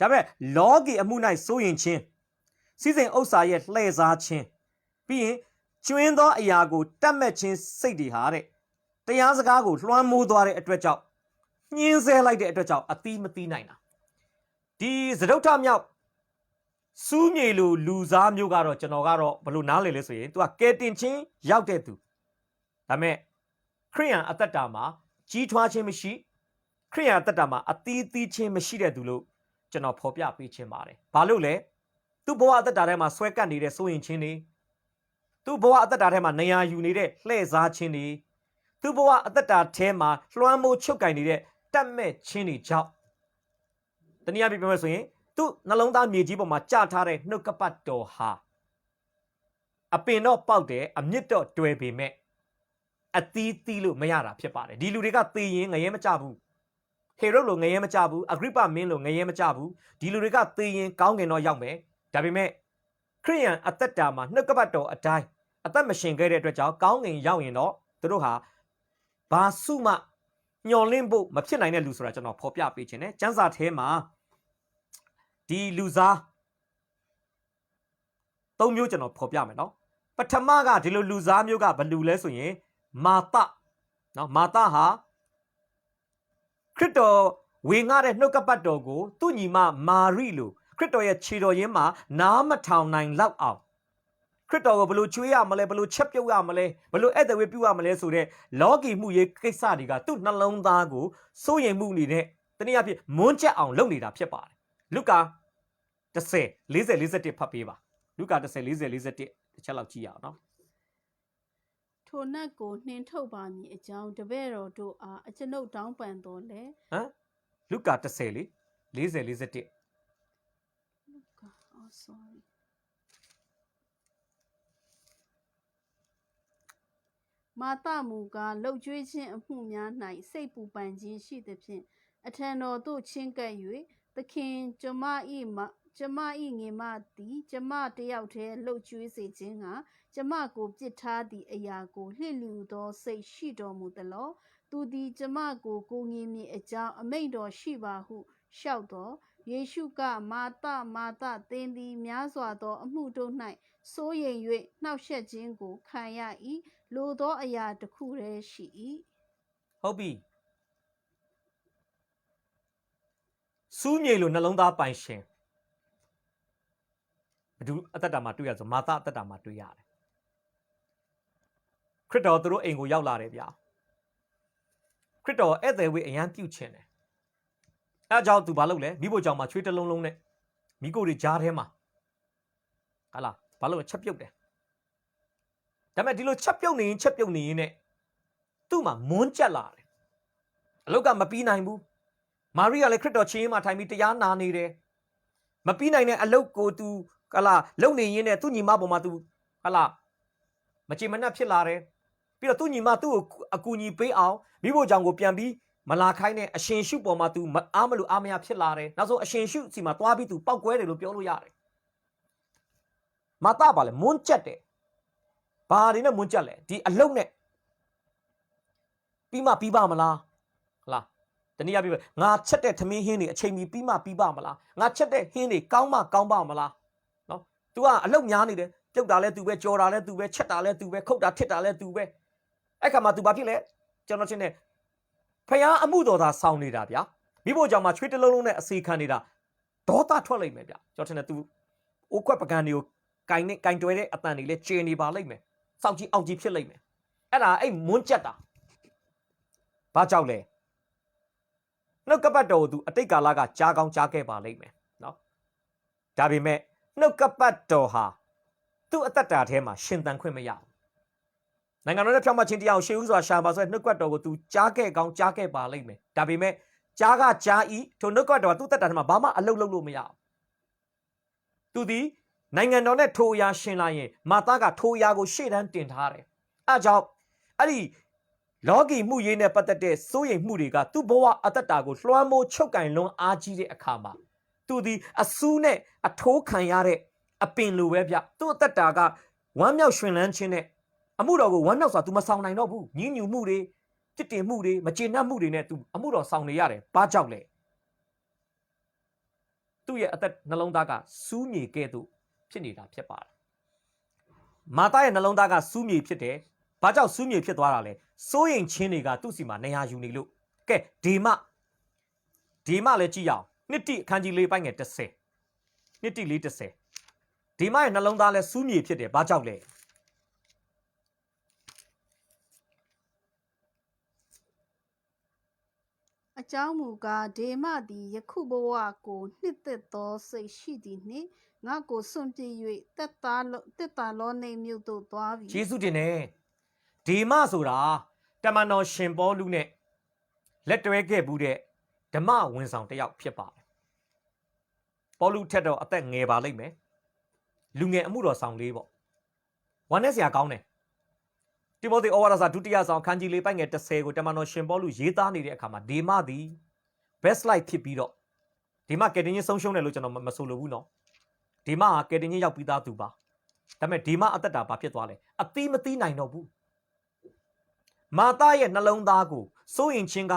ဒါပေမဲ့လောကီအမှု၌စိုးရင်ချင်းစီးစိမ်ဥစ္စာရဲ့လှည့်စားခြင်းပြီးရင်ကျွင်းသောအရာကိုတတ်မဲ့ခြင်းစိတ်တွေဟာတဲ့တရားစကားကိုလွှမ်းမိုးသွားတဲ့အတွက်ကြောင့်ညှင်းဆဲလိုက်တဲ့အတွက်ကြောင့်အသီးမသီးနိုင်တာဒီသဒုဋ္ဌမြောက်စူးမြေလိုလူစားမျိုးကတော့ကျွန်တော်ကတော့ဘယ်လိုနားလည်လဲဆိုရင် तू ကကဲတင်ချင်းရောက်တဲ့သူဒါပေမဲ့ခရိယန်အသက်တာမှာကြီးထွားခြင်းမရှိခရိယန်အသက်တာမှာအသီးသီးခြင်းမရှိတဲ့သူလို့ကျွန်တော်ဖော်ပြပေးခြင်းပါတယ်ဘာလို့လဲသူ့ဘဝအသက်တာထဲမှာဆွဲကပ်နေတဲ့စိုးရင်ချင်းတွေသူ့ဘဝအသက်တာထဲမှာနေရာယူနေတဲ့လှည့်စားခြင်းတွေသူ့ဘဝအသက်တာထဲမှာလွှမ်းမိုးချုပ်ကင်နေတဲ့တတ်မဲ့ခြင်းတွေကြောင့်တနည်းအားဖြင့်ပြောမယ်ဆိုရင်သူ့နှလုံးသားမြေကြီးပေါ်မှာကြာထားတဲ့နှုတ်ကပတ်တော်ဟာအပင်တော့ပေါက်တယ်အမြင့်တော့တွယ်ပေမဲ့ အသီးသီးလို့မရတာဖြစ်ပါတယ်ဒီလူတွေကသေရင်ငရဲမကြဘူးဟေရုတ်လိုငရဲမကြဘူးအဂရိပမင်းလိုငရဲမကြဘူးဒီလူတွေကသေရင်ကောင်းကင်တော့ရောက်မယ်ဒါပေမဲ့ခရိယန်အသက်တာမှာနှုတ်ကပတ်တော်အတိုင်းအသက်မရှင်ခဲ့တဲ့အတွက်ကြောင့်ကောင်းကင်ရောက်ရင်တော့သူတို့ဟာဘာစုမှညှော်လင့်ဖို့မဖြစ်နိုင်တဲ့လူဆိုတာကျွန်တော်ဖော်ပြပေးခြင်းနဲ့ကျမ်းစာထဲမှာဒီလူစား၃မျိုးကျွန်တော်ဖော်ပြမယ်နော်ပထမကဒီလိုလူစားမျိုးကဘယ်လူလဲဆိုရင်မာသနော်မာသဟာခရစ်တော်ဝေငှတဲ့နှုတ်ကပတ်တော်ကိုသူ့ညီမမာရိလိုခရစ်တော်ရဲ့ခြေတော်ရင်းမှာနားမထောင်နိုင်လောက်အောင်ခရစ်တော်ကိုဘယ်လိုချွေးရမလဲဘယ်လိုချက်ပြုတ်ရမလဲဘယ်လိုဧည့်သည်ဝေပြုရမလဲဆိုတဲ့လောကီမှုရေးကိစ္စတွေကသူ့နှလုံးသားကိုစိုးရိမ်မှုနေတဲ့တနည်းအားဖြင့်မွန်းကျက်အောင်လုပ်နေတာဖြစ်ပါတယ်လုကာ10:40-41ဖတ်ပေးပါလုကာ10:40-41တစ်ချက်လောက်ကြည့်ရအောင်နော်ထိုနတ်ကိုနှင်ထုတ်ပါမည်အကြောင်းတပည့်တော်တို့အားအကျွန်ုပ်တောင်းပန်တော်လဲလုကာ10:40-41sorry မာသမူကားလှုပ်ကြွေးခြင်းအမှုများ၌စိတ်ပူပန်ခြင်းရှိသဖြင့်အထံတော်သို့ချဉ်ကပ်၍သခင်ကျမ၏ငင်မသည်ကျမတယောက်တည်းလှုပ်ကြွေးစေခြင်းကကျမကိုပြစ်ထားသည့်အရာကိုလှစ်လျူသောစိတ်ရှိတော်မူသလောသူသည်ကျမကိုကိုငင်မည်အကြောင်းအမိန့်တော်ရှိပါဟုလျှောက်တော်ယေရှုကမာသသင်သည်များစွာသောအမှုတို့၌စိုးရိမ်၍နှောက်ယှက်ခြင်းကိုခံရ၏လိုသောအရာတစ်ခုတည်းရှိ၏ဟုတ်ပြီစူးမြေလိုနှလုံးသားပိုင်ရှင်ဘယ်သူအသက်တာမှာတွေ့ရဆိုမာသအသက်တာမှာတွေ့ရတယ်ခရစ်တော်သူတို့အိမ်ကိုရောက်လာတယ်ဗျာခရစ်တော်ဧည့်သည်ဝေအရန်ပြုတ်ခြင်းတယ်အဲအကြောင်းသူဘာလုပ်လဲမိဖို့ကြောင့်မှာချွေးတလုံးလုံးနဲ့မိကိုတွေကြားထဲမှာဟာလားဘာလို့ချက်ပြုတ်တယ်ဒါပေမဲ့ဒီလိုချက်ပြုတ်နေရင်နဲ့သူ့မှာမွန်းကျက်လာတယ်အလုတ်ကမပြီးနိုင်ဘူးမာရိကလည်းခရစ်တော်ချင်းမှာထိုင်ပြီးတရားနာနေတယ်မပြီးနိုင်တဲ့အလုတ်ကိုသူဟာလားလုံနေရင်းနဲ့သူ့ညီမပေါ်မှာသူဟာလားမချေမနှက်ဖြစ်လာတယ်ပြီးတော့သူ့ညီမသူ့ကိုအကူအညီပေးအောင်မိဖို့ကြောင့်ကိုပြန်ပြီးမလာခိုင်းတဲ့အရှင်ရှုပေါ်မှာသူအားမလို့အားမရဖြစ်လာတယ်နောက်ဆုံးအရှင်ရှုစီမှာသွားပြီးသူပောက်ကွဲတယ်လို့ပြောလို့ရတယ်မာသပါလေမွန်းကျက်တယ်ဘာတွေနဲ့မွန်းကျက်လဲဒီအလုတ်နဲ့ပြီးပါမလားဟလားတနည်းအားဖြင့်ငါချက်တဲ့သမင်းဟင်းတွေအချိန်မီပြီးပါမလားငါချက်တဲ့ဟင်းတွေကောင်းပါမလားနော် तू ကအလုတ်များနေတယ်ပြုတ်တာလဲ तू ပဲကြော်တာလဲ तू ပဲချက်တာလဲ तू ပဲခုတ်တာထစ်တာလဲ तू ပဲအဲ့ခါမှာ तू ဘာဖြစ်လဲကျွန်တော်ချင်းနဲ့ဖယားအမှုတော်သာဆောင်နေတာဗျာမိဖို့ကြောင့်မှချွေးတလုံးလုံးနဲ့အစီခံနေတာဒေါသထွက်လိမ့်မယ်ဗျာကျွန်တော်ချင်းနဲ့ तू အိုးခွက်ပကံတွေကိုကင်တွဲတဲ့အတန်တွေလဲကျေနေပါလိမ့်မယ်စောက်ကြီးအောက်ကြီးဖြစ်လိမ့်မယ်အဲ့ဒါအဲ့မွန်းကျက်တာဘာကြောက်လဲနှုတ်ကပတ်တော်ကို तू အတိတ်ကာလကကြားကောင်းကြားခဲ့ပါလိမ့်မယ်နော်ဒါပေမဲ့နှုတ်ကပတ်တော်ဟာသူ့အသက်တာထဲမှာရှင်သန်ခွင့်မရဘူးနိုင်ငံတော်ရဲ့ဖြောင့်မတ်ခြင်းတရားကိုရှေးဥစွာရှာပါဆိုတဲ့နှုတ်ကပတ်တော်ကို तू ကြားခဲ့ကောင်းကြားခဲ့ပါလိမ့်မယ်ဒါပေမဲ့ကြားကကြားဤထိုနှုတ်ကပတ်တော်ကသူ့သက်တာထဲမှာဘာမှအလုပ်လုပ်လို့မရဘူးသူသည်နိုင်ငံတော်နဲ့ထိုအရာရှင်လာရင်မာသကထိုအရာကိုရှေ့တန်းတင်ထားတယ်အဲကြောင့်အဲ့ဒီလောကီမှုရေးနဲ့ပတ်သက်တဲ့စိုးရိမ်မှုတွေကသူ့ဘဝအသက်တာကိုလွှမ်းမိုးချုပ်ကင်လွန်အားကြီးတဲ့အခါမှာသူသည်အဆူးနဲ့အထိုးခံရတဲ့အပင်လိုပဲဗျသူ့အသက်တာကဝမ်းမြောက်ရွှင်လန်းခြင်းနဲ့အမှုတော်ကိုဝမ်းမြောက်စွာ तू မဆောင်နိုင်တော့ဘူးညှဉ်းညူမှုတွေတစ်တင်မှုတွေမကျေနပ်မှုတွေနဲ့ तू အမှုတော်ဆောင်နေရတယ်ဘာကြောင့်လဲသူ့ရဲ့အသက်နှလုံးသားကစူးမြေကဲ့သို့ဖြစ်နေတာဖြစ်ပါတယ်မာသရဲ့နှလုံးသားကစူးမြေဖြစ်တယ်ဘာကြောင့်စူးမြေဖြစ်သွားတာလဲစိုးရိမ်ခြင်းတွေကသူ့စီမှာနေရာယူနေလို့ကဲဒေမလည်းကြည့်ရအောင်နှစ်တိအခန်းကြီး၄ပိုင်းငယ်30နှစ်တိ၄30ဒေမရဲ့နှလုံးသားလည်းစူးမြေဖြစ်တယ်ဘာကြောင့်လဲအကြောင်းမူကားဒေမသည်ယခုဘဝကိုနှစ်သက်သောစိတ်ရှိသည်နှင့်ငါကိုစွန့်ပစ်၍တက်တာလောနေမြို့သို့သွားပြီယေရှုတင်နေဒေမဆိုတာတမန်တော်ရှင်ပေါလုနဲ့လက်တွဲခဲ့ဘူးတဲ့ဓမ္မဝန်ဆောင်တစ်ယောက်ဖြစ်ပါတယ်ပေါလုထက်တော့အသက်ငယ်ပါလိမ့်မယ်လူငယ်အမှုတော်ဆောင်လေးပေါ့ဝမ်းနဲ့စရာကောင်းတယ်တ တိမောသေဩဝါဒစာဒုတိယဆောင်ခန်းကြီး၄ပိုင်းငယ်30ကိုတမန်တော်ရှင်ပေါလုရေးသားနေတဲ့အခါမှာဒေမသည် best life ဖြစ်ပြီးတော့ဒီမှာကယ်တင်ခြင်းဆုံးရှုံးတယ်လို့ကျွန်တော်မဆိုလိုဘူးနော်ဒီမှာကယ်တင်ခြင်းရောက်ပြီးသားသူပါဒါပေမဲ့ဒီမှာအသက်တာဘာဖြစ်သွားလဲအတိမသိနိုင်တော့ဘူးမာသရဲ့နှလုံးသားကိုစိုးရင်ချင်းက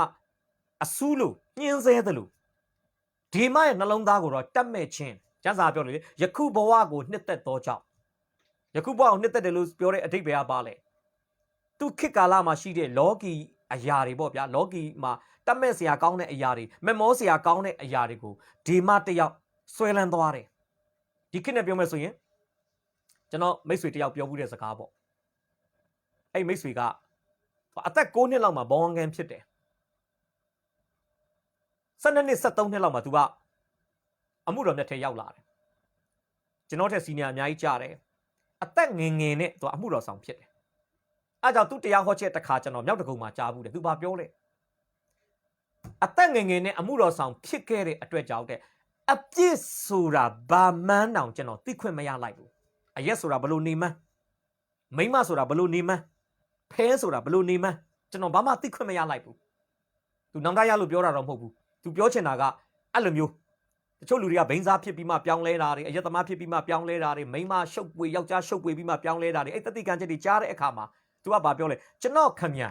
အဆူးလို့ညှင်းဆဲသလိုဒီမရဲ့နှလုံးသားကိုတော့တတ်မဲ့ခြင်းကျမ်းစာပြောလို့ယခုဘဝကိုနှစ်သက်သောကြောင့်ယခုဘဝကိုနှစ်သက်တယ်လို့ပြောတဲ့အဓိပ္ပာယ်ကပါလေသူခေတ်ကာလမှာရှိတဲ့လောကီအရာတွေပေါ့ဗျာလောကီမှာတတ်မဲ့စရာကောင်းတဲ့အရာတွေမမောစရာကောင်းတဲ့အရာတွေကိုဒီမတယောက်ဆွဲလန်းသွားတယ်ဒီခေတ်နဲ့ပြောမယ်ဆိုရင်ကျွန်တော်မိတ်ဆွေတယောက်ပြောမှုတဲ့စကားပေါ့အဲ့မိတ်ဆွေကအသက်9နှစ်လောက်မှာဘောင်းငန်းဖြစ်တယ်12နှစ်13နှစ်လောက်မှာသူကအမှုတော်မြတ်ထဲရောက်လာတယ်ကျွန်တော်ထက်စီနီယာအများကြီးကြားတယ်အသက်ငယ်ငယ်နဲ့သူအမှုတော်ဆောင်ဖြစ်တယ်အဲကြောင့်သူတရားဟောချက်တစ်ခါကျွန်တော်မြောက်တကုံမှာကြားဘူးတယ်သူဘာပြောလဲအသက်ငယ်ငယ်နဲ့အမှုတော်ဆောင်ဖြစ်ခဲ့တဲ့အတွက်ကြောင့်တဲ့အပြစ်ဆိုတာဘာမှန်းတောင်ကျွန်တော်သိခွင့်မရလိုက်ဘူးအရက်ဆိုတာဘလို့နေမှန်းမိမဆိုတာဘလို့နေမှန်းဖဲဆိုတာဘလို့နေမှန်းကျွန်တော်ဘာမှသိခွင့်မရလိုက်ဘူးသူနောင်တရလို့ပြောတာတော့မဟုတ်ဘူးသူပြောချင်တာကအဲ့လိုမျိုးတချို့လူတွေကဘိန်းစားဖြစ်ပြီးမှပြောင်းလဲတာတွေအရက်သမားဖြစ်ပြီးမှပြောင်းလဲတာတွေမိန်းမရှုပ်ပွေယောက်ျားရှုပ်ပွေပြီးမှပြောင်းလဲတာတွေအဲ့တတိကံချက်တွေကြားတဲ့အခါမှာသူကဘာပြောလဲကျွန်တော်ခမညာ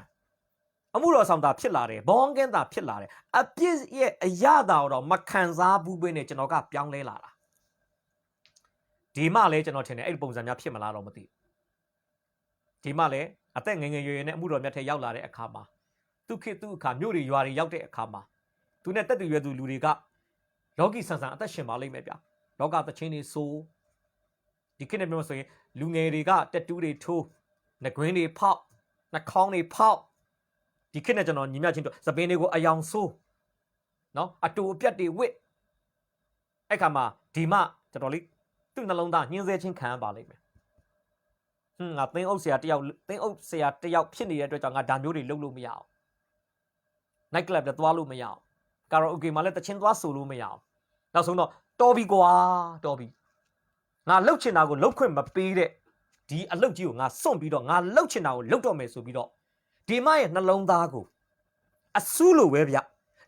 အမှုတော်ဆောင်တာဖြစ်လာတယ်ဘောင်းကင်းတာဖြစ်လာတယ်အပြစ်ရဲ့အရသာတော့မခံစားဘူးပဲနဲ့ကျွန်တော်ကပြောင်းလဲလာတာဒီမှလည်းကျွန်တော်ထင်တယ်အဲ့ဒီပုံစံများဖြစ်မလားတော့မသိဒီမှလည်းအသက်ငယ်ငယ်ရွယ်ရွယ်နဲ့အမှုတော်မြတ်ထဲရောက်လာတဲ့အခါမှာသူခေတ်သူအခါမြို့တွေရွာတွေရောက်တဲ့အခါမှာသူနဲ့တက်သူရွယ်သူလူတွေကလောကီဆန်ဆန်အသက်ရှင်ပါလိမ့်မယ်ဗျာလောကသချင်းတွေဆိုဒီခေတ်နဲ့ပြောဆိုရင်လူငယ်တွေကတက်တူးတွေထိုးနှကွင်းတွေဖောက်နှာခေါင်းတွေဖောက်ဒီခေတ်နဲ့ကျွန်တော်ညီမချင်းတို့သပင်းတွေကိုအယောင်ဆိုးနော်အတူအပြတ်တွေဝစ်အဲ့ခါမှာဒီမှတော်တော်လေးသူ့နှလုံးသားညှင်းဆဲခြင်းခံရပါလိမ့်မယ်ငါသင်းအုပ်ဆရာတယောက်ဖြစ်နေတဲ့အတွက်ကြောင့်ငါဒါမျိုးတွေလုပ်လို့မရအောင် night club လည်းသွားလို့မရအောင်ကာရာအိုကေမှာလည်းတချင်းသွားဆိုလို့မရအောင်နောက်ဆုံးတော့တော်ပြီကွာတော်ပြီငါလှုပ်ချင်တာကိုလှုပ်ခွင့်မပေးတဲ့ဒီအလှုပ်ကြီးကိုငါစွန့်ပြီးတော့ငါလှုပ်ချင်တာကိုလှုပ်တော့မယ်ဆိုပြီးတော့ဒီမရဲ့နှလုံးသားကိုအဆူးလိုပဲဗျ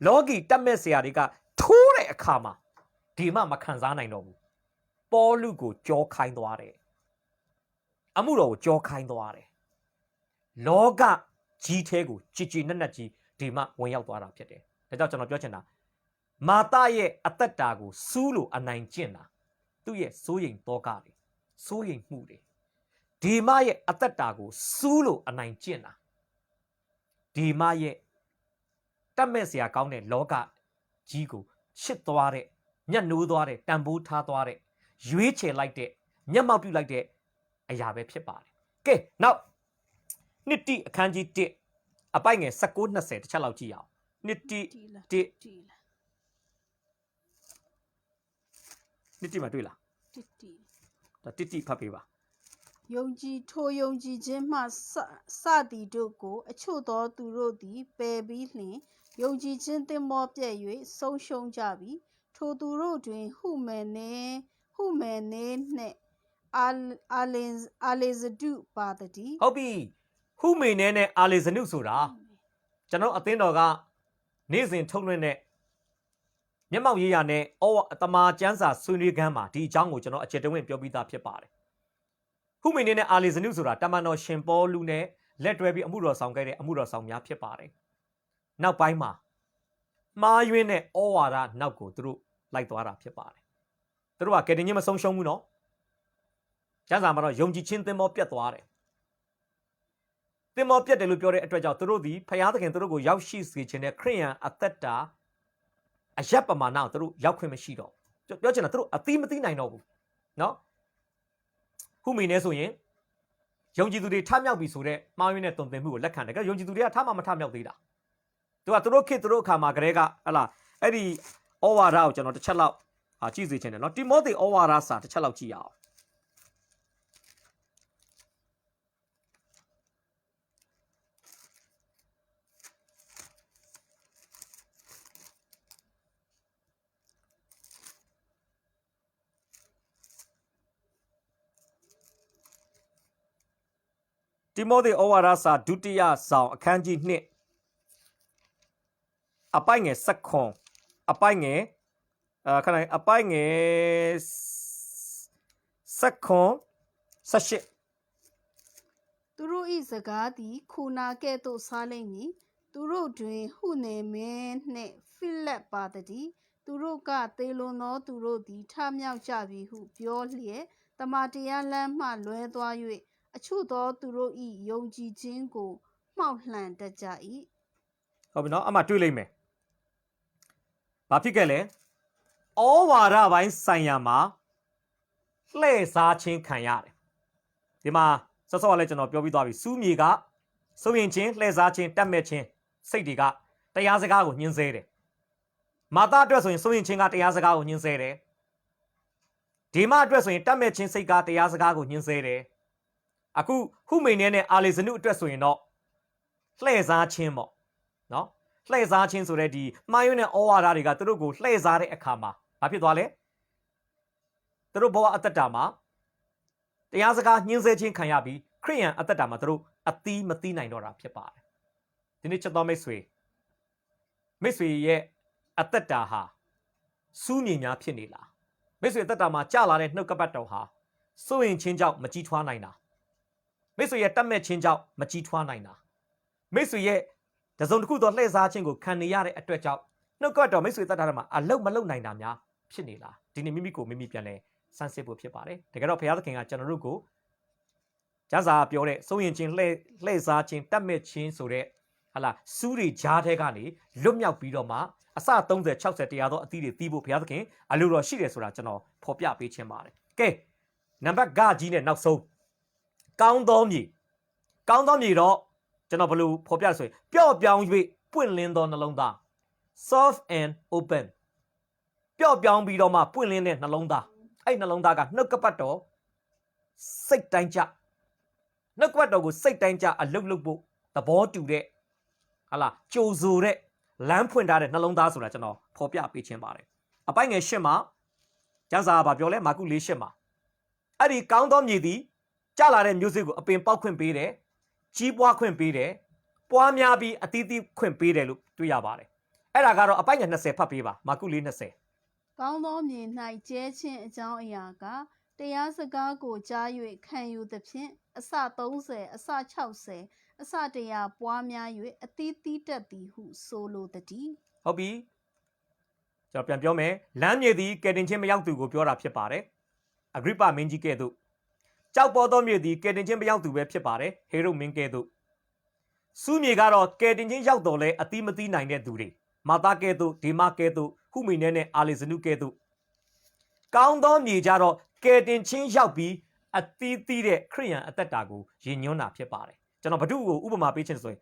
လောကီတတ်မဲ့ဆရာတွေကထိုးတဲ့အခါမှာဒီမမခံစားနိုင်တော့ဘူးပေါလုကိုကြောခိုင်းသွားတယ်အမှုတော်ကိုကြောခိုင်းသွားတယ်လောကကြီးထဲကိုကြည်ကြည်နက်နက်ကြီးဒီမှဝင်ရောက်သွားတာဖြစ်တယ်ဒါကြောင့်ကျွန်တော်ပြောချင်တာမာသရဲ့အသက်တာကိုစူးလို့အနိုင်ကျင့်တာသူ့ရဲ့စိုးရိမ်တောကတွေစိုးရိမ်မှုတွေဒီမရဲ့အသက်တာကိုစူးလို့အနိုင်ကျင့်တာဒီမရဲ့တတ်မဲ့စရာကောင်းတဲ့လောကကြီးကိုရှစ်သွားတဲ့ညှက်နိုးသွားတဲ့တန်ဖိုးထားသွားတဲ့ရွေးချယ်လိုက်တဲ့မျက်မှောက်ပြုလိုက်တဲ့အရာပဲဖြစ်ပါတယ်ကဲနောက်နှစ်တိအခန်းကြီး1အပိုက်ငယ်19 20တစ်ချက်လောက်ကြည့်ရအောင်နှစ်တိနှစ်တိမှာတွေ့လားတိတိဖတ်ပေးပါယုံကြည်ခြင်းမှစသည်တို့ကိုအချို့သောသူတို့သည်ပယ်ပြီးလျှင်ယုံကြည်ခြင်းသင်္ဘောပြည့်၍ဆုံးရှုံးကြပြီထိုသူတို့တွင်ဟုမယ်နေနှင့်အာလေဇဒုပါတည်းဟုတ်ပြီဟုမေနဲနဲ့အာလေဇနုဆိုတာကျွန်တော်အသင်းတော်ကနေ့စဉ်ထုတ်လွှင့်တဲ့မျက်မှောက်ရေးရနဲ့တမာကျမ်းစာဆွေးနွေးခန်းမှာဒီအကြောင်းကိုကျွန်တော်အချက်တဝင့်ပြောပြီးသားဖြစ်ပါတယ်ဟုမေနဲနဲ့အာလေဇနုဆိုတာတမန်တော်ရှင်ပေါလုနဲ့လက်တွဲပြီးအမှုတော်ဆောင်ခဲ့တဲ့အမှုတော်ဆောင်များဖြစ်ပါတယ်နောက်ပိုင်းမှာမှားယွင်းတဲ့ဩဝါဒနောက်ကိုသူတို့လိုက်သွားတာဖြစ်ပါတယ်သူတို့ကကယ်တင်ခြင်းမဆုံးရှုံးဘူးနော်ကျမ်းစာမှာတော့ယုံကြည်ခြင်းသင်္ဘောပြတ်သွားတယ်သင်္ဘောပြတ်တယ်လို့ပြောတဲ့အတွက်ကြောင့်သူတို့သည်ဖျားသခင်သူတို့ကိုရောက်ရှိစေခြင်းနဲ့ခရိယန်အသက်တာအရက်ပမာဏကိုသူတို့ရောက်ခွင့်မရှိတော့ပြောချင်တာသူတို့အသီးမသိနိုင်တော့ဘူးနော်ဟုမိနေဆိုရင်ယုံကြည်သူတွေထမြောက်ပြီဆိုတဲ့မှားယွင်းတဲ့တုံသင်မှုကိုလက်ခံတယ်ကဲယုံကြည်သူတွေကထမမြောက်သေးတာသူတို့ခေတ်သူတို့အခါမှာကလေးကဟလာအဲ့ဒီဩဝါဒကိုကျွန်တော်တစ်ချက်လောက်ကြည့်စေချင်တယ်နော်တိမောသေဩဝါဒစာတစ်ချက်လောက်ကြည့်ရအောင် တိမောသေဩဝါဒစာဒုတိယဆောင်အခန်းကြီး1အပိုင်ငယ်7ခွန်အပိုင်ငယ်ခဏအပိုင်ငယ်7ခွန်18သူတို့၏စကားသည်ခုနာကဲ့သို့စားလိမ့်မည်သူတို့တွင်ဟုနေမင်းနှင့်ဖိလက်ပါတည်းသူတို့ကသေလွန်သောသူတို့သည်ထမြောက်ကြပြီဟုပြောလျက်တမန်တရားလမ်းမှလွဲသွား၍အချို့သောသူတို့၏ယုံကြည်ခြင်းကိုမှောက်လှန်တတ်ကြ၏ဟုတ်ပြီနော်အမှတွေးလိုက်မယ်ဘာဖြစ်ခဲ့လဲဩဝါဒပိုင်းဆိုင်ရာမှာလှည့်စားခြင်းခံရတယ်ဒီမှာစောစောကလည်းကျွန်တော်ပြောပြီးသွားပြီစူးမြေကစိုးရင်ချင်းလှည့်စားခြင်းတတ်မဲ့ခြင်းစိတ်တွေကတရားစကားကိုညှင်းဆဲတယ်မာသအတွက်ဆိုရင်စိုးရင်ချင်းကတရားစကားကိုညှင်းဆဲတယ်ဒီမအတွက်ဆိုရင်တတ်မဲ့ခြင်းစိတ်ကတရားစကားကိုညှင်းဆဲတယ်အခုဟုမိန်နဲ့အာလေဇနုအတွက်ဆိုရင်တော့လှည့်စားခြင်းပေါ့နော်လှည့်စားခြင်းဆိုတဲ့ဒီမှားယွင်းတဲ့ဩဝါဒတွေကသူတို့ကိုလှည့်စားတဲ့အခါမှာဘာဖြစ်သွားလဲသူတို့ဘဝအသက်တာမှာတရားစကားညှင်းဆဲခြင်းခံရပြီးခရိယန်အသက်တာမှာသူတို့အသီးမသီးနိုင်တော့တာဖြစ်ပါတယ်ဒီနေ့ချက်တော်မိတ်ဆွေရဲ့အသက်တာဟာစူးမြေများဖြစ်နေလားမိတ်ဆွေအသက်တာမှာကြာလာတဲ့နှုတ်ကပတ်တော်ဟာစိုးရင်ချင်းကြောင့်မကြီးထွားနိုင်တာမိတ်ဆွေရဲ့တတ်မဲ့ခြင်းကြောင့်မကြီးထွားနိုင်တာမိတ်ဆွေရဲ့တစုံတစ်ခုသောလှည့်စားခြင်းကိုခံနေရတဲ့အတွက်ကြောင့်နှုတ်ကပတ်တော်မိတ်ဆွေသက်တာထဲမှာအလုတ်မလုတ်နိုင်တာများဖြစ်နေလားဒီနေ့မိမိကိုမိမိပြန်လဲစမ်းစစ်ဖို့ဖြစ်ပါတယ်တကယ်တော့ဘုရားသခင်ကကျွန်တော်တို့ကိုကျမ်းစာပြောတဲ့စိုးရင်ချင်းလှည့်စားခြင်းတတ်မဲ့ခြင်းဆိုတဲ့ဟာလာစူးတွေကြားထဲကနေလွတ်မြောက်ပြီးတော့မှအစ30 60တရားသောအသီးတွေတီးဖို့ဘုရားသခင်အလိုတော်ရှိတယ်ဆိုတာကျွန်တော်ဖော်ပြပေးခြင်းပါတယ်ကဲနံပါတ်ဂကြီးနဲ့နောက်ဆုံးကောင်းသောမြေတော့ကျွန်တော်ဘယ်လိုဖော်ပြဆိုရင်ပျော့ပြောင်း၍ပွင့်လင်းသောနှလုံးသား soft and open ပျော့ပြောင်းပြီးတော့မှပွင့်လင်းတဲ့နှလုံးသားအဲ့နှလုံးသားကနှုတ်ကပတ်တော်စိတ်တိုင်းကြနှုတ်ကပတ်တော်ကိုစိတ်တိုင်းကြအလုတ်လုတ်ဖို့သဘောတူတဲ့ဟာလားကြိုဆိုတဲ့လမ်းဖွင့်ထားတဲ့နှလုံးသားဆိုတာကျွန်တော်ဖော်ပြပေးခြင်းပါတယ်အပိုင်းငယ်8မှာကျမ်းစာကပြောလဲမာကု4:8မှာအဲ့ဒီကောင်းသောမြေသည်ကျလာတဲ့မျိုးစေ့ကိုအပင်ပေါက်ခွင့်ပေးတယ်ကြီးပွားခွင့်ပေးတယ်ပွားများပြီးအသီးသီးခွင့်ပေးတယ်လို့တွေ့ရပါတယ်အဲ့ဒါကတော့အပိုင်းငယ်20ဖတ်ပေးပါမာကု4:20ကောင်းသောမြေ၌ကျဲခြင်းအကြောင်းအရာကတရားစကားကိုကြား၍ခံယူသဖြင့်အစ30အစ60အစ100ပွားများ၍အသီးသီးတက်သည်ဟုဆိုလိုသည်ဟုတ်ပြီကျွန်တော်ပြန်ပြောမယ်လမ်းမြေသည်ကယ်တင်ခြင်းမရောက်သူကိုပြောတာဖြစ်ပါတယ်အဂရိပမင်းကြီးကဲ့သို့ကြောက်ပေါ်သောမြေသည်ကယ်တင်ခြင်းမရောက်သူပဲဖြစ်ပါတယ်ဟေရုမင်းကဲ့သို့စူးမြေကတော့ကယ်တင်ခြင်းရောက်တော်လဲအသီးမသီးနိုင်တဲ့သူတွေမာသကဲ့သို့ဒေမကဲ့သို့ဟုမိနဲနဲ့အာလေဇနုကဲ့သို့ကောင်းသောမြေကြတော့ကယ်တင်ခြင်းရောက်ပြီးအသီးသီးတဲ့ခရိယန်အသက်တာကိုယဉ်ညွန်းတာဖြစ်ပါတယ်ကျွန်တော်ဘု து ကိုဥပမာပေးခြင်းဆိုရင်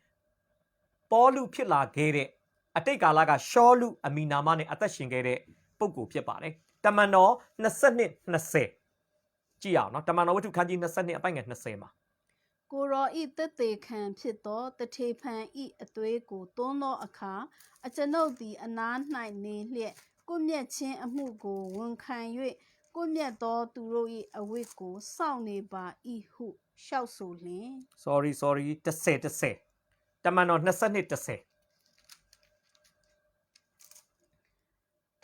ပေါလုဖြစ်လာခဲ့တဲ့အတိတ်ကာလကရှောလုအမီနာမနဲ့အသက်ရှင်ခဲ့တဲ့ပုဂ္ဂိုလ်ဖြစ်ပါတယ်တမန်တော်22:20ကြည့်အောင်နော်တမန်တော်ဝတ္ထုခန်းကြီး22အပိုင်ငယ်20မှာကိုရောဤသက်သေးခံဖြစ်သောတထေဖန်ဤအသွေးကိုသွန်းသောအခါအကျွန်ုပ်သည်အနား၌နေလျက်ကိုမြတ်ချင်းအမှုကိုဝန်ခံ၍ကိုမြတ်သောသူတို့၏အဝတ်ကိုစောင့်နေပါ၏ဟုရှောက်ဆိုလျင် sorry 10တမန်တော်22:10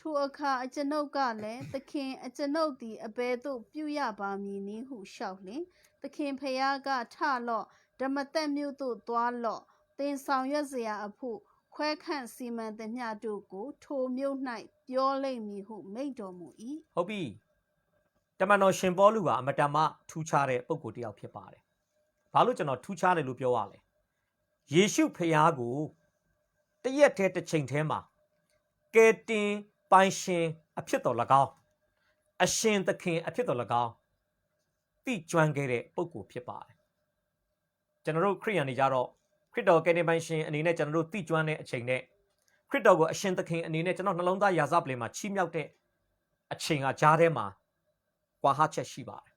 ထိုအခါအကျွန်ုပ်ကလည်းသခင်အကျွန်ုပ်သည်အဘယ်သို့ပြုရပါမည်နည်းဟုလျှောက်လျင်သခင်ဖျားကထလော့ဓမ္မသက်မြို့သို့သွားလော့သင်ဆောင်ရွက်เสียအဖို့ခွဲခန့်စီမံသမျှတို့ကိုထိုမြို့၌ပြောလိမ့်မည်ဟုမိန့်တော်မူ၏ဟုတ်ပြီတမန်တော်ရှင်ပေါလုကအမတန်မှထူးခြားတဲ့ပုဂ္ဂိုလ်တစ်ယောက်ဖြစ်ပါတယ်ဘာလို့ကျွန်တော်ထူးခြားတယ်လို့ပြောရလဲယေရှုဖျားကိုတရက်တည်းတစ်ချိန်တည်းမှာကယ်တင်ပိုင်ရှင်အဖြစ်တော်၎င်းအရှင်သခင်အဖြစ်တော်၎င်းသိကျွမ်းခဲ့တဲ့ပုဂ္ဂိုလ်ဖြစ်ပါတယ်ကျွန်တော်တို့ခရိယန်တွေကြတော့ခရစ်တော်ကယ်တင်ပိုင်ရှင်အနေနဲ့ကျွန်တော်တို့သိကျွမ်းတဲ့အချိန်နဲ့ခရစ်တော်ကိုအရှင်သခင်အနေနဲ့ကျွန်တော်နှလုံးသားရာဇပလင်မှာချီးမြှောက်တဲ့အချိန်ကကြားထဲမှာကွာဟချက်ရှိပါတယ်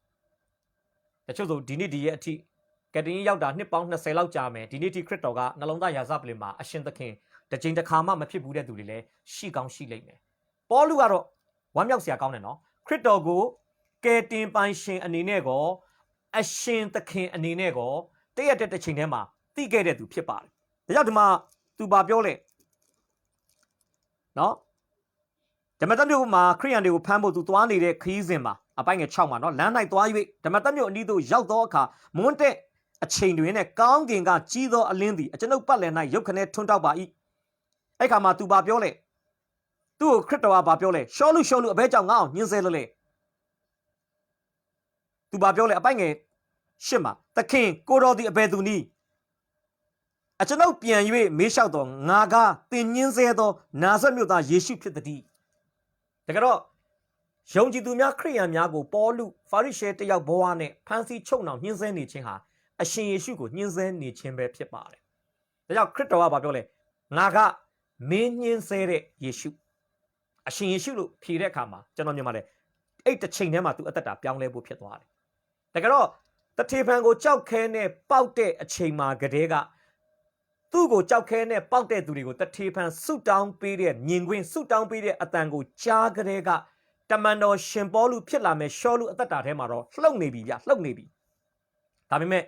တချို့ဆိုဒီနေ့ဒီရဲ့အထိကယ်တင်ရောက်တာနှစ်ပေါင်း20လောက်ကြာမယ်ဒီနေ့ဒီခရစ်တော်ကနှလုံးသားရာဇပလင်မှာအရှင်သခင်တစ်ချိန်တစ်ခါမှမဖြစ်ဘူးတဲ့သူတွေလည်းရှိကောင်းရှိလိမ့်မယ်ပေါလုကတော့ဝမ်းမြောက်စရာကောင်းတယ်နော်ခရစ်တော်ကိုကယ်တင်ပိုင်ရှင်အနေနဲ့ကောအရှင်သခင်အနေနဲ့ကော တရက်တဲ့ချိန်ထဲမှာသိခဲ့တဲ့သူဖြစ်ပါတယ်ဒါကြောင့်ဒီမှာသူပါပြောလေနော်ဓမ္မတက်မြို့မှာခရိယန်တွေကိုဖမ်းဖို့သူသွားနေတဲ့ခရီးစဉ်မှာအပိုင်းငယ်6မှာနော်လမ်း၌သွား၍ဓမ္မတက်မြို့အနီးသို့ရောက်သောအခါမွန်းတဲ့အချိန်တွင်နဲ့ကောင်းကင်ကကြီးသောအလင်းသည်အကျွန်ုပ်ပတ်လည်၌ရုတ်ခနဲထွန်းတောက်ပါ၏အဲ့ခါမှာသူပါပြောလေသူ့ကိုခရစ်တော်ကပါပြောလေရှောလူအဘဲကြောင့်ငါအောင်ညှင်းဆဲလို့လေသူပါပြောလေအပိုင်းငယ်8မှာသခင်ကိုတော်သည်အဘယ်သူနည်းအကျွန်ုပ်ပြန်၍မေးလျှောက်တော့ငါကသင်ညှင်းဆဲသောနာဇရက်မြို့သားယေရှုဖြစ်သည်တကယ်တော့ယုံကြည်သူများခရိယန်များကိုပေါလုဖာရိရှဲတယောက်ဘဝနဲ့ဖန်ဆီးချုပ်နှောင်ညှင်းဆဲနေခြင်းဟာအရှင်ယေရှုကိုညှင်းဆဲနေခြင်းပဲဖြစ်ပါတယ်ဒါကြောင့်ခရစ်တော်ကပြောလဲငါကမင်းညှင်းဆဲတဲ့ယေရှုအရှင်ယေရှုလို့ဖြေတဲ့အခါမှာကျွန်တော်မြင်ပါတယ်အဲ့တစ်ချိန်ထဲမှာသူအသက်တာပြောင်းလဲဖို့ဖြစ်သွားတယ်တကယ်တော့တထေဖန်ကိုကြောက်ခဲနဲ့ပေါက်တဲ့အချိန်မှာကတည်းကသူ့ကိုကြောက်ခဲနဲ့ပေါက်တဲ့သူတွေကိုတထေဖန်ဆုတောင်းပေးတဲ့မြင်ကွင်းဆုတောင်းပေးတဲ့အတန်ကိုကြားကလေးကတမန်တော်ရှင်ပေါလုဖြစ်လာမယ်ရှောလုအသက်တာထဲမှာတော့လှုပ်နေပြီဗျလှုပ်နေပြီဒါပေမဲ့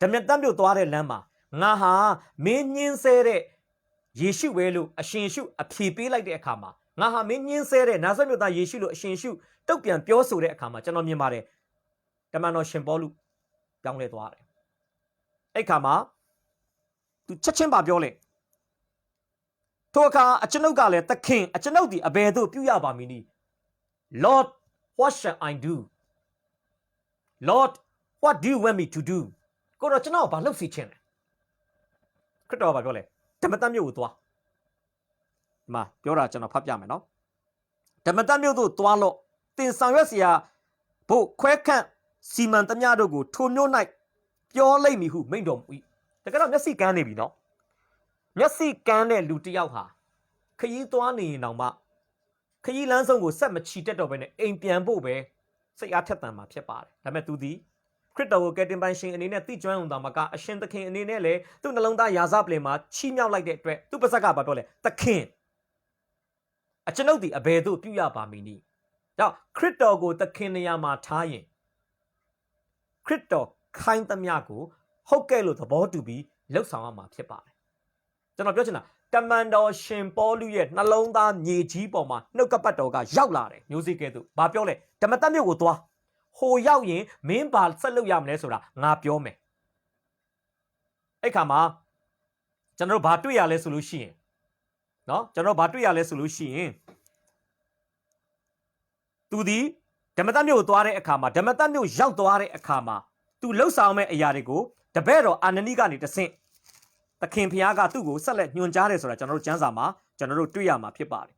ဓမ္မတက်မြို့သွားတဲ့လမ်းမှာငါဟာမင်းညင်းဆဲတဲ့ယေရှုပဲလို့အရှင်ရှုအဖြေပေးလိုက်တဲ့အခါမှာငါဟာမင်းညင်းဆဲတဲ့နာဇရက်မြို့သားယေရှုလို့အရှင်ရှုတုတ်ပြန်ပြောဆိုတဲ့အခါမှာကျွန်တော်မြင်ပါတယ်တမန်တော်ရှင်ပေါလုပြောင်းလဲသွားတယ်အဲ့ခါမှာသူချက်ချင်းပါပြောလေထိုအခါအကျွန်ုပ်ကလည်းသခင်အကျွန်ုပ်ဒီအဘယ်သို့ပြုရပါမည်နည်း Lord what shall I do Lord what do you want me to do ကိုတော့ကျွန်တော်ဘာလုပ်စီချင်လဲခရစ်တော်ဘာပြောလဲဓမ္မတမြို့ကိုသွားဒီမှာပြောတာကျွန်တော်ဖတ်ပြမယ်နော်ဓမ္မတမြို့သို့သွားလို့တင်ဆောင်ရွက်เสียဖို့ခွဲခန့်စီမံသမျှတို့ကိုထိုမြို့၌ပြောလိုက်မည်ဟုမိန့်တော်မူ၏တကယ်တော့မျက်စိကန်းနေပြီနော်မျက်စိကန်းတဲ့လူတစ်ယောက်ဟာခရီးသွားနေရင်တောင်မှခရီးလမ်းဆုံးကိုဆက်မချီတက်တော့ဘဲနဲ့အိမ်ပြန်ဖို့ပဲစိတ်အားထက်သန်မှာဖြစ်ပါတယ်ဒါပေမဲ့သူသည်ခရစ်တော်ကိုကယ်တင်ပိုင်ရှင်အနေနဲ့သိကျွမ်းအောင်တာမကအရှင်သခင်အနေနဲ့လည်းသူ့နှလုံးသားယာစပလင်မှာချီးမြှောက်လိုက်တဲ့အတွက်သူ့ပါဇက်ကဘာပြောလဲသခင်အကျွန်ုပ်ဒီအဘယ်သို့ပြုရပါမည်နည်းကြောင့်ခရစ်တော်ကိုသခင်နေရာမှာထားရင်ခရစ်တော်ခိုင်းသမျှကိုဟုတ်ကဲ့လို့သဘောတူပြီးလှုပ်ဆောင်ရမှာဖြစ်ပါတယ်ကျွန်တော်ပြောချင်တာတမန်တော်ရှင်ပေါလုရဲ့နှလုံးသားမြေကြီးပေါ်မှာနှုတ်ကပတ်တော်ကရောက်လာတယ်မျိုးစေ့ကဲ့သို့ဘာပြောလဲဓမ္မတမြို့ကိုသွားဟိုရောက်ရင်မင်းဘာဆက်လုပ်ရမလဲဆိုတာငါပြောမယ်အဲ့ခါမှာကျွန်တော်တို့ဘာတွေ့ရလဲဆိုလို့ရှိရင်နော်ကျွန်တော်ဘာတွေ့ရလဲဆိုလို့ရှိရင်သူဒီဓမ္မတမြို့ကိုသွားတဲ့အခါမှာဓမ္မတမြို့ရောက်သွားတဲ့အခါမှာသူလှုပ်ဆောင်မဲ့အရာတွေကိုတပည့်တော်အာနနိကနေတဆင့်သခင်ဖျားကသူ့ကိုဆက်လက်ညွှန်ကြားတယ်ဆိုတာကျွန်တော်တို့ကျမ်းစာမှာကျွန်တော်တို့တွေ့ရမှာဖြစ်ပါတယ်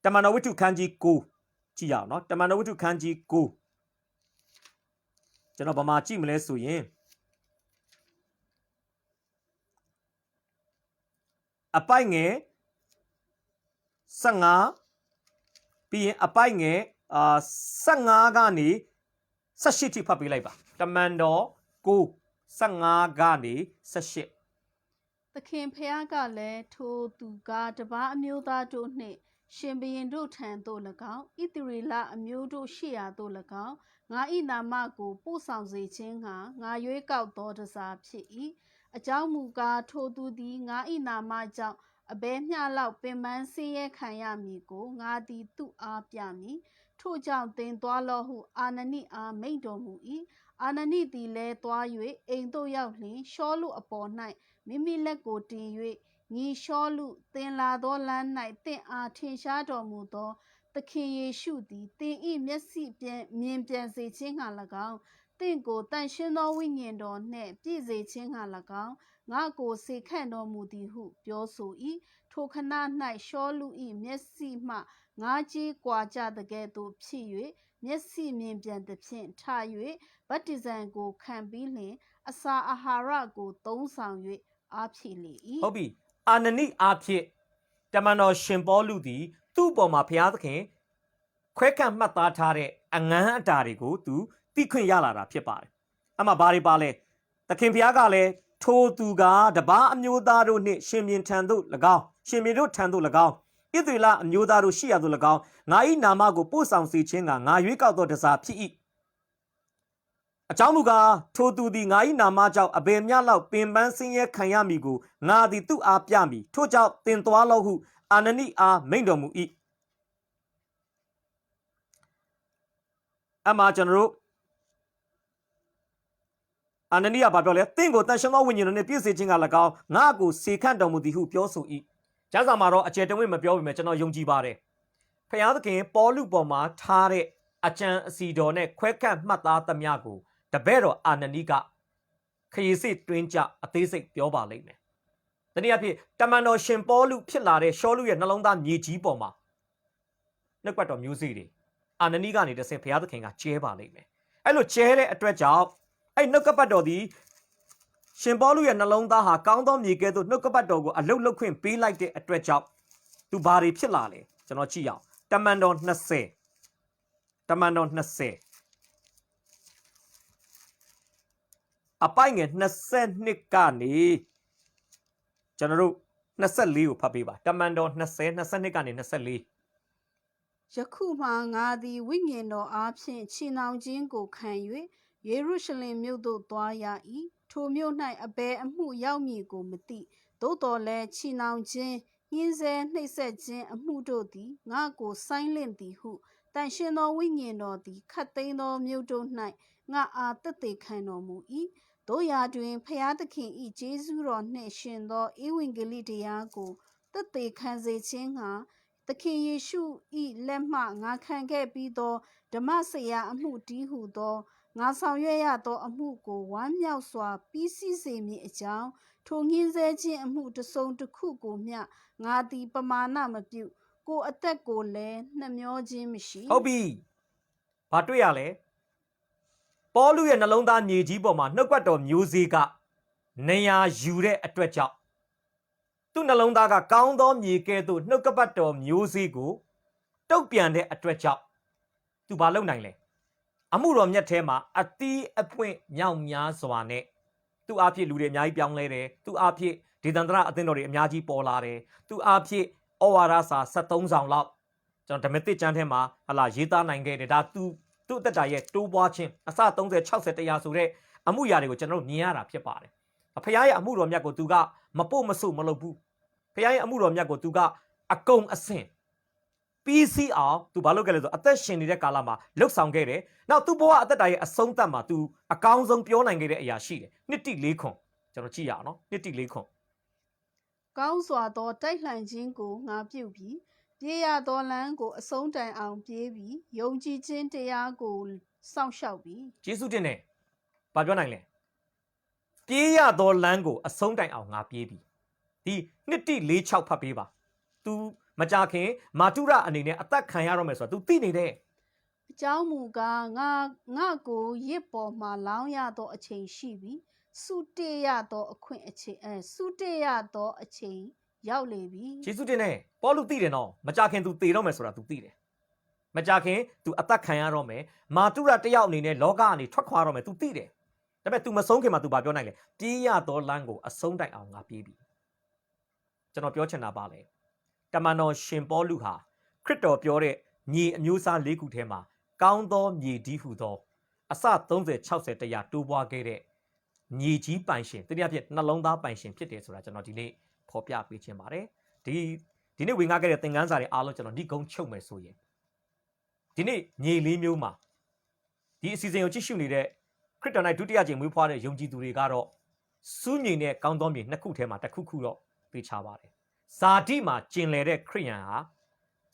တမန်တော်ဝိတ္ထုခန်းကြီး9ကြည့်ရအောင်နော်တမန်တော်ဝိတ္ထုခန်းကြီး9ကျွန်တော်ဗမာကြည့်မလဲဆိုရင်အပိုက်ငယ်15ပြီးရင်အပိုက်ငယ်15ကနေ18ထိဖတ်ပေးလိုက်ပါတမန်တော်9:15ကနေ18သခင်ဖျားကလည်းထိုသူကတပါးအမျိုးသားတို့နှင့်ရှင်ဘုရင်တို့ထံသို့၎င်းဣသရေလအမျိုးတို့ရှိရာသို့၎င်းငါ၏နာမကိုပို့ဆောင်စေခြင်းငှာငါရွေးကောက်သောတစားဖြစ်၏အကြောင်းမူကားထိုသူသည်ငါ၏နာမကြောင့်အဘဲမျှလောက်ပင်ပန်းဆင်းရဲခံရမည်ကိုငါသည်သူ့အားပြမည်ထို့ကြောင့်သင်သွားလော့ဟုအာနနိအားမိန့်တော်မူ၏အာနနိသည်လည်းသွား၍အိမ်သို့ရောက်လျှင်ရှောလုအပေါ်၌မိမိလက်ကိုတင်၍ညီရှောလုသင်လာသောလမ်း၌သင်အားထင်ရှားတော်မူသောသခင်ယေရှုသည်သင်၏မျက်စိမြင်ပြန်စေခြင်းငှာ၎င်းသင်ကိုတန်ရှင်းသောဝိညာဉ်တော်နှင့်ပြည့်စေခြင်းငှာ၎င်းငါကိုစေခန့်တော်မူသည်ဟုပြောဆို၏ထိုခဏ၌ရှောလု၏မျက်စိမှငါးကြီးကွာကြသကဲ့သို့ဖြစ်၍မျက်စိမြင်ပြန်သဖြင့်ထ၍ဗတ္တိဇံကိုခံပြီးလျှင်အစာအာဟာရကိုသုံးဆောင်၍အားဖြည့်လေ၏ဟုတ်ပြီအာနနိအားဖြင့်တမန်တော်ရှင်ပေါလုသည်သူ့ပေါ်မှာဘုရားသခင်ခွဲခန့်မှတ်သားထားတဲ့အငန်းအတာတွေကိုသူသိခွင့်ရလာတာဖြစ်ပါတယ်အမှဘာတွေပါလဲသခင်ဘုရားကလည်းထိုသူကတပါးအမျိုးသားတို့နှင့်ရှင်ပြန်ထံသို့၎င်းရှင်ပြန်တို့ထံသို့၎င်းဣသရေလအမျိုးသားတို့ရှိရာသို့၎င်းငါ၏နာမကိုပို့ဆောင်စေခြင်းကငါရွေးကောက်သောတစားဖြစ်၏ အကြောင်းမူကားထိုသူသည်ငါ၏နာမကြောင့်အဘယ်မျှလောက်ပင်ပန်းဆင်းရဲခံရမည်ကိုငါသည်သူ့အားပြမည်ထို့ကြောင့်သင်သွားလောဟုအာနနိအားမိန့်တော်မူ၏အမှကျွန်တော်တို့အာနနိကဘာပြောလဲသင်ကိုတန်ရှင်းသောဝိညာဉ်တော်နဲ့ပြည့်စုံခြင်းက၎င်းငါ့ကိုစေခန့်တော်မူသည်ဟုပြောဆို၏ကျမ်းစာမှာတော့အကျယ်တဝင့်မပြောပေမဲ့ကျွန်တော်ယုံကြည်ပါတယ်ဖျားသခင်ပေါလုပေါ်မှာထားတဲ့အကြံအစီတော်နဲ့ခွဲခန့်မှတ်သားသမျှကိုတပည့်တော်အာနနိကခရီးစစ်တွင်းကြအသေးစိတ်ပြောပါလိမ့်မယ်။တနည်းအားဖြင့်တမန်တော်ရှင်ပေါလုဖြစ်လာတဲ့ရှောလုရဲ့နှလုံးသားမြေကြီးပေါ်မှာနှုတ်ကပတ်တော်မျိုးစေ့တွေအာနနိကနေတဆင့်ဘုရားသခင်ကကျဲပါလိမ့်မယ်။အဲ့လိုကျဲတဲ့အတွက်ကြောင့်အဲ့နှုတ်ကပတ်တော်ဒီရှင်ပေါလုရဲ့နှလုံးသားဟာကောင်းသောမြေကဲ့သို့နှုတ်ကပတ်တော်ကိုအလုတ်လုတ်ခွင့်ပေးလိုက်တဲ့အတွက်ကြောင့်သူဘာတွေဖြစ်လာလဲကျွန်တော်ကြည့်ရအောင်တမန်တော်20အပိုင်ငယ်22ကနေကျွန်တော်တို့24ကိုဖတ်ပေးပါတမန်တော်20 22ကနေ24ယခုမှငါသည်ဝိညာဉ်တော်အားဖြင့်ချီနှောင်ခြင်းကိုခံ၍ယေရုရှလင်မြို့သို့သွားရ၏ထိုမြို့၌အဘယ်အမှုရောက်မည်ကိုမသိသို့တော်လည်းချီနှောင်ခြင်းညှင်းဆဲနှိပ်စက်ခြင်းအမှုတို့သည်ငါကိုဆိုင်းလင့်သည်ဟုတန်ရှင်သောဝိညာဉ်တော်သည်ခတ်သိမ်းသောမြို့တို့၌ငါအားတသက်ခံတော်မူ၏တို့ရာတွင်ဖျားသခင်၏ကျေးဇူးတော်နှင့်ရှင်သောဧဝံဂေလိတရားကိုတသက်ခံစေခြင်းငှာသခင်ယေရှု၏လက်မှငါခံခဲ့ပြီးသောဓမ္မစရာအမှုတည်းဟုသောငါဆောင်ရွက်ရသောအမှုကိုဝမ်းမြောက်စွာပြီးစီးစေမည်အကြောင်းထိုညှင်းဆဲခြင်းအမှုတစ်စုံတစ်ခုကိုမျှငါသည်ပမာဏမပြုကိုအသက်ကိုလည်းနှမျောခြင်းမရှိဟုတ်ပြီဘာတွေ့ရလဲပေါလုရဲ့နှလုံးသားမြေကြီးပေါ်မှာနှုတ်ကပတ်တော်မျိုးစေ့ကနေရာယူတဲ့အတွက်ကြောင့်သူ့နှလုံးသားကကောင်းသောမြေကဲ့သို့နှုတ်ကပတ်တော်မျိုးစေ့ကိုတုတ်ပြန်တဲ့အတွက်ကြောင့်သူဘာလုပ်နိုင်လဲအမှုတော်မြတ်ထဲမှာအသီးအပွင့်မြောက်များစွာနဲ့သူ့အားဖြင့်လူတွေအများကြီးပြောင်းလဲတယ်သူ့အားဖြင့်ဒေသန္တရအသင်းတော်တွေအများကြီးပေါ်လာတယ်သူ့အားဖြင့်ဩဝါဒစာ73ဆောင်လောက်ကျွန်တော်ဓမ္မသစ်ကျမ်းထဲမှာရေးသားနိုင်ခဲ့တယ်ဒါသူ့အသက်တာရဲ့တိုးပွားခြင်းအစ30 60 100ဆိုတဲ့အမှုရာတွေကိုကျွန်တော်တို့မြင်ရတာဖြစ်ပါတယ်ဖခင်ရဲ့အမှုတော်မြတ်ကိုသူကမပို့မဆုမလုပ်ဘူးဖခင်ရဲ့အမှုတော်မြတ်ကိုသူကအကုန်အစင်ပြီးစီးအောင်သူဘာလုပ်ခဲ့လဲဆိုအသက်ရှင်နေတဲ့ကာလမှာလှုပ်ဆောင်ခဲ့တယ်နောက်သူ့ဘဝအသက်တာရဲ့အဆုံးသတ်မှာသူအကောင်းဆုံးပြောနိုင်ခဲ့တဲ့အရာရှိတယ်နှစ်တိ၄ခွန်ကျွန်တော်ကြည့်ရအောင်နော်နှစ်တိ၄ခွန်ကောင်းစွာသောတိုက်လှန်ခြင်းကိုငါပြုပြီးပြေးရသောလမ်းကိုအဆုံးတိုင်အောင်ပြေးပြီးယုံကြည်ခြင်းတရားကိုစောင့်ရှောက်ပြီးယေရှုတင်တယ်ဘာပြောနိုင်လဲပြေးရသောလမ်းကိုအဆုံးတိုင်အောင်ငါပြေးပြီးဒီနှစ်တိ46ဖတ်ပေးပါ तू မကြခင်မာတုရအနေနဲ့အသက်ခံရတော့မယ်ဆိုတော့ तू သိနေတယ်အကြောင်းမူကားငါကိုရစ်ပေါ်မှာလောင်းရသောအချိန်ရှိပြီးစုတေရသောအခွင့်အချိန်စုတေရသောအချိန်ရောက်လေပြီယေရှုတင်တယ်ပေါလုသိတယ်နော်မကြခင် तू သေတော့မယ်ဆိုတာ तू သိတယ်မကြခင် तू အသက်ခံရတော့မယ်မာတုရတယောက်အနေနဲ့လောကကနေထွက်ခွာတော့မယ် तू သိတယ်ဒါပေမဲ့ तू မဆုံးခင်မှာ तू ဘာပြောနိုင်လဲပြေးရသောလမ်းကိုအဆုံးတိုင်အောင်ငါပြေးပြီကျွန်တော်ပြောချင်တာပါလေတမန်တော်ရှင်ပေါလုဟာခရစ်တော်ပြောတဲ့မြေအမျိုးအစား၄ခုထဲမှာကောင်းသောမြေဒီဟုသောအစ30 60 100တိုးပွားခဲ့တဲ့မြေကြီးပိုင်ရှင်တနည်းအားဖြင့်နှလုံးသားပိုင်ရှင်ဖြစ်တယ်ဆိုတာကျွန်တော်ဒီနေ့ဖော်ပြပေးခြင်းပါတယ်ဒီနေ့ဝင်ကားခဲ့တဲ့သင်ခန်းစာတွေအားလုံးကျွန်တော်ဒီကုန်းချုပ်မယ်ဆိုရင်ဒီနေ့မြေလေးမျိုးမှာဒီအစီအစဉ်ကိုကြည့်ရှုနေတဲ့ခရစ်တော်၌ဒုတိယကြိမ်မွေးဖွားတဲ့ယုံကြည်သူတွေကတော့စူးငြိမ်တဲ့ကောင်းသောမြေနှစ်ခုထဲမှာတစ်ခုခုတော့ပေးချပါတယ်ဇာတိမှာကျင်လည်တဲ့ခရိယန်ဟာ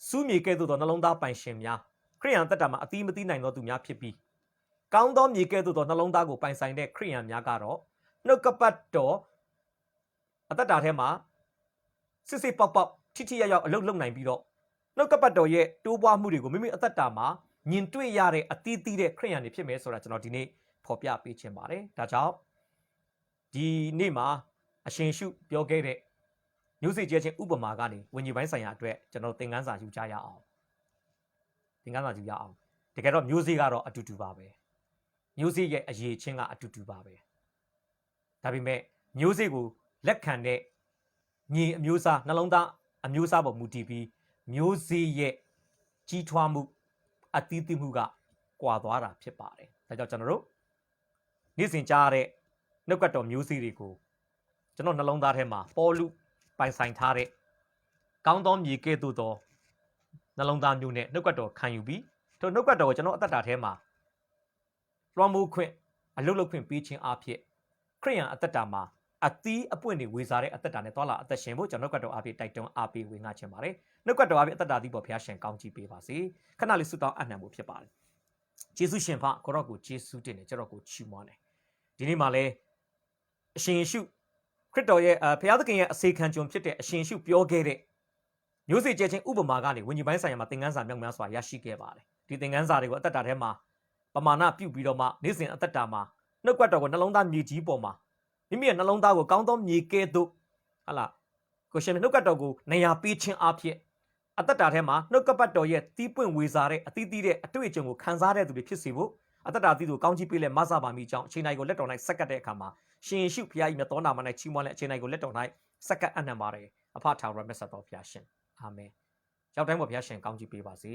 စူးမြေကဲ့သို့သောနှလုံးသားပိုင်ရှင်များခရိယန်သက်တာမှာအသီးမသီးနိုင်သောသူများဖြစ်ပြီးကောင်းသောမြေကဲ့သို့သောနှလုံးသားကိုပိုင်ဆိုင်တဲ့ခရိယန်များကတော့နှုတ်ကပတ်တော်အသက်တာထဲမှာစစ်စစ်ပေါက်ပေါက်ထိထိရောက်ရောက်အလုပ်လုပ်နိုင်ပြီးတော့နှုတ်ကပတ်တော်ရဲ့တိုးပွားမှုတွေကိုမိမိအသက်တာမှာမြင်တွေ့ရတဲ့အသီးသီးတဲ့ခရိယန်တွေဖြစ်မယ်ဆိုတာကျွန်တော်ဒီနေ့ဖော်ပြပေးခြင်းပါတယ်ဒါကြောင့်ဒီနေ့မှာအရှင်ရှုပြောခဲ့တဲ့မျိုးစေ့ကျဲခြင်းဥပမာကနေဝิญဉ်ပိုင်းဆိုင်ရာအတွက်ကျွန်တော်သင်ခန်းစာယူကြရအောင်သင်ခန်းစာယူရအောင်တကယ်တော့မျိုးစေ့ကတော့အတူတူပါပဲမျိုးစေ့ရဲ့အရေးချင်းကအတူတူပါပဲဒါပေမဲ့မျိုးစေ့ကိုလက်ခံတဲ့ညီအမျိုးအစားနှလုံးသားအမျိုးအစားပေါ်မူတည်ပြီးမျိုးစေ့ရဲ့ကြီးထွားမှုအသီးသီးမှုကကွာသွားတာဖြစ်ပါတယ်ဒါကြောင့်ကျွန်တော်တို့ နေ့စဉ်ကြားရတဲ့နှုတ်ကပတ်တော်မျိုးစေ့တွေကိုကျွန်တော်နှလုံးသားထဲမှာပေါ်လူပိုင်ဆိုင်ထားတဲ့ကောင်းသောမြေကဲ့သို့သောနှလုံးသားမျိုးနဲ့နှုတ်ကပတ်တော်ခံယူပြီးထိုနှုတ်ကပတ်တော်ကိုကျွန်တော်အသက်တာထဲမှာလွှမ်းမိုးခွင့်အလုတ်လုတ်ခွင့်ပေးခြင်းအဖြစ်ခရိယန်အသက်တာမှာအသီးအပွင့်တွေဝေစားတဲ့အသက်တာနဲ့တွာလာအသက်ရှင်ဖို့ကျွန်တော်နှုတ်ကပတ်တော်အဖြစ်တိုက်တွန်းအားပေးဝေငှချင်ပါတယ်နှုတ်ကပတ်တော်အဖြစ်အသက်တာဒီပေါ်ဘုရားရှင်ကောင်းချီးပေးပါစေခဏလေးဆုတောင်းအနံ့ဖို့ဖြစ်ပါတယ်ယေရှုရှင်ဖကိုရော့ကိုယေရှုတင်တယ်ကျွန်တော်ကိုချီးမွမ်းတယ်ဒီနေ့မှာလဲအရှင်ယေရှုခရစ်တော်ရဲ့ဘုရားသခင်ရဲ့အစေခံကျွန်ဖြစ်တဲ့အရှင်ယေရှုပြောခဲ့တဲ့မျိုးစေ့ကျဲခြင်းဥပမာကနေဝိညာဉ်ပိုင်းဆိုင်ရာမှာသင်ခန်းစာမြောက်များစွာရရှိခဲ့ပါတယ်ဒီသင်ခန်းစာတွေကိုအသက်တာထဲမှာပမာဏပြုပြီးတော့မှနေ့စဉ်အသက်တာမှာနှုတ်ကပတ်တော်ကိုနှလုံးသားမြေကြီးပေါ်မှာမိမိရဲ့နှလုံးသားကိုကောင်းသောမြေကဲ့သို့ဟာလားကိုရှင်နှုတ်ကပတ်တော်ကိုနေရာပေးခြင်းအဖြစ်အသက်တာထဲမှာနှုတ်ကပတ်တော်ရဲ့တီးပွင့်ဝေစားတဲ့အသီးသီးတဲ့အတွေ့အကြုံကိုခံစားတဲ့သူတွေဖြစ်စေဖို့အသက်တာသီးတို့ကောင်းချီးပေးလဲမဆပါမိကြောင်းအချိန်တိုင်းကိုလက်တော်၌စက္ကပ်တဲ့အခါမှာရှင်ယေရှုဖခင်၏မြတ်သောနာမ၌ချီးမွမ်းလဲအချိန်တိုင်းကိုလက်တော်၌စက္ကပ်အနံ့ပါတယ်အဖထာဝရမြတ်စွာဘုရားရှင်အာမင်ရောက်တိုင်းပေါ်ဘုရားရှင်ကောင်းချီးပေးပါစေ